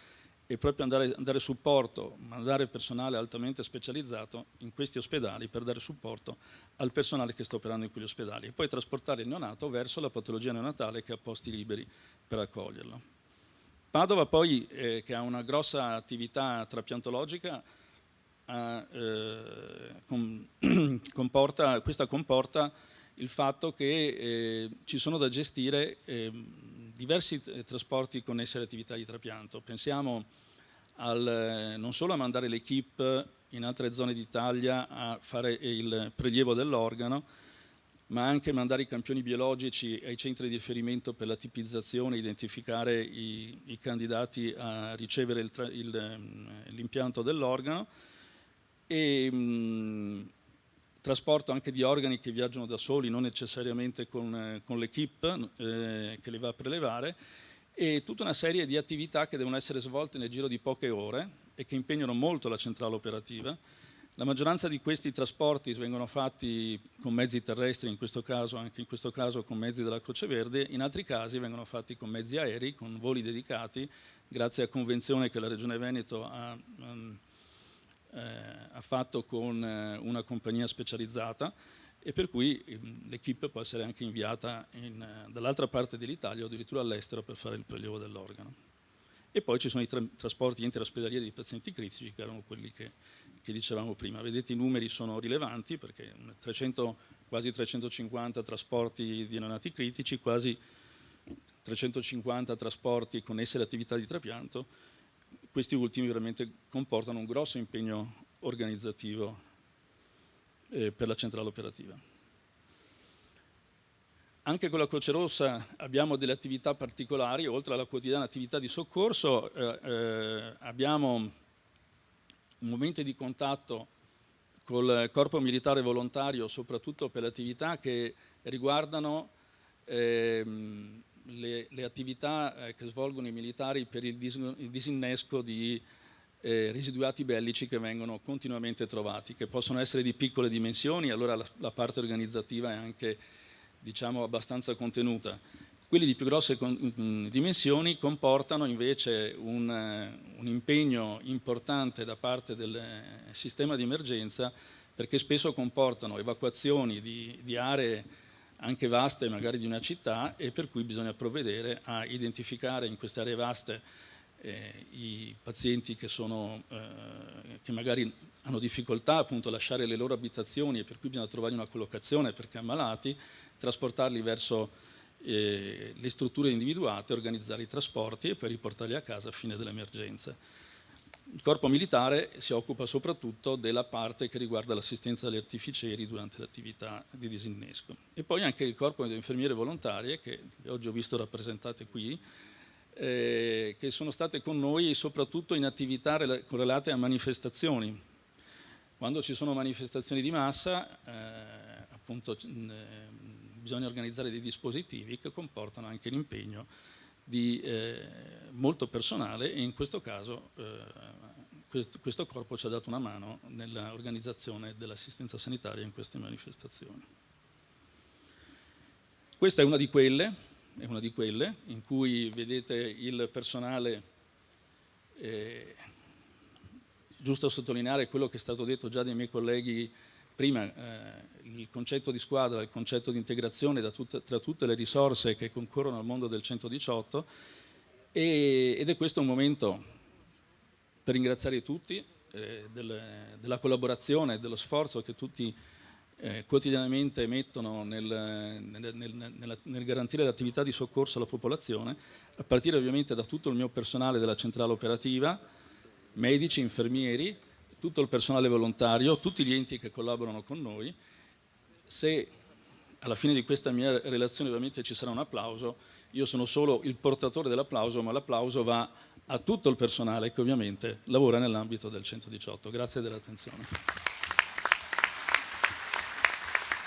Speaker 11: e proprio dare supporto, mandare personale altamente specializzato in questi ospedali per dare supporto al personale che sta operando in quegli ospedali e poi trasportare il neonato verso la patologia neonatale che ha posti liberi per accoglierlo. Padova poi, che ha una grossa attività trapiantologica, questa comporta il fatto che ci sono da gestire diversi trasporti connessi alle attività di trapianto. Pensiamo non solo a mandare l'equipe in altre zone d'Italia a fare il prelievo dell'organo, ma anche mandare i campioni biologici ai centri di riferimento per la tipizzazione, identificare i candidati a ricevere l'impianto dell'organo, e trasporto anche di organi che viaggiano da soli, non necessariamente con l'equipe che li va a prelevare, e tutta una serie di attività che devono essere svolte nel giro di poche ore e che impegnano molto la centrale operativa. La maggioranza di questi trasporti vengono fatti con mezzi terrestri, anche in questo caso con mezzi della Croce Verde, in altri casi vengono fatti con mezzi aerei, con voli dedicati, grazie a convenzione che la Regione Veneto ha fatto con una compagnia specializzata, e per cui l'equipe può essere anche inviata dall'altra parte dell'Italia o addirittura all'estero per fare il prelievo dell'organo. E poi ci sono i trasporti interospedalieri di pazienti critici, che erano quelli che dicevamo prima. Vedete, i numeri sono rilevanti, perché quasi 350 trasporti di neonati critici, quasi 350 trasporti connessi alle attività di trapianto. Questi ultimi veramente comportano un grosso impegno organizzativo per la centrale operativa. Anche con la Croce Rossa abbiamo delle attività particolari. Oltre alla quotidiana attività di soccorso, abbiamo momenti di contatto col Corpo Militare Volontario, soprattutto per le attività che riguardano le attività che svolgono i militari per il disinnesco di residuati bellici che vengono continuamente trovati, che possono essere di piccole dimensioni. Allora la parte organizzativa è anche, diciamo, abbastanza contenuta. Quelli di più grosse dimensioni comportano invece un impegno importante da parte del sistema di emergenza, perché spesso comportano evacuazioni di aree anche vaste, magari di una città, e per cui bisogna provvedere a identificare in queste aree vaste i pazienti che magari hanno difficoltà appunto a lasciare le loro abitazioni, e per cui bisogna trovare una collocazione perché ammalati, trasportarli verso le strutture individuate, organizzare i trasporti e poi riportarli a casa a fine dell'emergenza. Il corpo militare si occupa soprattutto della parte che riguarda l'assistenza agli artificieri durante l'attività di disinnesco. E poi anche il corpo delle infermiere volontarie, che oggi ho visto rappresentate qui, che sono state con noi soprattutto in attività correlate a manifestazioni. Quando ci sono manifestazioni di massa, appunto bisogna organizzare dei dispositivi che comportano anche l'impegno di molto personale, e in questo caso questo corpo ci ha dato una mano nell'organizzazione dell'assistenza sanitaria in queste manifestazioni. Questa è una di quelle in cui vedete il personale, giusto a sottolineare quello che è stato detto già dai miei colleghi prima, il concetto di squadra, il concetto di integrazione tra tutte le risorse che concorrono al mondo del 118, ed è questo un momento per ringraziare tutti della collaborazione e dello sforzo che tutti quotidianamente mettono nel garantire l'attività di soccorso alla popolazione, a partire ovviamente da tutto il mio personale della centrale operativa, medici, infermieri, tutto il personale volontario, tutti gli enti che collaborano con noi. Se alla fine di questa mia relazione ovviamente ci sarà un applauso, io sono solo il portatore dell'applauso, ma l'applauso va a tutto il personale che ovviamente lavora nell'ambito del 118. Grazie dell'attenzione.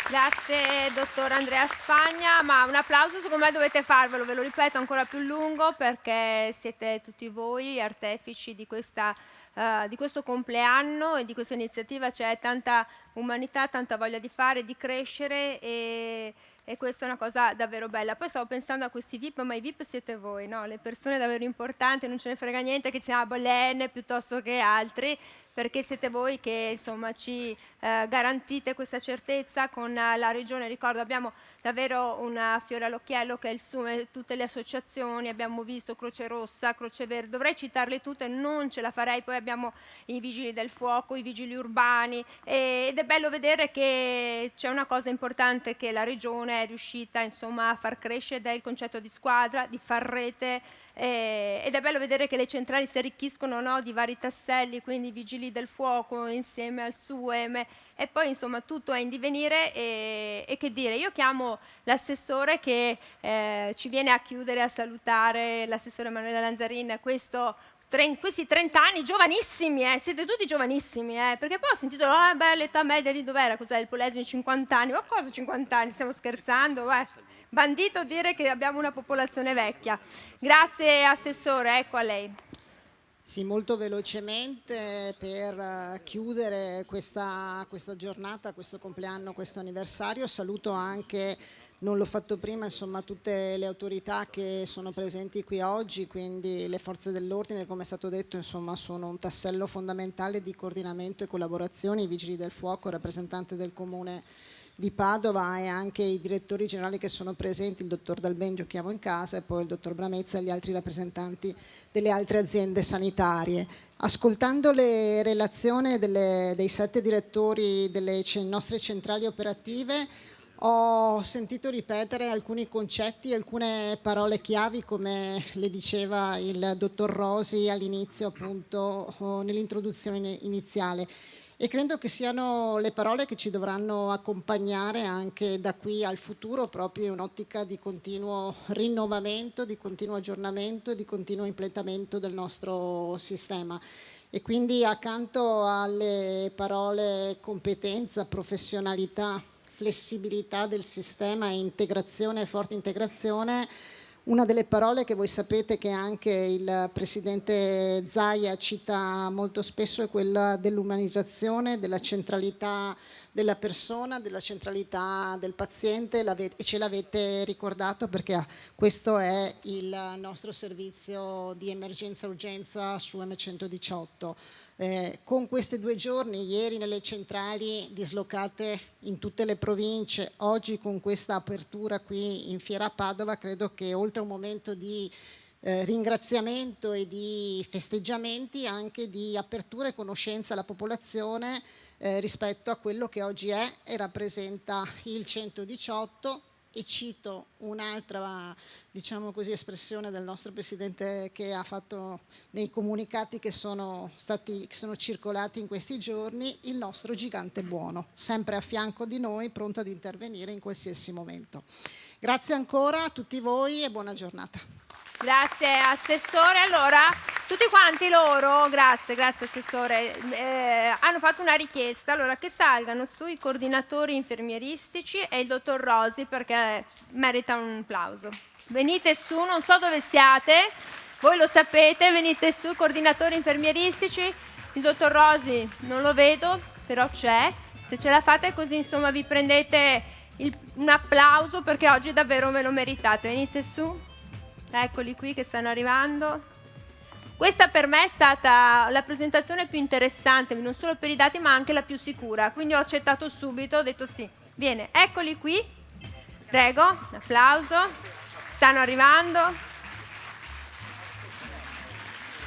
Speaker 1: Grazie dottor Andrea Spagna, ma un applauso secondo me dovete farvelo, ve lo ripeto ancora più lungo, perché siete tutti voi artefici di questo compleanno e di questa iniziativa. C'è tanta umanità, tanta voglia di fare, di crescere, e e questa è una cosa davvero bella. Poi stavo pensando a questi VIP, ma i VIP siete voi, no? Le persone davvero importanti, non ce ne frega niente che ci sia Bolen piuttosto che altri, perché siete voi che insomma ci garantite questa certezza con la Regione. Ricordo, abbiamo davvero un fiore all'occhiello che è il SUME, tutte le associazioni, abbiamo visto Croce Rossa, Croce Verde, dovrei citarle tutte, non ce la farei, poi abbiamo i vigili del fuoco, i vigili urbani, ed è bello vedere che c'è una cosa importante che la Regione è riuscita insomma a far crescere, ed è il concetto di squadra, di far rete, ed è bello vedere che le centrali si arricchiscono, no, di vari tasselli, quindi i vigili del fuoco insieme al SUEM, e poi insomma tutto è in divenire, e che dire, io chiamo l'assessore che ci viene a chiudere, a salutare, l'assessore Emanuela Lanzarin, questi 30 anni giovanissimi, siete tutti giovanissimi, perché poi ho sentito l'età media di dov'era, cos'è il Polesio, 50 anni, ma cosa 50 anni, stiamo scherzando, bandito dire che abbiamo una popolazione vecchia. Grazie assessore, ecco a lei.
Speaker 4: Sì, molto velocemente per chiudere questa giornata, questo compleanno, questo anniversario, saluto anche, non l'ho fatto prima, insomma tutte le autorità che sono presenti qui oggi, quindi le forze dell'ordine, come è stato detto, insomma sono un tassello fondamentale di coordinamento e collaborazione, i vigili del fuoco, il rappresentante del comune di Padova e anche i direttori generali che sono presenti, il dottor Dalbengio, chiamo in casa, e poi il dottor Bramezza e gli altri rappresentanti delle altre aziende sanitarie. Ascoltando le relazioni dei 7 direttori delle nostre centrali operative, ho sentito ripetere alcuni concetti, alcune parole chiavi, come le diceva il dottor Rosi all'inizio, appunto nell'introduzione iniziale. E credo che siano le parole che ci dovranno accompagnare anche da qui al futuro, proprio in un'ottica di continuo rinnovamento, di continuo aggiornamento e di continuo implementamento del nostro sistema. E quindi accanto alle parole competenza, professionalità, flessibilità del sistema e integrazione, forte integrazione, una delle parole che voi sapete che anche il Presidente Zaia cita molto spesso è quella dell'umanizzazione, della centralità della persona, della centralità del paziente, e ce l'avete ricordato perché questo è il nostro servizio di emergenza-urgenza su M118. Con questi 2 giorni, ieri nelle centrali dislocate in tutte le province, oggi con questa apertura qui in Fiera Padova, credo che oltre a un momento di ringraziamento e di festeggiamenti, anche di apertura e conoscenza alla popolazione rispetto a quello che oggi è e rappresenta il 118. E cito un'altra, diciamo così, espressione del nostro Presidente che ha fatto nei comunicati che sono circolati in questi giorni: il nostro gigante buono, sempre a fianco di noi, pronto ad intervenire in qualsiasi momento. Grazie ancora a tutti voi e buona giornata.
Speaker 1: Grazie Assessore. Allora, tutti quanti loro, grazie Assessore, hanno fatto una richiesta, allora, che salgano sui coordinatori infermieristici e il dottor Rosi, perché merita un applauso. Venite su, non so dove siate, voi lo sapete, venite su, coordinatori infermieristici, il dottor Rosi non lo vedo, però c'è, se ce la fate così insomma vi prendete un applauso, perché oggi davvero ve lo meritate, venite su. Eccoli qui che stanno arrivando. Questa per me è stata la presentazione più interessante, non solo per i dati ma anche la più sicura, quindi ho accettato subito, ho detto sì, bene, eccoli qui, prego, un applauso, stanno arrivando.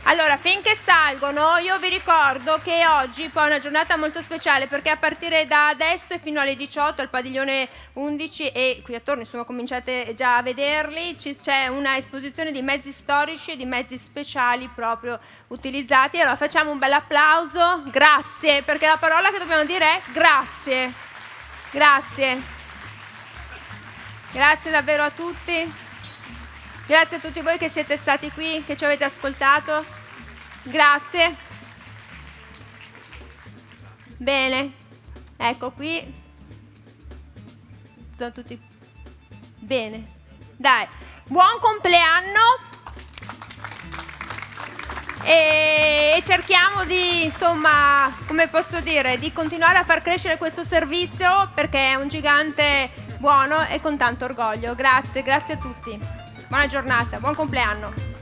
Speaker 1: Allora, finché salgono, io vi ricordo che oggi poi è una giornata molto speciale, perché a partire da adesso e fino alle 18 al padiglione 11 e qui attorno, insomma, cominciate già a vederli, c'è una esposizione di mezzi storici e di mezzi speciali proprio utilizzati. Allora facciamo un bel applauso, grazie, perché la parola che dobbiamo dire è grazie. Grazie. Grazie davvero a tutti. Grazie a tutti voi che siete stati qui, che ci avete ascoltato. Grazie. Bene, ecco qui. Sono tutti bene. Dai, buon compleanno. E cerchiamo di, insomma, come posso dire, di continuare a far crescere questo servizio, perché è un gigante buono e con tanto orgoglio. Grazie a tutti. Buona giornata, buon compleanno.